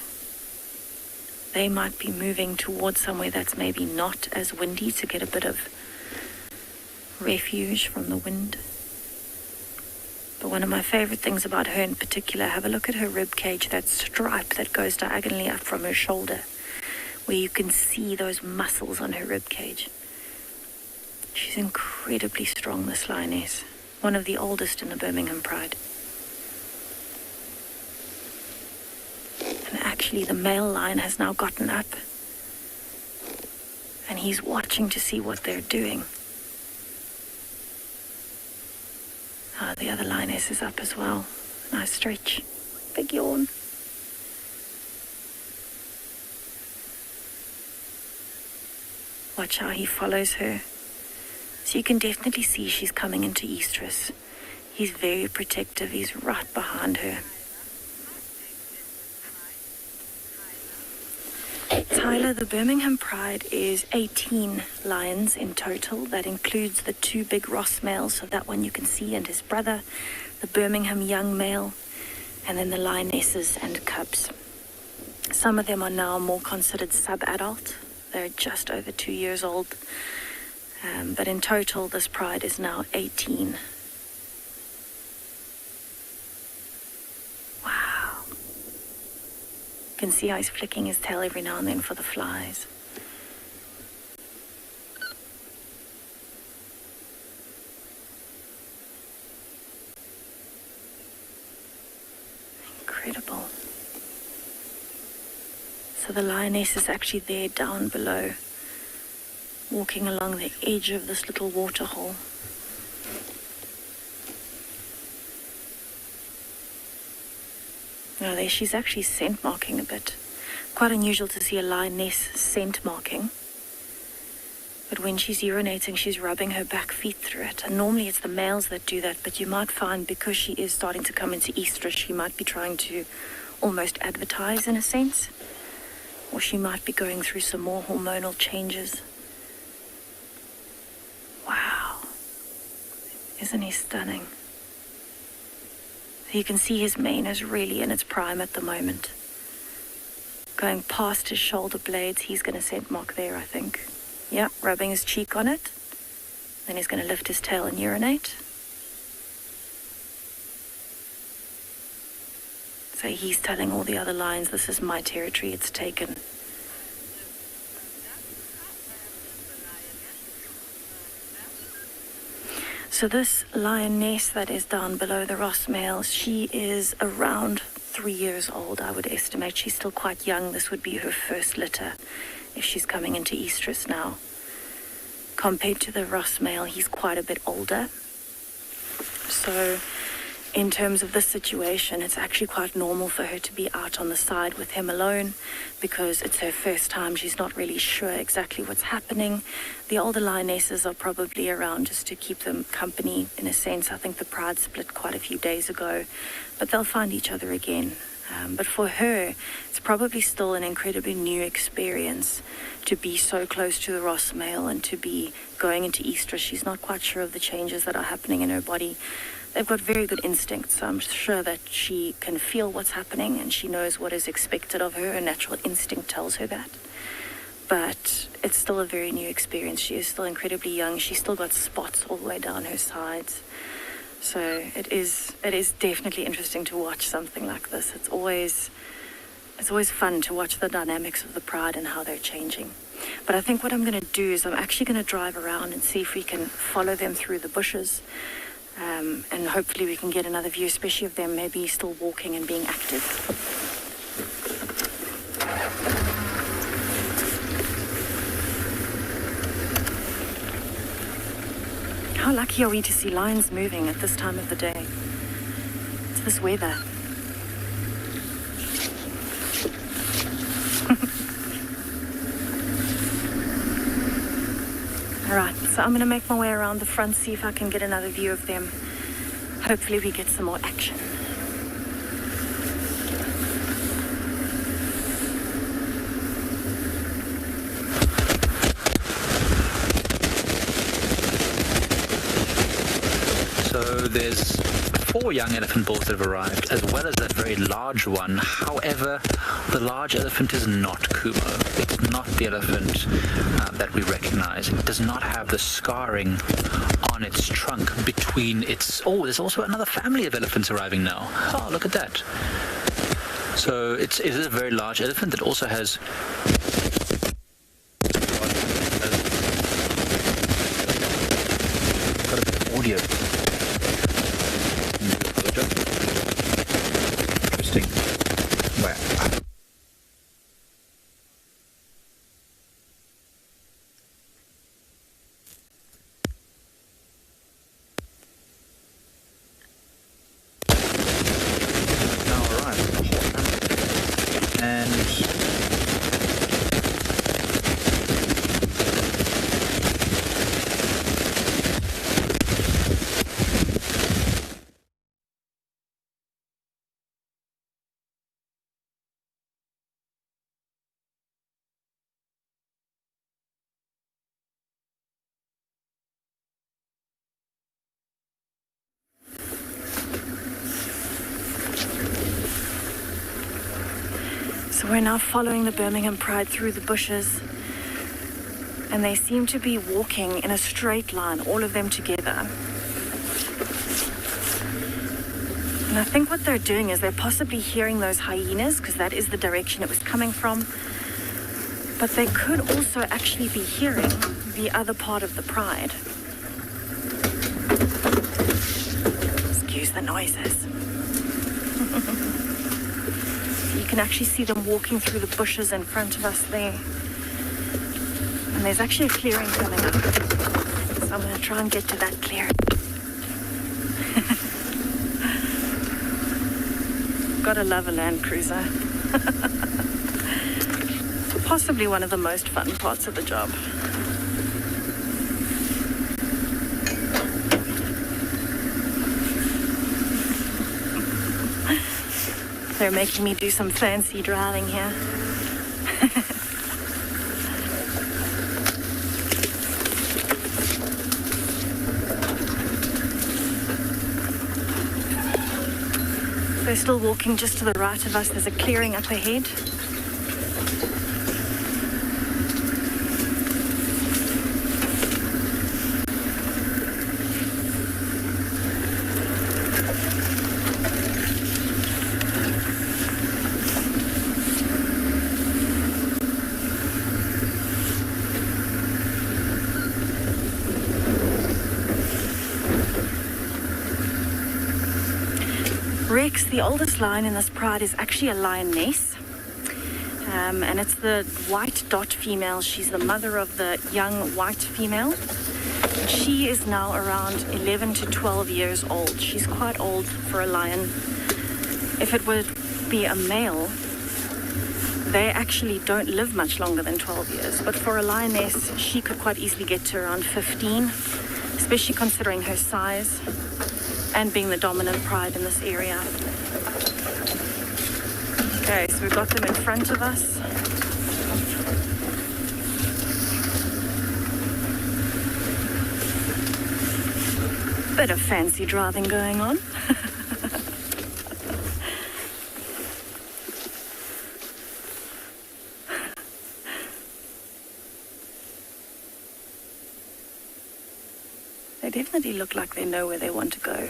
they might be moving towards somewhere that's maybe not as windy to get a bit of refuge from the wind. But one of my favorite things about her in particular, have a look at her rib cage, that stripe that goes diagonally up from her shoulder, where you can see those muscles on her rib cage. She's incredibly strong, this lioness. One of the oldest in the Birmingham Pride. And actually the male lion has now gotten up, and he's watching to see what they're doing. The other lioness is up as well. Nice stretch. Big yawn. Watch how he follows her. So you can definitely see she's coming into estrus. He's very protective. He's right behind her. Tyler, the Birmingham Pride is 18 lions in total. That includes the 2 big Ross males, so that one you can see, and his brother, the Birmingham young male, and then the lionesses and cubs. Some of them are now more considered sub-adult. They're just over 2 years old. But in total, this pride is now 18. You can see how he's flicking his tail every now and then for the flies. Incredible. So the lioness is actually there down below, walking along the edge of this little waterhole. Now there, she's actually scent marking a bit. Quite unusual to see a lioness scent marking. But when she's urinating, she's rubbing her back feet through it. And normally it's the males that do that, but you might find because she is starting to come into estrus, she might be trying to almost advertise in a sense. Or she might be going through some more hormonal changes. Wow. Isn't he stunning? You can see his mane is really in its prime at the moment. Going past his shoulder blades, he's going to scent mark there, I think. Yeah, rubbing his cheek on it. Then he's going to lift his tail and urinate. So he's telling all the other lions, this is my territory, it's taken. So this lioness that is down below the Ross males, she is around 3 years old, I would estimate. She's still quite young. This would be her first litter if she's coming into estrus now. Compared to the Ross male, he's quite a bit older. So in terms of this situation, it's actually quite normal for her to be out on the side with him alone because it's her first time. She's not really sure exactly what's happening. The older lionesses are probably around just to keep them company in a sense. I think the pride split quite a few days ago, but they'll find each other again. But for her, it's probably still an incredibly new experience to be so close to the Ross male and to be going into estrus. She's not quite sure of the changes that are happening in her body. They've got very good instincts, so I'm sure that she can feel what's happening and she knows what is expected of her. Her natural instinct tells her that. But it's still a very new experience. She is still incredibly young. She's still got spots all the way down her sides. So it is definitely interesting to watch something like this. It's always fun to watch the dynamics of the pride and how they're changing. But I think what I'm going to do is I'm actually going to drive around and see if we can follow them through the bushes. And hopefully we can get another view, especially of them maybe still walking and being active. How lucky are we to see lions moving at this time of the day? It's this weather. Alright, so I'm going to make my way around the front, see if I can get another view of them. Hopefully we get some more action. So there's 4 young elephant bulls that have arrived, as well as that very large one. However, the large elephant is not Kumo. It's not the elephant that we recognize. It does not have the scarring on its trunk between its... Oh, there's also another family of elephants arriving now. Oh, look at that. So it is a very large elephant that also has... got a bit of audio. Interesting. Wow. So we're now following the Birmingham Pride through the bushes, and they seem to be walking in a straight line, all of them together. And I think what they're doing is they're possibly hearing those hyenas, because that is the direction it was coming from. But they could also actually be hearing the other part of the pride. Excuse the noises. You can actually see them walking through the bushes in front of us there. And there's actually a clearing coming up. So I'm going to try and get to that clearing. Gotta love a Land Cruiser. Possibly one of the most fun parts of the job. They're making me do some fancy driving here. They're still walking just to the right of us. There's a clearing up ahead. Rex, the oldest lion in this pride, is actually a lioness. And it's the white dot female. She's the mother of the young white female. She is now around 11 to 12 years old. She's quite old for a lion. If it would be a male, they actually don't live much longer than 12 years. But for a lioness, she could quite easily get to around 15, especially considering her size and being the dominant pride in this area. Okay, so we've got them in front of us. Bit of fancy driving going on. They definitely look like they know where they want to go.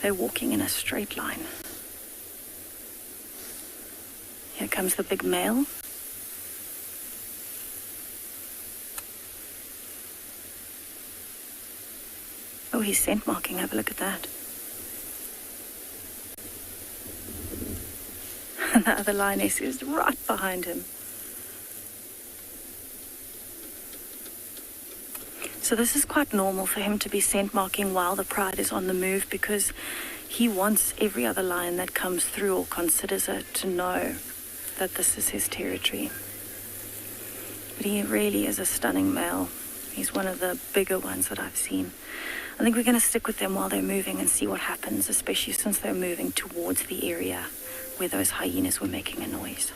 They're walking in a straight line. Here comes the big male. Oh, he's scent marking. Have a look at that. And the other lioness is right behind him. So this is quite normal for him to be scent marking while the pride is on the move, because he wants every other lion that comes through or considers it to know that this is his territory. But he really is a stunning male. He's one of the bigger ones that I've seen. I think we're going to stick with them while they're moving and see what happens, especially since they're moving towards the area where those hyenas were making a noise.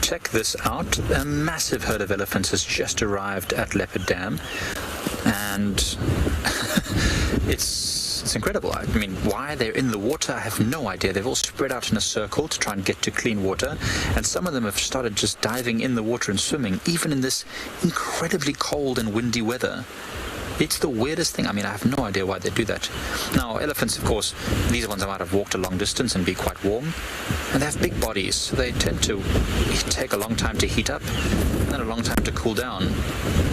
Check this out. A massive herd of elephants has just arrived at Leopard Dam, and it's incredible. I mean, why they're in the water, I have no idea. They've all spread out in a circle to try and get to clean water, and some of them have started just diving in the water and swimming, even in this incredibly cold and windy weather. It's the weirdest thing. I mean, I have no idea why they do that. Now, elephants, of course, these ones might have walked a long distance and be quite warm. And they have big bodies, so they tend to take a long time to heat up and then a long time to cool down.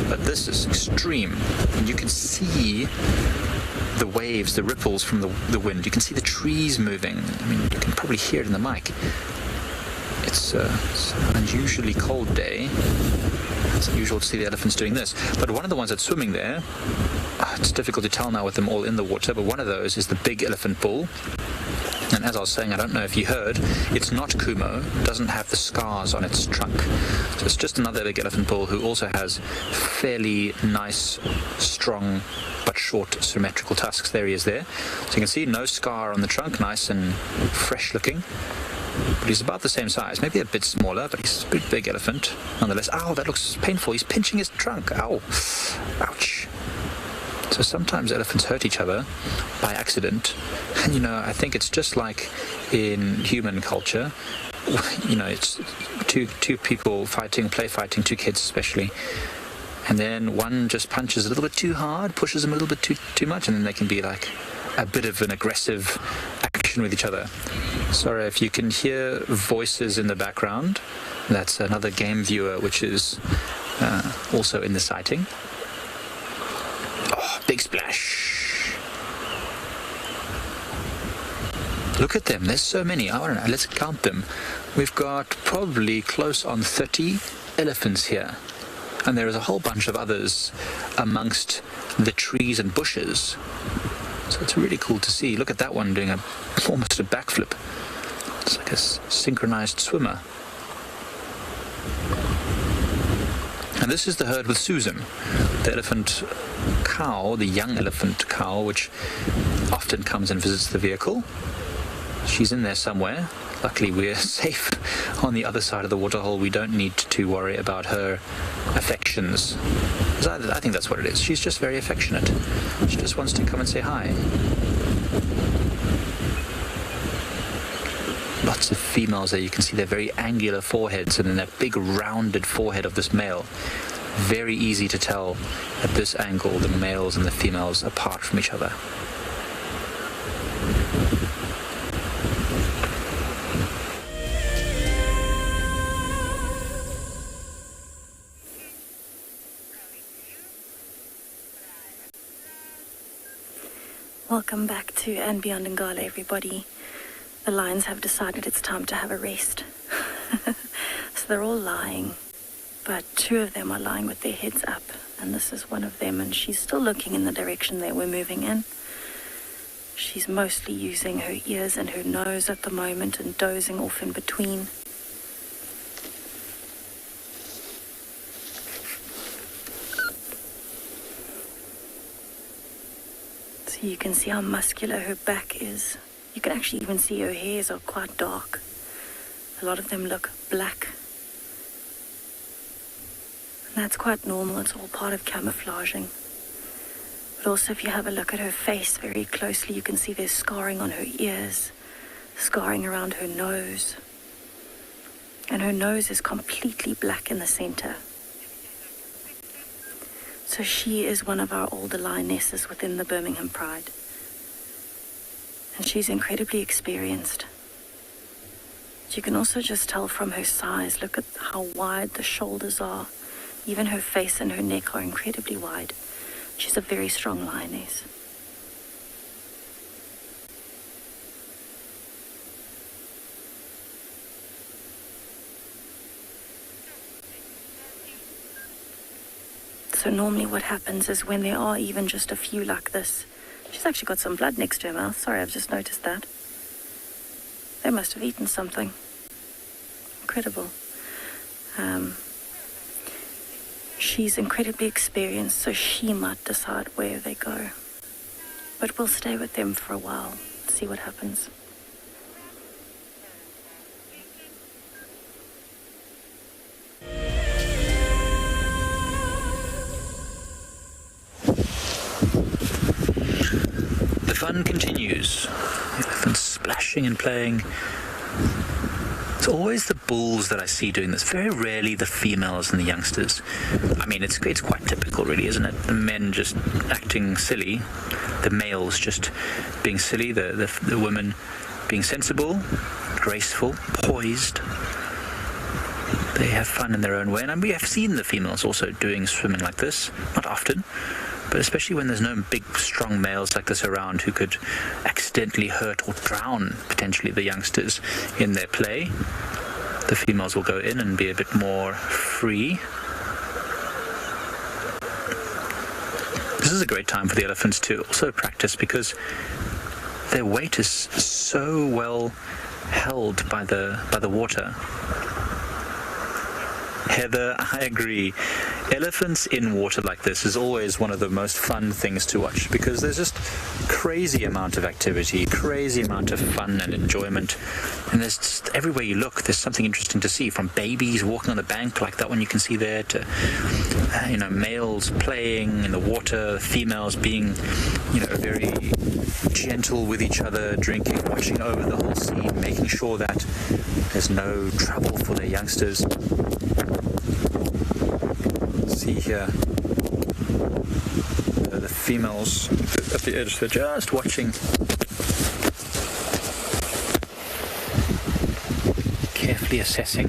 But this is extreme. And you can see the waves, the ripples from the wind. You can see the trees moving. I mean, you can probably hear it in the mic. It's an unusually cold day. It's unusual to see the elephants doing this. But one of the ones that's swimming there, it's difficult to tell now with them all in the water, but one of those is the big elephant bull. And as I was saying, I don't know if you heard, it's not Kumo, doesn't have the scars on its trunk. So it's just another big elephant bull who also has fairly nice, strong, but short symmetrical tusks. There he is there. So you can see no scar on the trunk, nice and fresh looking. But he's about the same size, maybe a bit smaller, but he's a pretty big elephant nonetheless. Ow, that looks painful. He's pinching his trunk. Ow. Ouch. So sometimes elephants hurt each other by accident. And, you know, I think it's just like in human culture. You know, it's two people fighting, play fighting, two kids especially. And then one just punches a little bit too hard, pushes them a little bit too much, and then they can be like a bit of an aggressive action with each other. Sorry if you can hear voices in the background. That's another game viewer, which is also in the sighting. Oh, big splash. Look at them. There's so many. I don't know. Let's count them. We've got probably close on 30 elephants here. And there is a whole bunch of others amongst the trees and bushes. So it's really cool to see. Look at that one doing almost a backflip. It's like a synchronized swimmer. And this is the herd with Susan, the elephant cow, the young elephant cow, which often comes and visits the vehicle. She's in there somewhere. Luckily, we're safe on the other side of the waterhole. We don't need to worry about her affections. I think that's what it is. She's just very affectionate. She just wants to come and say hi. Lots of females there. You can see their very angular foreheads and then that big rounded forehead of this male. Very easy to tell at this angle the males and the females apart from each other. Welcome back to andBeyond Ngala, everybody. The lions have decided it's time to have a rest. So they're all lying, but 2 of them are lying with their heads up, and this is one of them, and she's still looking in the direction that we're moving in. She's mostly using her ears and her nose at the moment and dozing off in between. So you can see how muscular her back is. You can actually even see her hairs are quite dark. A lot of them look black. And that's quite normal, it's all part of camouflaging. But also if you have a look at her face very closely, you can see there's scarring on her ears, scarring around her nose. And her nose is completely black in the center. So she is one of our older lionesses within the Birmingham Pride. And she's incredibly experienced. You can also just tell from her size, look at how wide the shoulders are. Even her face and her neck are incredibly wide. She's a very strong lioness. So normally what happens is when there are even just a few like this, she's actually got some blood next to her mouth. Sorry, I've just noticed that. They must have eaten something. Incredible. She's incredibly experienced, so she might decide where they go. But we'll stay with them for a while, see what happens. The fun continues. The elephants splashing and playing. It's always the bulls that I see doing this. Very rarely the females and the youngsters. I mean, it's quite typical, really, isn't it? The men just acting silly, the males just being silly, the women being sensible, graceful, poised. They have fun in their own way, and we have seen the females also doing swimming like this. Not often, but especially when there's no big, strong males like this around who could accidentally hurt or drown, potentially, the youngsters in their play. The females will go in and be a bit more free. This is a great time for the elephants to also practice because their weight is so well held by the water. Heather, I agree. Elephants in water like this is always one of the most fun things to watch because there's just crazy amount of activity, crazy amount of fun and enjoyment. And there's just, everywhere you look, there's something interesting to see, from babies walking on the bank like that one you can see there to, males playing in the water, females being, very gentle with each other, drinking, watching over the whole scene, making sure that there's no trouble for their youngsters. See here, the females at the edge, they're just watching, carefully assessing,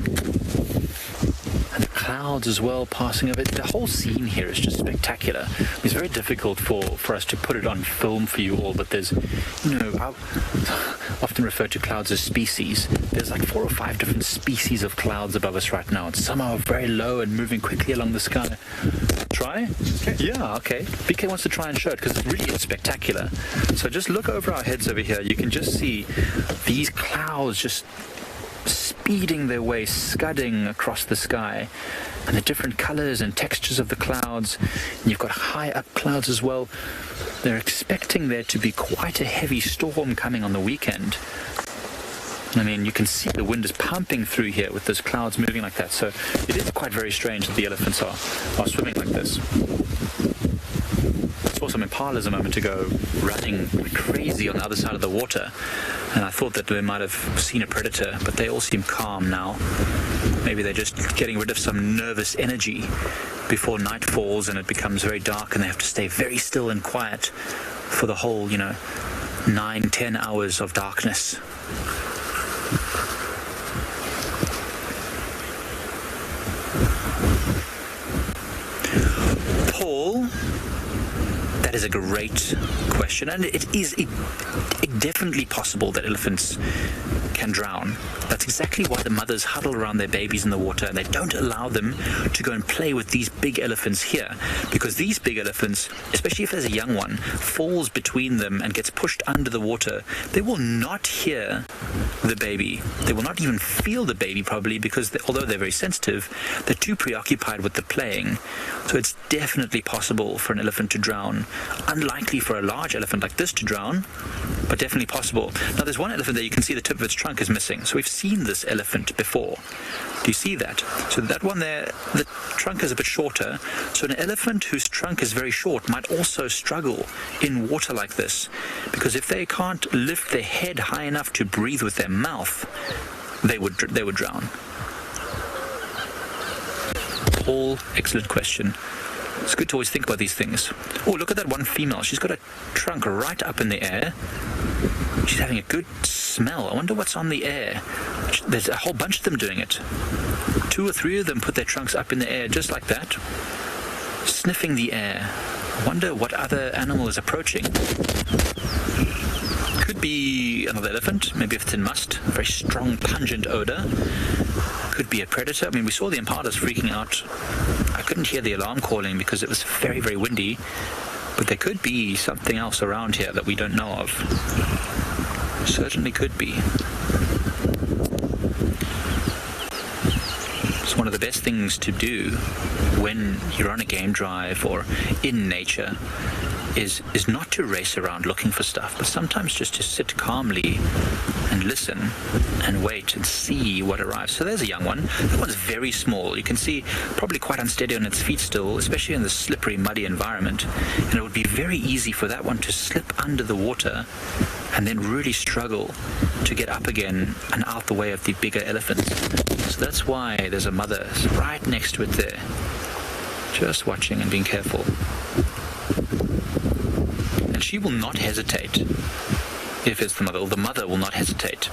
and the clouds as well passing over. The whole scene here is just spectacular. It's very difficult for us to put it on film for you all, but there's, I often refer to clouds as species. There's like 4 or 5 different species of clouds above us right now, and some are very low and moving quickly along the sky. Try? Okay. Yeah, okay. BK wants to try and show it because it really is spectacular. So just look over our heads over here. You can just see these clouds just speeding their way, scudding across the sky, and the different colors and textures of the clouds. And you've got high up clouds as well. They're expecting there to be quite a heavy storm coming on the weekend. I mean, you can see the wind is pumping through here with those clouds moving like that. So it is quite very strange that the elephants are swimming like this. I saw some impalas a moment ago running like crazy on the other side of the water, and I thought that they might have seen a predator, but they all seem calm now. Maybe they're just getting rid of some nervous energy before night falls and it becomes very dark and they have to stay very still and quiet for the whole, 9-10 hours of darkness. Paul, that is a great question, and it is definitely possible that elephants can drown. That's exactly why the mothers huddle around their babies in the water, and they don't allow them to go and play with these big elephants here, because these big elephants, especially if there's a young one, falls between them and gets pushed under the water, they will not hear the baby. They will not even feel the baby, probably, because although they're very sensitive, they're too preoccupied with the playing. So it's definitely possible for an elephant to drown. Unlikely for a large elephant like this to drown, but definitely possible. Now, there's one elephant there, you can see the tip of its trunk is missing. So we've seen this elephant before. Do you see that? So that one there, the trunk is a bit shorter. So an elephant whose trunk is very short might also struggle in water like this, because if they can't lift their head high enough to breathe with their mouth, they would drown. Paul, excellent question. It's good to always think about these things. Oh, look at that one female. She's got a trunk right up in the air. She's having a good smell. I wonder what's on the air. There's a whole bunch of them doing it. 2 or 3 of them put their trunks up in the air just like that, sniffing the air. I wonder what other animal is approaching. Could be another elephant, maybe if it's in must. A very strong, pungent odor. Could be a predator. I mean, we saw the impalas freaking out. I couldn't hear the alarm calling because it was very, very windy. But there could be something else around here that we don't know of. Certainly could be. It's one of the best things to do when you're on a game drive or in nature is not to race around looking for stuff, but sometimes just to sit calmly and listen and wait and see what arrives. So there's a young one. That one's very small. You can see probably quite unsteady on its feet still, especially in this slippery, muddy environment. And it would be very easy for that one to slip under the water and then really struggle to get up again and out the way of the bigger elephants. So that's why there's a mother right next to it there, just watching and being careful. And she will not hesitate, if it's the mother, or the mother will not hesitate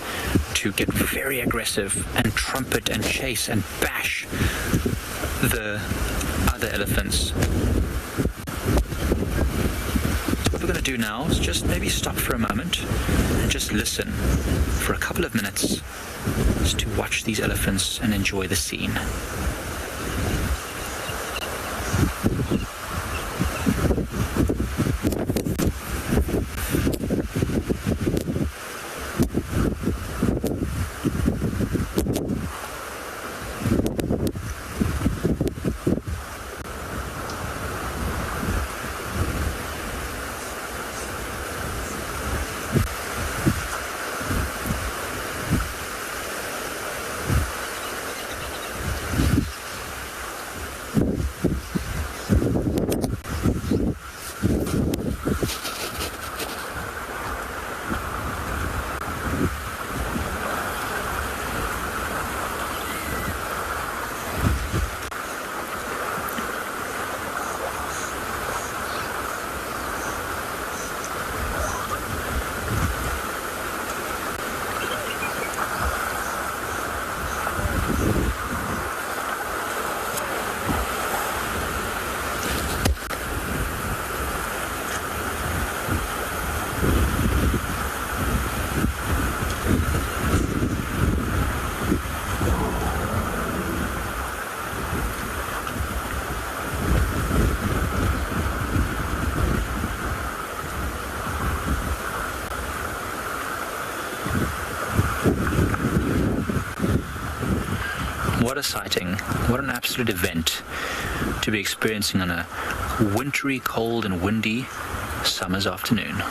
to get very aggressive and trumpet and chase and bash the other elephants. So what we're going to do now is just maybe stop for a moment and just listen for a couple of minutes, just to watch these elephants and enjoy the scene. What a sighting, what an absolute event to be experiencing on a wintry, cold and windy summer's afternoon.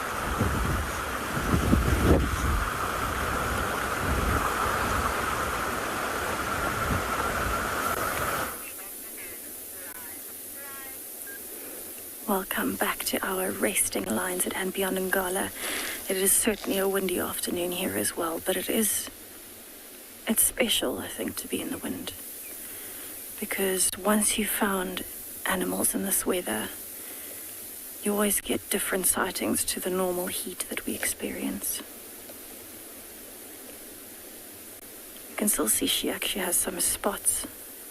Welcome back to our resting lines at andBeyond Ngala. It is certainly a windy afternoon here as well, but it's special, I think, to be in the wind, because once you've found animals in this weather, you always get different sightings to the normal heat that we experience. You can still see she actually has some spots.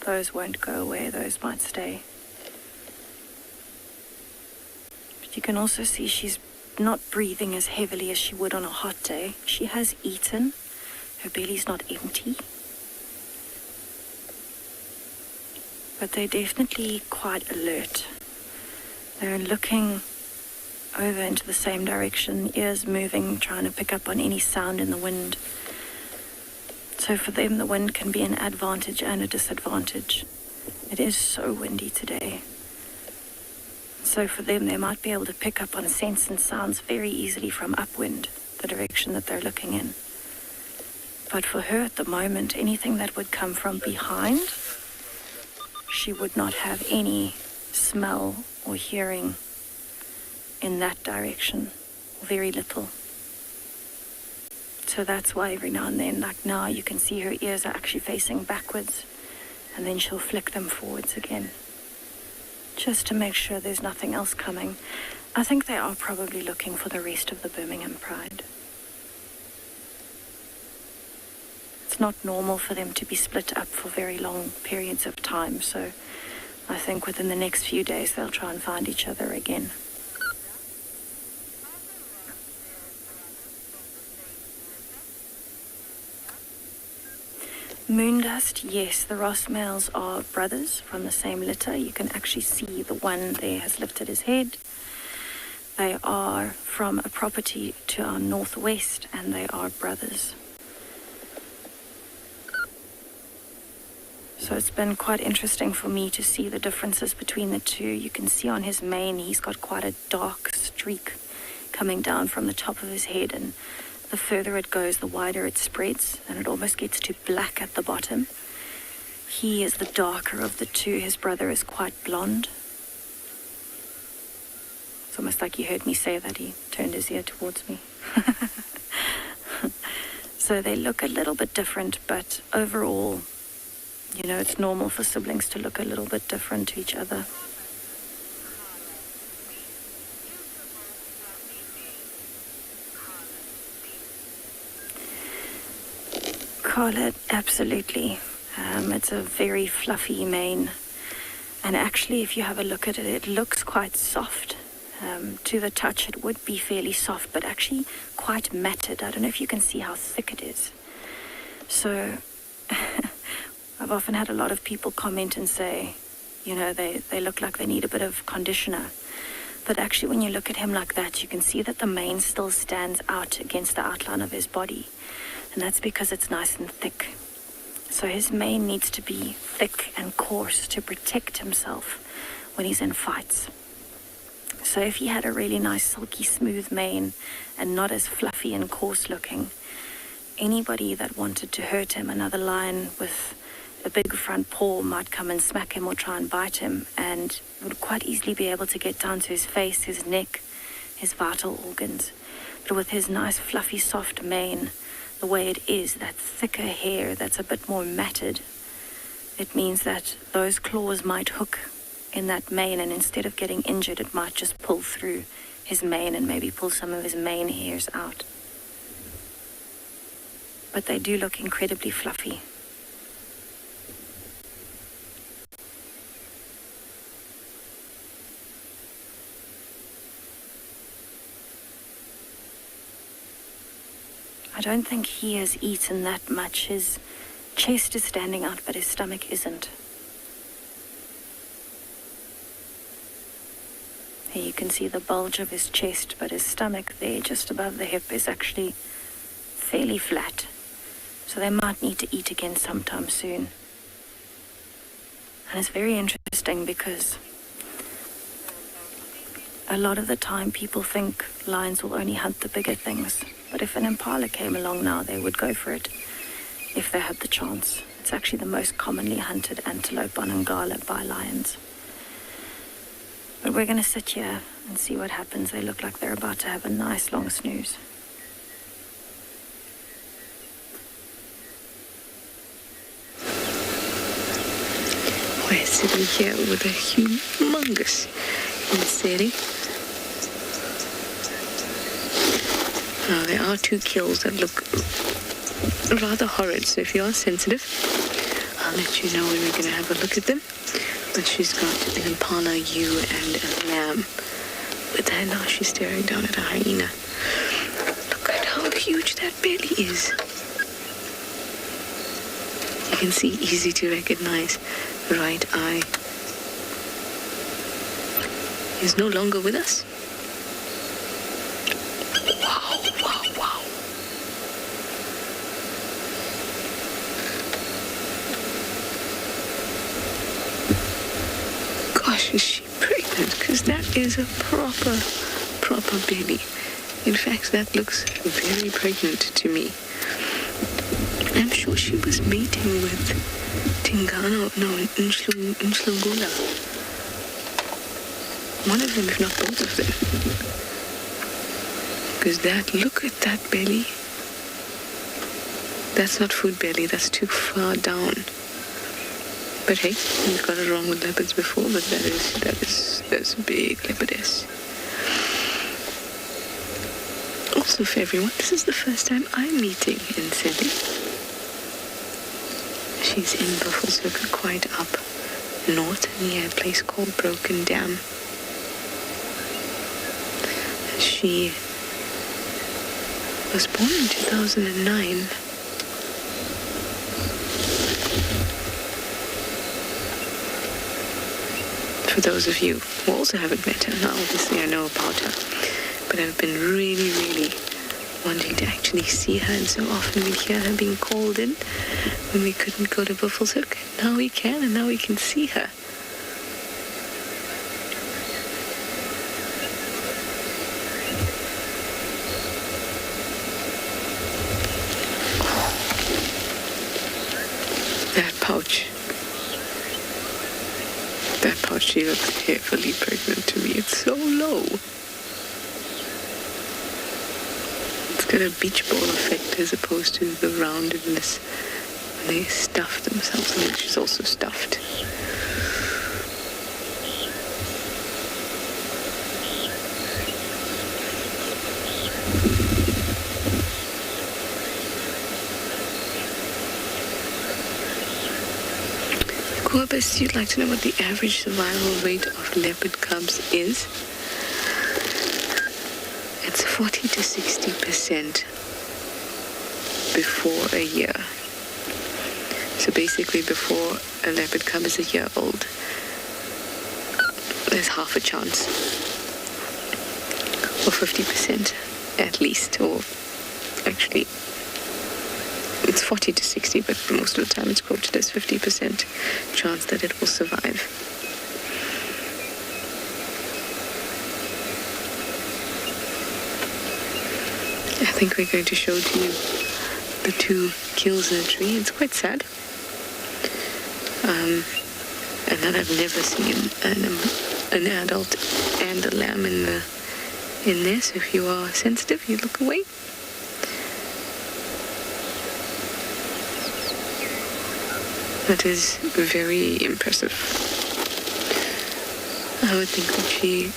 Those won't go away, those might stay. But You can also see she's not breathing as heavily as she would on a hot day. She has eaten. Her belly's not empty. But they're definitely quite alert. They're looking over into the same direction, ears moving, trying to pick up on any sound in the wind. So for them, the wind can be an advantage and a disadvantage. It is so windy today. So for them, they might be able to pick up on scents and sounds very easily from upwind, the direction that they're looking in. But for her at the moment, anything that would come from behind, she would not have any smell or hearing in that direction. Very little. So that's why every now and then, like now, you can see her ears are actually facing backwards, and then she'll flick them forwards again, just to make sure there's nothing else coming. I think they are probably looking for the rest of the Birmingham Pride. It's not normal for them to be split up for very long periods of time, so I think within the next few days they'll try and find each other again. Moondust, yes, the Ross males are brothers from the same litter. You can actually see the one there has lifted his head. They are from a property to our northwest, and they are brothers. So it's been quite interesting for me to see the differences between the two. You can see on his mane, he's got quite a dark streak coming down from the top of his head, and the further it goes, the wider it spreads, and it almost gets to black at the bottom. He is the darker of the two. His brother is quite blonde. It's almost like you heard me say that. He turned his ear towards me. So they look a little bit different, but overall, you know, it's normal for siblings to look a little bit different to each other. Carla, absolutely. It's a very fluffy mane. And actually, if you have a look at it, it looks quite soft. To the touch, it would be fairly soft, but actually quite matted. I don't know if you can see how thick it is. So I've often had a lot of people comment and say, you know, they look like they need a bit of conditioner. But actually, when you look at him like that, you can see that the mane still stands out against the outline of his body. And that's because it's nice and thick. So his mane needs to be thick and coarse to protect himself when he's in fights. So if he had a really nice silky smooth mane and not as fluffy and coarse looking, anybody that wanted to hurt him, another lion with a big front paw might come and smack him or try and bite him, and would quite easily be able to get down to his face, his neck, his vital organs. But with his nice fluffy soft mane, the way it is, that thicker hair that's a bit more matted, it means that those claws might hook in that mane, and instead of getting injured, it might just pull through his mane and maybe pull some of his mane hairs out. But they do look incredibly fluffy. I don't think he has eaten that much. His chest is standing out, but his stomach isn't. Here you can see the bulge of his chest, but his stomach there, just above the hip, is actually fairly flat. So they might need to eat again sometime soon. And it's very interesting because a lot of the time people think lions will only hunt the bigger things. But if an impala came along now, they would go for it if they had the chance. It's actually the most commonly hunted antelope on Ngala by lions. But we're going to sit here and see what happens. They look like they're about to have a nice long snooze. We're sitting here with a humongous inseri. Now, there are two kills that look rather horrid, so if you are sensitive, I'll let you know when we're going to have a look at them. But she's got an impala ewe and a lamb with her. Now she's staring down at a hyena. Look at how huge that belly is. You can see, easy to recognize, right eye. He's no longer with us. Wow, wow, wow. Gosh, is she pregnant? Because that is a proper belly. In fact, that looks very pregnant to me. I'm sure she was mating with Nhlungula. One of them, if not both of them. Because look at that belly. That's not food belly, that's too far down. But hey, we've got it wrong with leopards before, but that's a big leopardess. Also for everyone, this is the first time I'm meeting in Sabi. She's in Buffalo, quite up north near a place called Broken Dam. She was born in 2009. For those of you who also haven't met her, now obviously I know about her, but I've been really wanting to actually see her, and so often we'd hear her being called in when we couldn't go to Buffelshoek. Now we can, and now we can see her. That pouch, she looks heavily pregnant to me. It's so low. It's got a beach ball effect as opposed to the roundedness when they stuff themselves. I mean, she's also stuffed. Corbus, you'd like to know what the average survival rate of leopard cubs is? It's 40 to 60% before a year. So basically before a leopard cub is a year old, there's half a chance. Or 50% at least, or actually it's 40 to 60, but most of the time it's quoted as 50% chance that it will survive. I think we're going to show to you the two kills in a tree. It's quite sad. And that I've never seen an adult and a lamb in there. So if you are sensitive, you look away. That is very impressive. I would think that she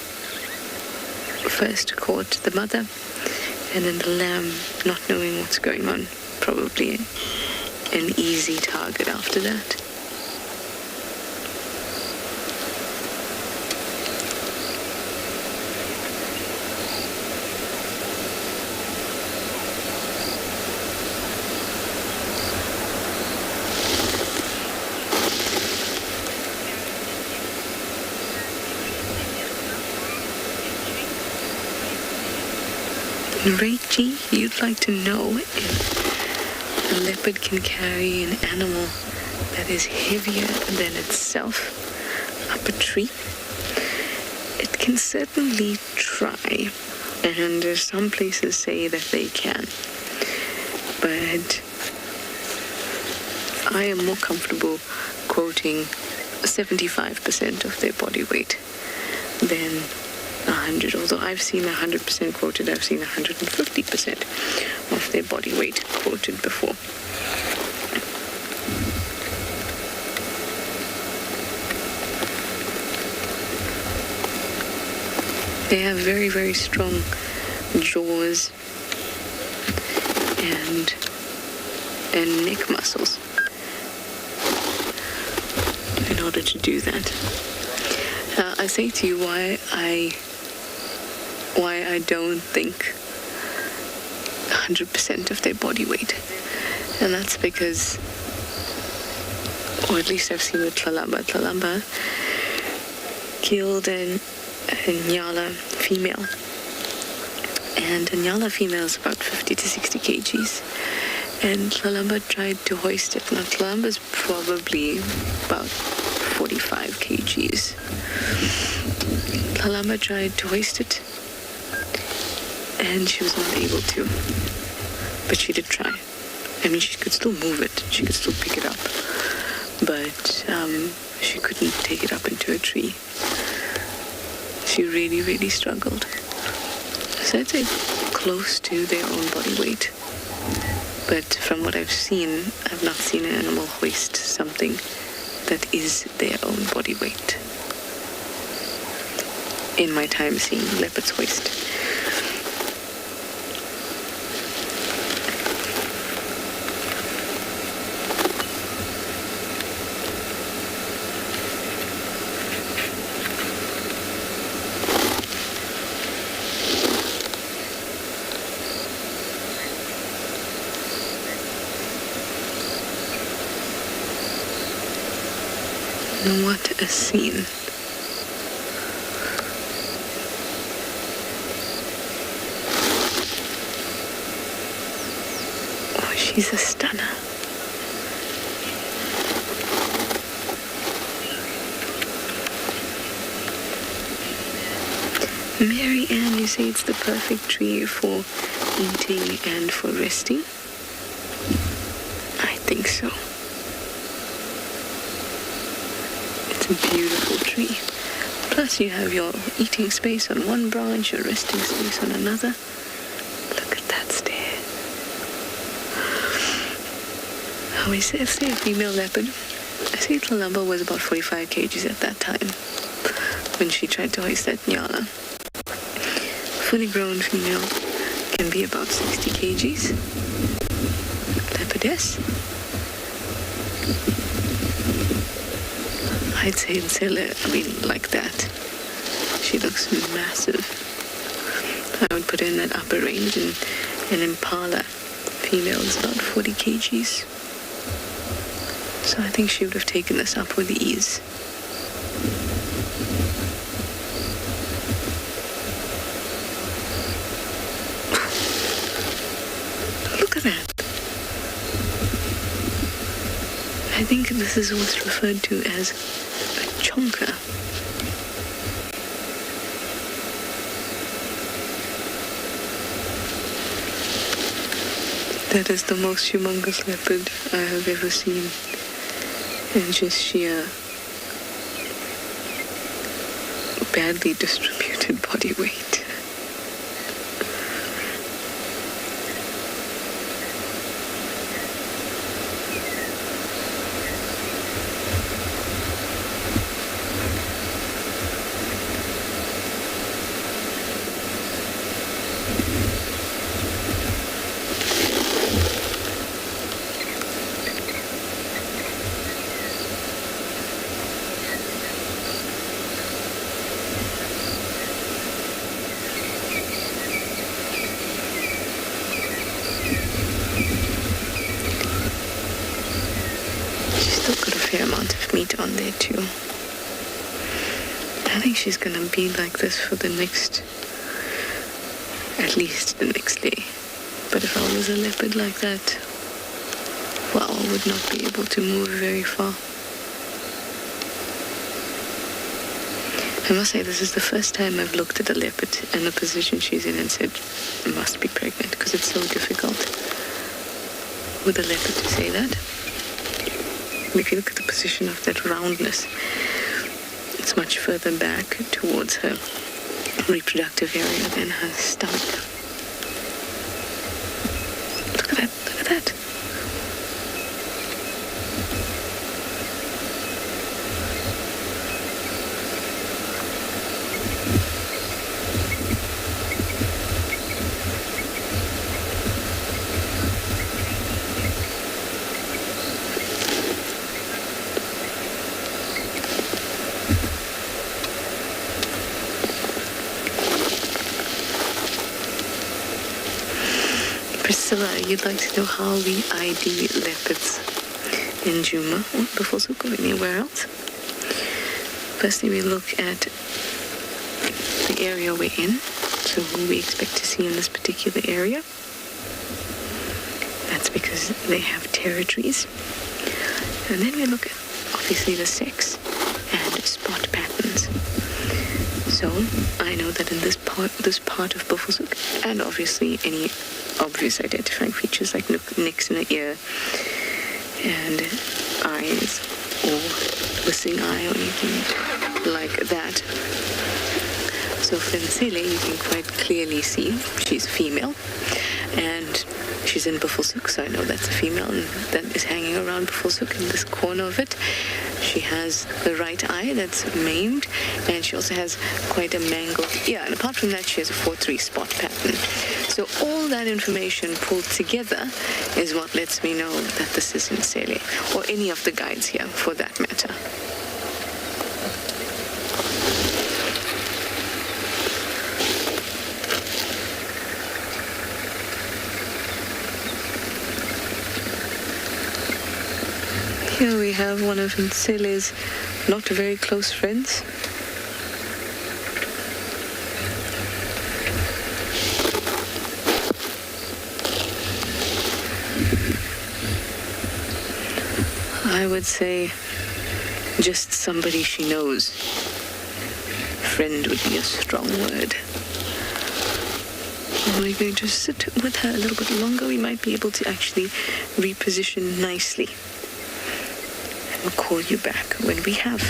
first caught the mother, and then the lamb, not knowing what's going on, probably an easy target after that. Rachie, you'd like to know if a leopard can carry an animal that is heavier than itself up a tree? It can certainly try, and some places say that they can. But I am more comfortable quoting 75% of their body weight than 100, although I've seen 100% quoted, I've seen 150% of their body weight quoted before. They have very, very strong jaws and neck muscles in order to do that. I say to you why I why I don't think 100% of their body weight. And that's because, or at least I've seen with Tlalamba killed a Ngala female. And a Ngala female is about 50 to 60 kgs. And Tlalamba tried to hoist it. Now, Tlalamba is probably about 45 kgs. Tlalamba tried to hoist it, and she was not able to. But she did try. I mean, she could still move it. She could still pick it up. But she couldn't take it up into a tree. She really, really struggled. So I'd say close to their own body weight. But from what I've seen, I've not seen an animal hoist something that is their own body weight in my time seeing leopards hoist. What a scene. Oh, she's a stunner. Mary Ann, you say it's the perfect tree for eating and for resting? I think so. It's a beautiful tree. Plus you have your eating space on one branch, your resting space on another. Look at that stair. How we say a female leopard. I say Tlalamba was about 45 kgs at that time when she tried to hoist that Ngala. Fully grown female can be about 60 kgs. Leopardess. I'd say like that. She looks massive. I would put her in that upper range, and an impala female is about 40 kgs. So I think she would have taken this up with ease. Look at that. I think this is what's referred to as a chonka. That is the most humongous leopard I have ever seen. And just sheer, badly distributed body weight. On there too. I think she's gonna be like this for at least the next day. But if I was a leopard like that, well, I would not be able to move very far. I must say, this is the first time I've looked at a leopard and the position she's in and said, must be pregnant, because it's so difficult with a leopard to say that. If you look at the position of that roundness, it's much further back towards her reproductive area than her stomach. Look at that, look at that. Priscilla, you'd like to know how we ID leopards in Djuma or Buffelshoek or anywhere else? Firstly, we look at the area we're in, so who we expect to see in this particular area. That's because they have territories. And then we look at, obviously, the sex and spot patterns. So I know that in this part of Buffelshoek, and obviously any obvious identifying features like nicks in the ear and eyes or missing eye or anything like that. So Fensile, you can quite clearly see she's female, and she's in Buffelshoek, so I know that's a female, and that is hanging around Buffelshoek in this corner of it. She has the right eye that's maimed, and she also has quite a mangled ear. And apart from that, she has a 4-3 spot pattern. So all that information pulled together is what lets me know that this is Nsele, or any of the guides here, for that matter. Here we have one of Nsele's not very close friends. I would say just somebody she knows. Friend would be a strong word. We're going to sit with her a little bit longer. We might be able to actually reposition nicely. We'll call you back when we have.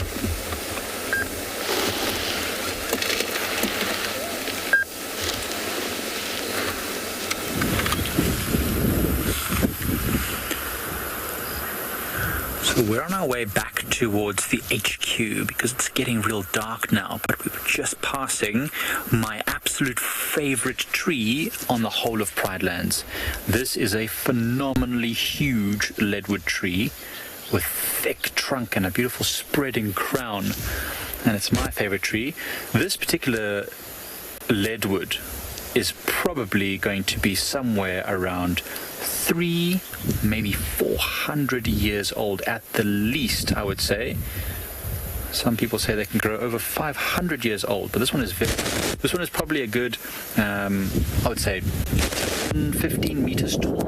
So we're on our way back towards the HQ because it's getting real dark now, but we were just passing my absolute favorite tree on the whole of Pride Lands. This is a phenomenally huge leadwood tree with thick trunk and a beautiful spreading crown, and it's my favorite tree. This particular leadwood is probably going to be somewhere around 300, maybe 400 years old at the least, I would say. Some people say they can grow over 500 years old, but this one is probably a good, I would say, 15 meters tall.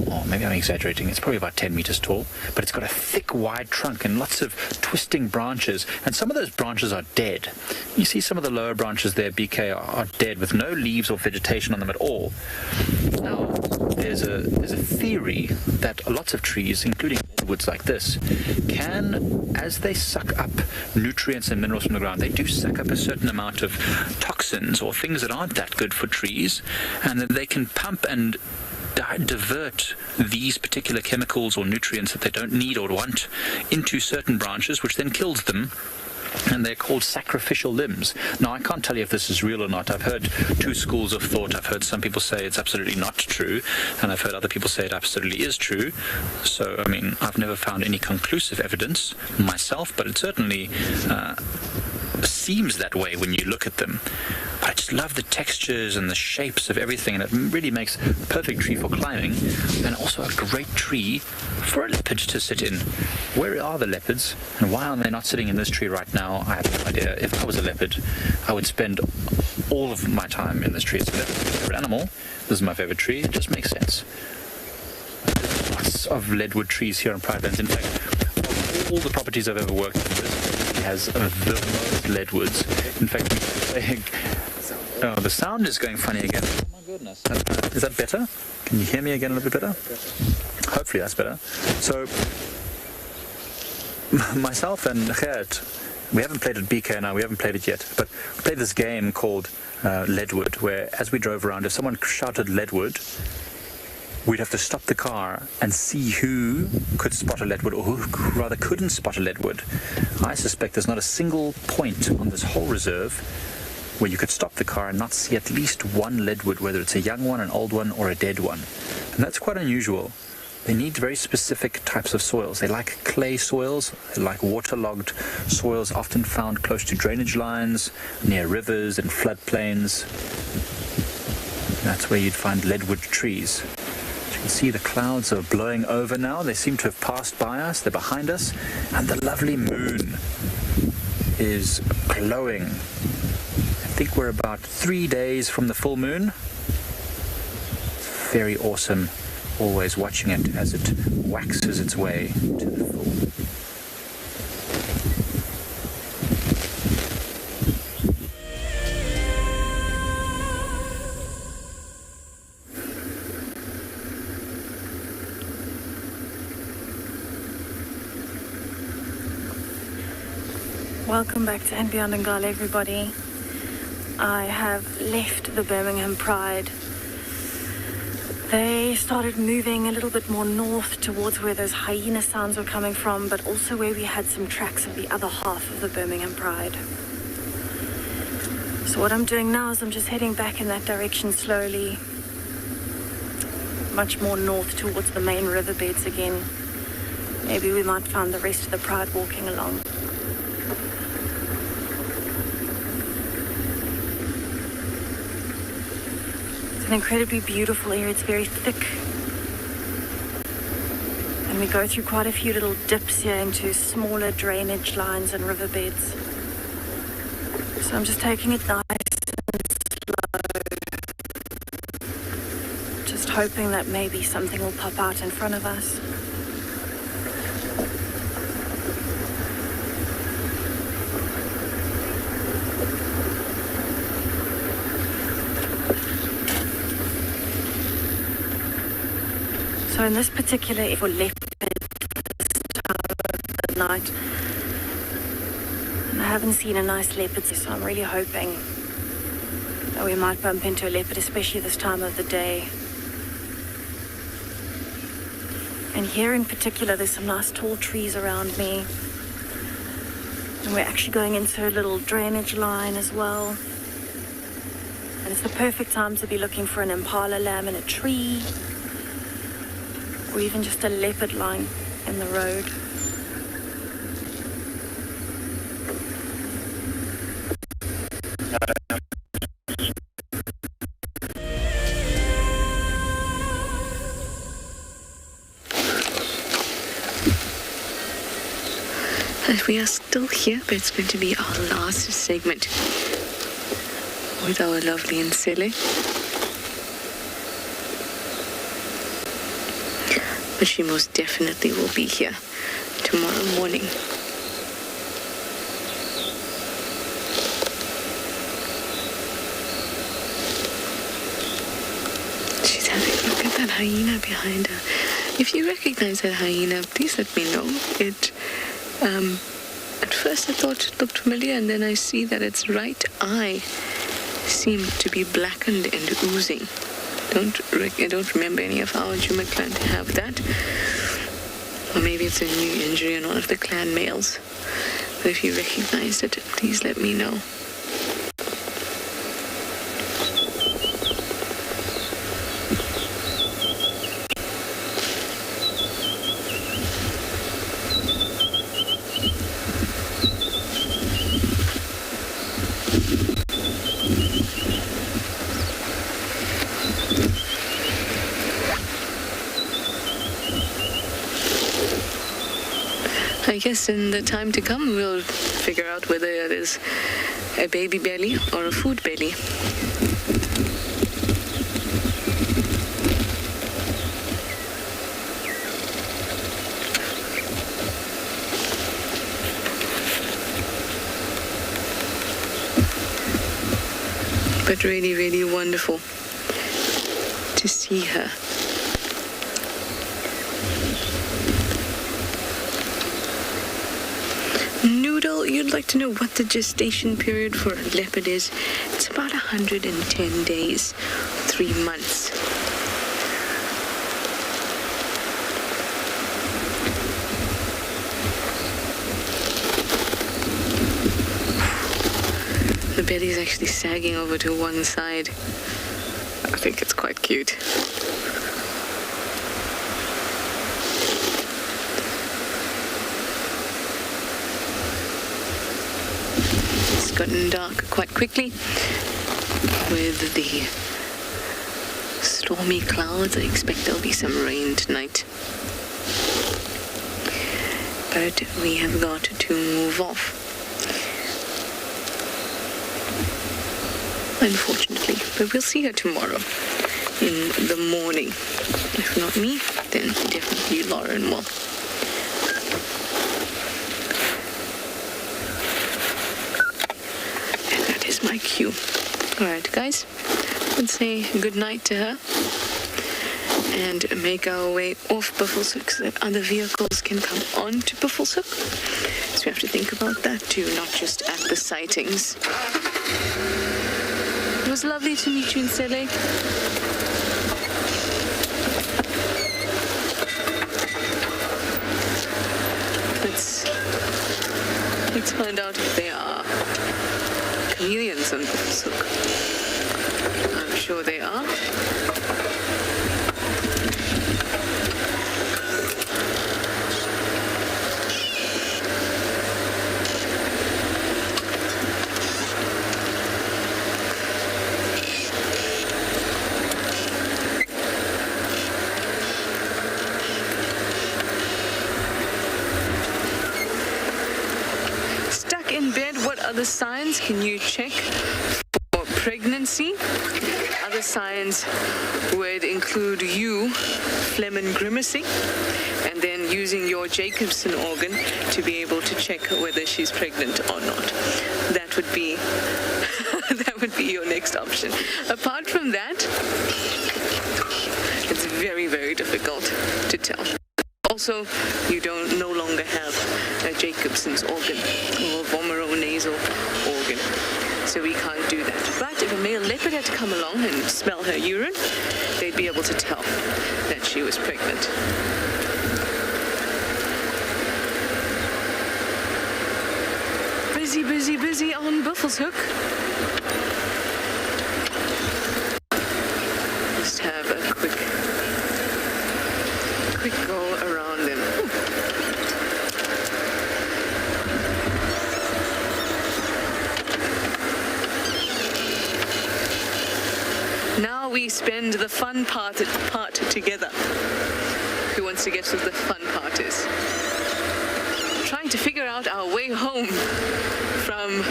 Or maybe I'm exaggerating, it's probably about 10 meters tall, but it's got a thick, wide trunk and lots of twisting branches, and some of those branches are dead. You see some of the lower branches there, BK, are dead with no leaves or vegetation on them at all. Now, there's a theory that lots of trees, including woods like this, can, as they suck up nutrients and minerals from the ground, they do suck up a certain amount of toxins or things that aren't that good for trees, and then they can pump and divert these particular chemicals or nutrients that they don't need or want into certain branches, which then kills them, and they're called sacrificial limbs. Now, I can't tell you if this is real or not. I've heard two schools of thought. I've heard some people say it's absolutely not true, and I've heard other people say it absolutely is true. So, I mean, I've never found any conclusive evidence myself, but it certainly seems that way when you look at them. But I just love the textures and the shapes of everything, and it really makes a perfect tree for climbing, and also a great tree for a leopard to sit in. Where are the leopards, and why are they not sitting in this tree right now? I have no idea. If I was a leopard, I would spend all of my time in this tree. It's my favorite animal. This is my favorite tree. It just makes sense. There's lots of leadwood trees here on Pride Lands. In fact, of all the properties I've ever worked with, it has the most leadwoods. In fact, the sound is going funny again. Oh my goodness. Is that better? Can you hear me again a little bit better? Hopefully that's better. So, myself and Gert, we haven't played it BK now, we haven't played it yet, but we played this game called Leadwood, where as we drove around, if someone shouted Leadwood, we'd have to stop the car and see who could spot a leadwood, or who rather couldn't spot a leadwood. I suspect there's not a single point on this whole reserve where you could stop the car and not see at least one leadwood, whether it's a young one, an old one, or a dead one. And that's quite unusual. They need very specific types of soils. They like clay soils, they like waterlogged soils, often found close to drainage lines, near rivers and floodplains. That's where you'd find leadwood trees. You can see the clouds are blowing over now. They seem to have passed by us. They're behind us. And the lovely moon is glowing. I think we're about 3 days from the full moon. Very awesome. Always watching it as it waxes its way to the full. Welcome back to andBeyond and Ngala, everybody. I have left the Birmingham Pride. They started moving a little bit more north towards where those hyena sounds were coming from, but also where we had some tracks of the other half of the Birmingham Pride. So what I'm doing now is I'm just heading back in that direction slowly, much more north towards the main riverbeds again. Maybe we might find the rest of the Pride walking along. It's an incredibly beautiful area. It's very thick. And we go through quite a few little dips here into smaller drainage lines and riverbeds. So I'm just taking it nice and slow. Just hoping that maybe something will pop out in front of us. So in this particular for leopard this time of the night, and I haven't seen a nice leopard, so I'm really hoping that we might bump into a leopard, especially this time of the day. And here in particular, there's some nice tall trees around me. And we're actually going into a little drainage line as well. And it's the perfect time to be looking for an impala lamb in a tree, or even just a leopard lying in the road. We are still here, but it's going to be our last segment with our lovely Nsele. But she most definitely will be here tomorrow morning. She's having a look at that hyena behind her. If you recognize that hyena, please let me know. At first I thought it looked familiar, and then I see that its right eye seemed to be blackened and oozing. I don't remember any of our Djuma clan to have that. Or maybe it's a new injury on one of the clan males. But if you recognized it, please let me know. I guess in the time to come, we'll figure out whether it is a baby belly or a food belly. But really, really wonderful to see her. Noodle, you'd like to know what the gestation period for a leopard is? It's about 110 days, 3 months. The belly is actually sagging over to one side. I think it's quite cute. It's gotten dark quite quickly with the stormy clouds. I expect there'll be some rain tonight. But we have got to move off. Unfortunately. But we'll see her tomorrow in the morning. If not me, then definitely Lauren will. And that is my cue. Alright, guys. Let's say good night to her. And make our way off Buffelshoek so that other vehicles can come on to Buffelshoek. So we have to think about that too, not just at the sightings. It was lovely to meet you in Sele. Let's find out if there are chameleons on Buffelshoek. I'm sure they are. Other signs can you check for pregnancy? Other signs would include you, phlegm and grimacing, and then using your Jacobson organ to be able to check whether she's pregnant or not. That would be that would be your next option. Apart from that, it's very, very difficult to tell. Also, you no longer have a Jacobson's organ or a vomeronasal organ, so we can't do that. But if a male leopard had to come along and smell her urine, they'd be able to tell that she was pregnant. Busy, busy, busy on Buffelshoek. Just have a quick go around them. Now we spend the fun part together. Who wants to guess what the fun part is? Trying to figure out our way home from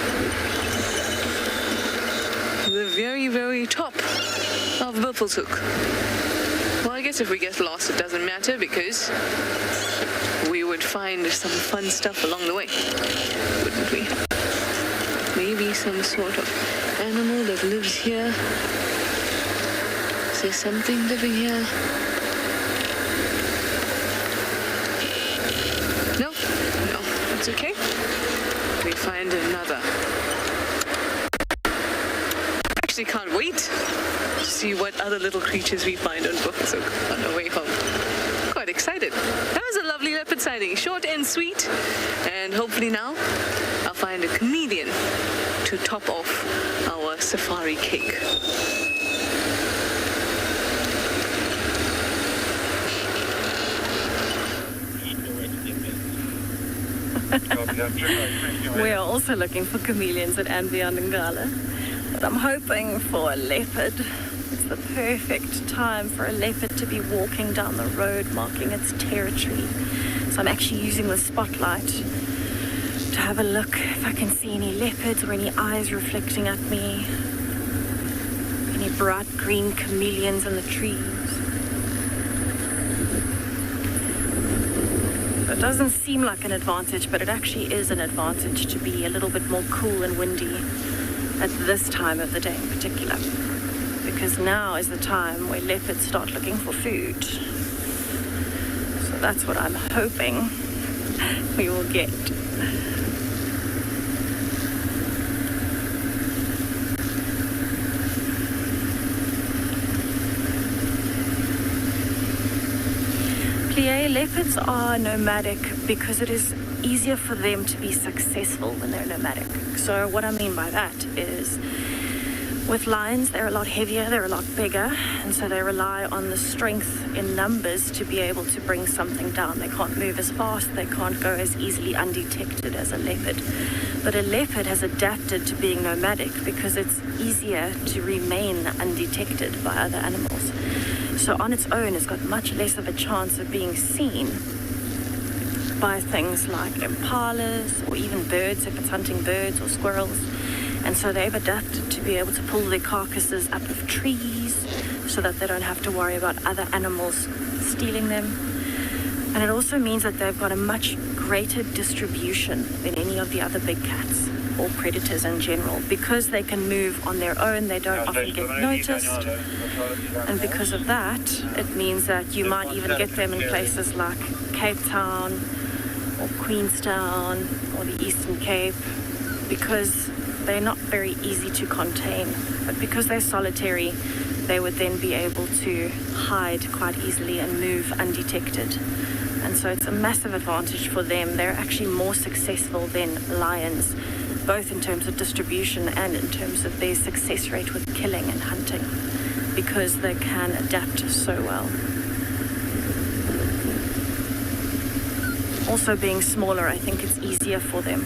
the very, very top of Buffelshoek. Well, I guess if we get lost, it doesn't matter because we would find some fun stuff along the way, wouldn't we? Maybe some sort of animal that lives here. Is there something living here? No, it's okay. We find another. Actually, can't wait to see what other little creatures we find on Buffelshoek on our way home. Quite excited. That was a lovely leopard sighting, short and sweet. And hopefully now I'll find a chameleon to top off our safari cake. We're also looking for chameleons at andBeyond and Ngala, but I'm hoping for a leopard. It's the perfect time for a leopard to be walking down the road, marking its territory. So I'm actually using the spotlight to have a look if I can see any leopards or any eyes reflecting at me. Any bright green chameleons in the trees. It doesn't seem like an advantage, but it actually is an advantage to be a little bit more cool and windy at this time of the day in particular. Because now is the time where leopards start looking for food. So that's what I'm hoping we will get. Leopards are nomadic because it is easier for them to be successful when they're nomadic. So what I mean by that is With lions, they're a lot heavier, they're a lot bigger, and so they rely on the strength in numbers to be able to bring something down. They can't move as fast, they can't go as easily undetected as a leopard. But a leopard has adapted to being nomadic because it's easier to remain undetected by other animals. So on its own, it's got much less of a chance of being seen by things like impalas or even birds if it's hunting birds or squirrels. And so they've adapted to be able to pull their carcasses up of trees so that they don't have to worry about other animals stealing them. And it also means that they've got a much greater distribution than any of the other big cats or predators in general. Because they can move on their own, they don't often get noticed. And because of that, it means that you might even get them in places like Cape Town or Queenstown or the Eastern Cape, because they're not very easy to contain. But because they're solitary, they would then be able to hide quite easily and move undetected. And so it's a massive advantage for them. They're actually more successful than lions, both in terms of distribution and in terms of their success rate with killing and hunting, because they can adapt so well. Also, being smaller, I think it's easier for them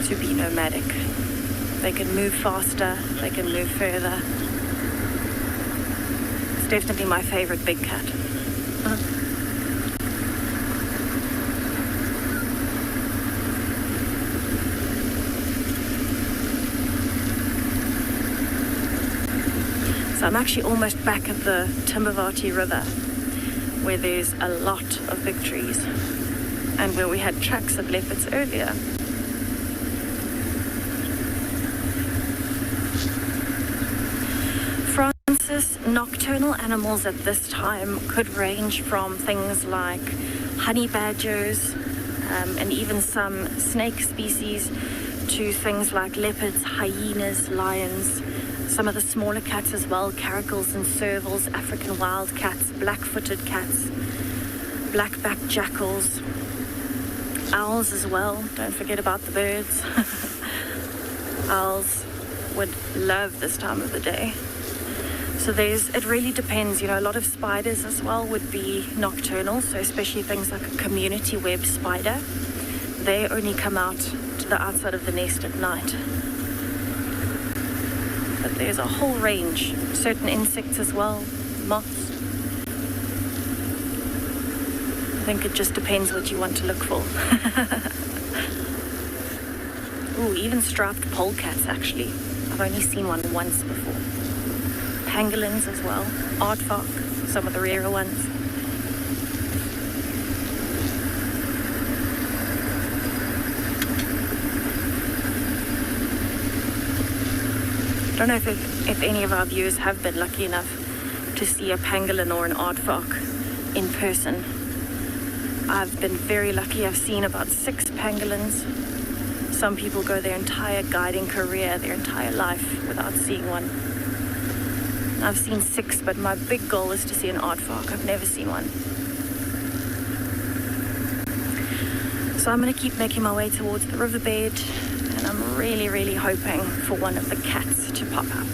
to be nomadic. They can move faster, they can move further. It's definitely my favorite big cat. So I'm actually almost back at the Timbavati River, where there's a lot of big trees and where we had tracks of leopards earlier. Nocturnal animals at this time could range from things like honey badgers and even some snake species to things like leopards, hyenas, lions, some of the smaller cats as well, caracals and servals, African wild cats, black-footed cats, black-backed jackals, owls as well. Don't forget about the birds. Owls would love this time of the day. So it really depends, a lot of spiders as well would be nocturnal, so especially things like a community web spider. They only come out to the outside of the nest at night. But there's a whole range, certain insects as well, moths. I think it just depends what you want to look for. Ooh, even striped polecats actually. I've only seen one once before. Pangolins as well, aardvark, some of the rarer ones. I don't know if any of our viewers have been lucky enough to see a pangolin or an aardvark in person. I've been very lucky. I've seen about 6 pangolins. Some people go their entire guiding career, their entire life without seeing one. I've seen 6, but my big goal is to see an aardvark. I've never seen one. So I'm going to keep making my way towards the riverbed, and I'm really, really hoping for one of the cats to pop up.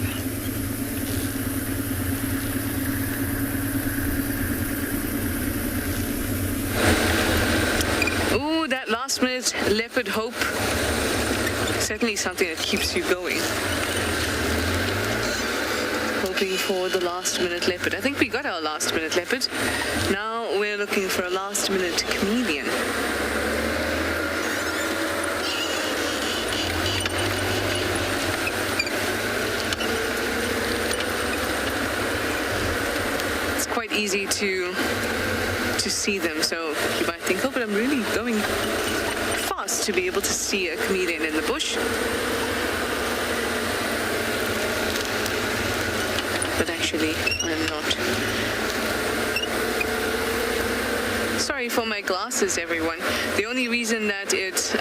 Ooh, that last-minute leopard hope. Certainly something that keeps you going. Hoping for the last-minute leopard. I think we got our last-minute leopard. Now we're looking for a last-minute chameleon. It's quite easy to see them, so you might think, oh, but I'm really going fast to be able to see a chameleon in the bush. But actually, I'm not. Sorry for my glasses, everyone. The only reason that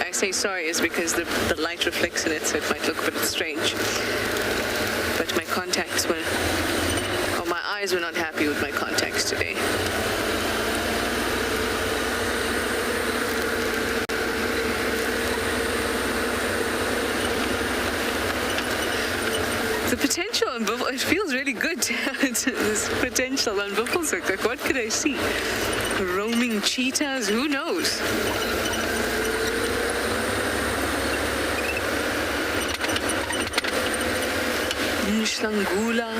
I say sorry is because the light reflects in it, so it might look a bit strange. But my contacts my eyes were not happy with my contacts today. potential on Buffalo. It feels really good. There's potential on Buffalo's Hook. Like, what could I see? Roaming cheetahs? Who knows? Shlangula.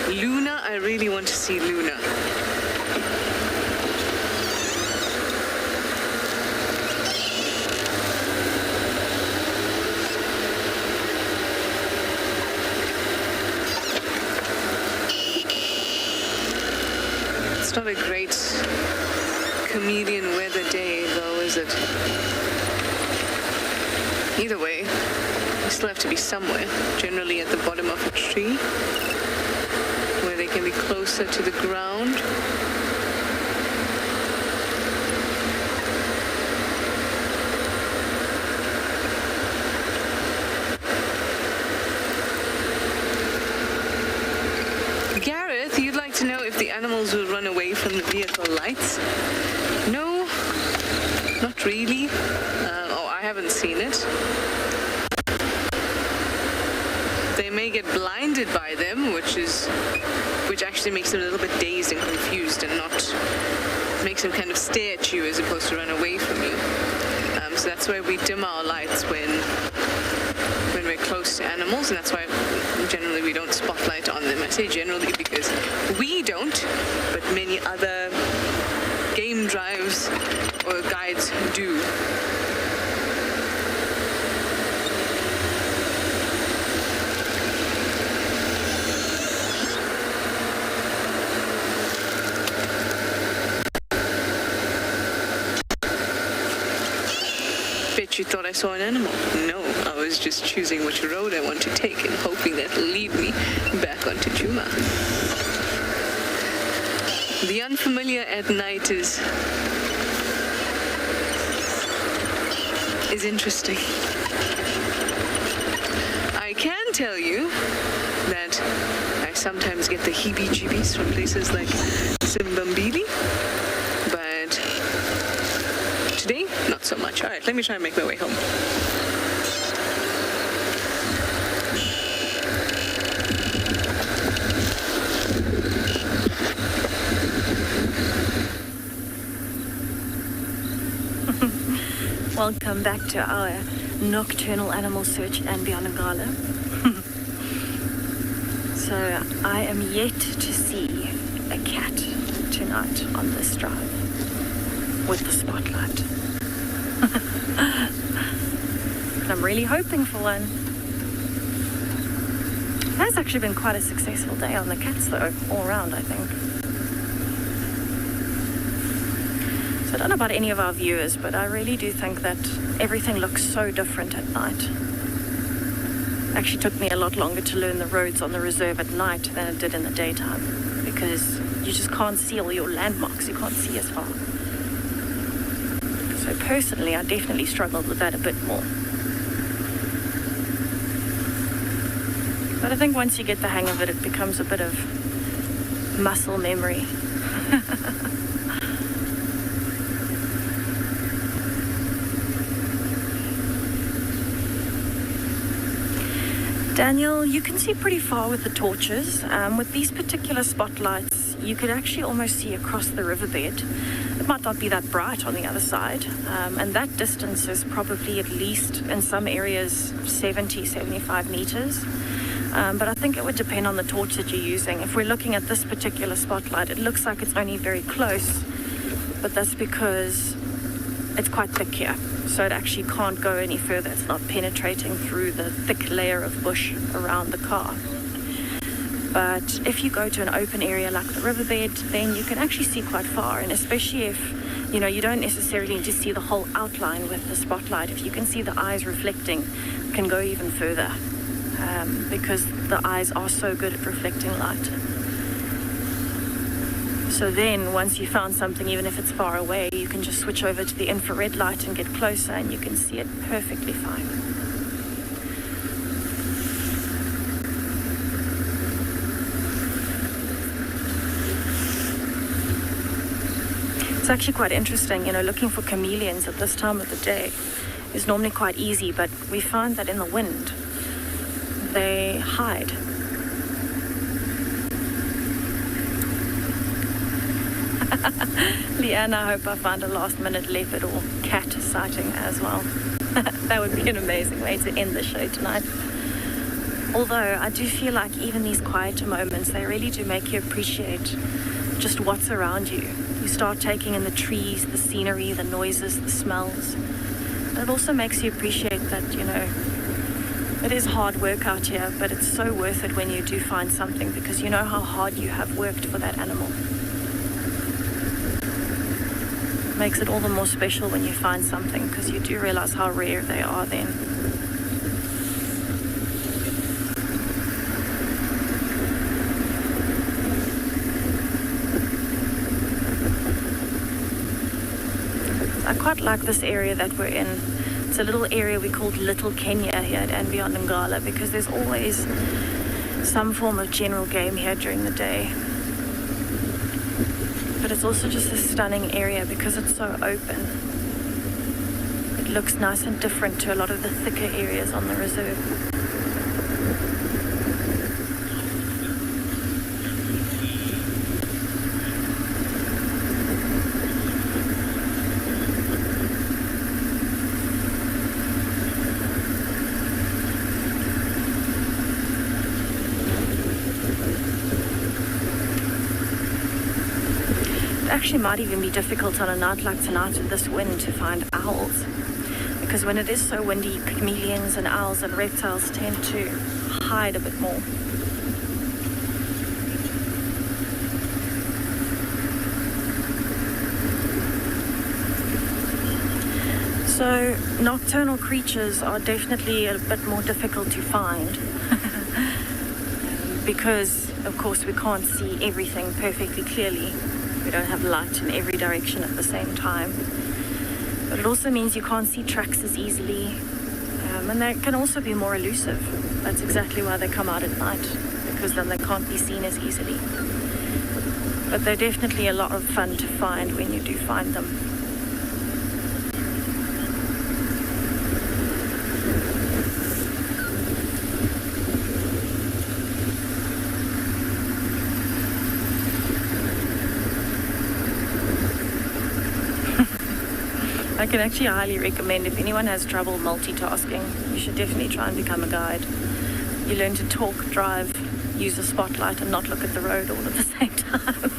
Luna, I really want to see Luna. It's not a great chameleon weather day, though, is it? Either way, they still have to be somewhere, generally at the bottom of a tree, where they can be closer to the ground. Gareth, you'd like to know if the animals will run away from the vehicle lights? No, not really. I haven't seen it. They may get blinded by them, which actually makes them a little bit dazed and confused, and not makes them kind of stare at you as opposed to run away from you. So that's why we dim our lights when we're close to animals, and that's why generally we don't spotlight on them. I say generally because we don't, but many other game drives or guides do. Bet you thought I saw an animal. No, I was just choosing which road I want to take and hoping that will lead me back onto Djuma. The unfamiliar at night is interesting. I can tell you that I sometimes get the heebie-jeebies from places like Simbambili, but today, not so much. All right, let me try and make my way home. Welcome back to our nocturnal animal search and beyond Ngala. So I am yet to see a cat tonight on this drive with the spotlight. I'm really hoping for one. It has actually been quite a successful day on the cats though, all around I think. I don't know about any of our viewers, but I really do think that everything looks so different at night. It actually took me a lot longer to learn the roads on the reserve at night than it did in the daytime, because you just can't see all your landmarks, you can't see as far. So personally, I definitely struggled with that a bit more. But I think once you get the hang of it, it becomes a bit of muscle memory. Daniel, you can see pretty far with the torches. With these particular spotlights, you could actually almost see across the riverbed. It might not be that bright on the other side, and that distance is probably at least, in some areas, 70, 75 meters. But I think it would depend on the torch that you're using. If we're looking at this particular spotlight, it looks like it's only very close, but that's because it's quite thick here. So it actually can't go any further. It's not penetrating through the thick layer of bush around the car. But if you go to an open area like the riverbed, then you can actually see quite far. And especially if, you know, you don't necessarily need to see the whole outline with the spotlight. If you can see the eyes reflecting, you can go even further, because the eyes are so good at reflecting light. So then, once you found something, even if it's far away, you can just switch over to the infrared light and get closer, and you can see it perfectly fine. It's actually quite interesting, you know, looking for chameleons at this time of the day. is normally quite easy, but we find that in the wind, they hide. Leanne, I hope I find a last-minute leopard or cat sighting as well. That would be an amazing way to end the show tonight. Although I do feel like even these quieter moments, they really do make you appreciate just what's around you. You start taking in the trees, the scenery, the noises, the smells. And it also makes you appreciate that, it is hard work out here, but it's so worth it when you do find something, because you know how hard you have worked for that animal. It makes it all the more special when you find something, because you do realize how rare they are then. I quite like this area that we're in. It's a little area we called Little Kenya here at andBeyond in Ngala, because there's always some form of general game here during the day. But it's also just a stunning area because it's so open. It looks nice and different to a lot of the thicker areas on the reserve. Actually might even be difficult on a night like tonight with this wind to find owls, because when it is so windy, chameleons and owls and reptiles tend to hide a bit more. So nocturnal creatures are definitely a bit more difficult to find because of course we can't see everything perfectly clearly. We don't have light in every direction at the same time. But it also means you can't see tracks as easily. And they can also be more elusive. That's exactly why they come out at night, because then they can't be seen as easily. But they're definitely a lot of fun to find when you do find them. I can actually highly recommend, if anyone has trouble multitasking, you should definitely try and become a guide. You learn to talk, drive, use a spotlight and not look at the road all at the same time.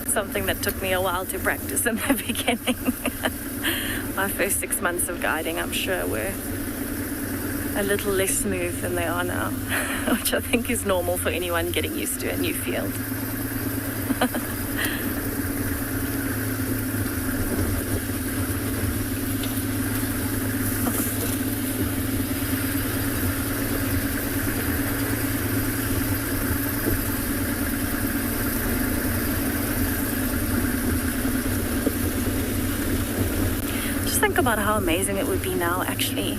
Something that took me a while to practice in the beginning. My first 6 months of guiding, I'm sure, were a little less smooth than they are now, which I think is normal for anyone getting used to a new field. About how amazing it would be now actually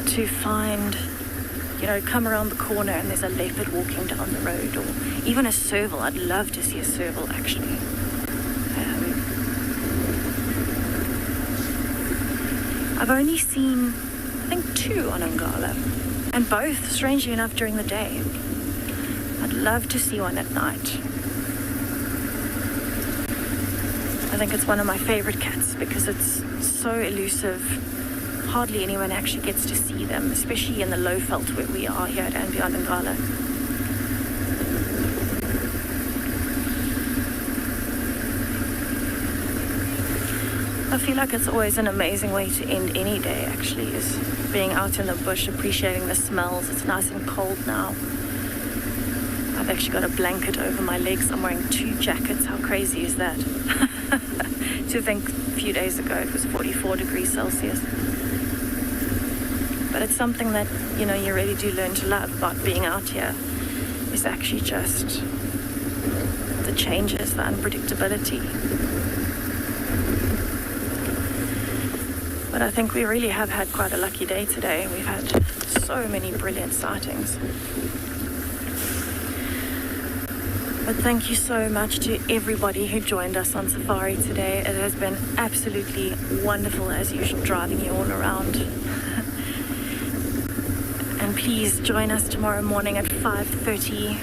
to find, come around the corner and there's a leopard walking down the road, or even a serval. I'd love to see a serval actually. I've only seen, I think, 2 on Ngala, and both, strangely enough, during the day. I'd love to see one at night. I think it's one of my favorite cats because it's so elusive. Hardly anyone actually gets to see them, especially in the low veld where we are here at andBeyond in Ngala. I feel like it's always an amazing way to end any day, actually, is being out in the bush, appreciating the smells. It's nice and cold now. I've actually got a blanket over my legs. I'm wearing 2 jackets. How crazy is that? To think a few days ago it was 44 degrees Celsius. But it's something that, you really do learn to love about being out here, is actually just the changes, the unpredictability. But I think we really have had quite a lucky day today. We've had so many brilliant sightings. But thank you so much to everybody who joined us on safari today. It has been absolutely wonderful as usual driving you all around. And please join us tomorrow morning at 5:30.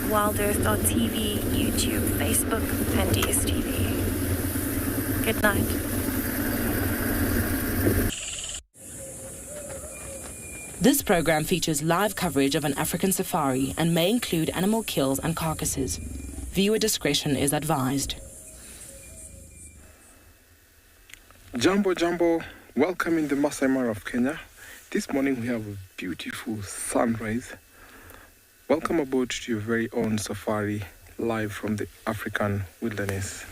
WildEarth.tv, YouTube, Facebook, and DSTV. Good night. This program features live coverage of an African safari and may include animal kills and carcasses. Viewer discretion is advised. Jambo, Jambo, welcome in the Masai Mara of Kenya. This morning we have a beautiful sunrise. Welcome aboard to your very own safari, live from the African wilderness.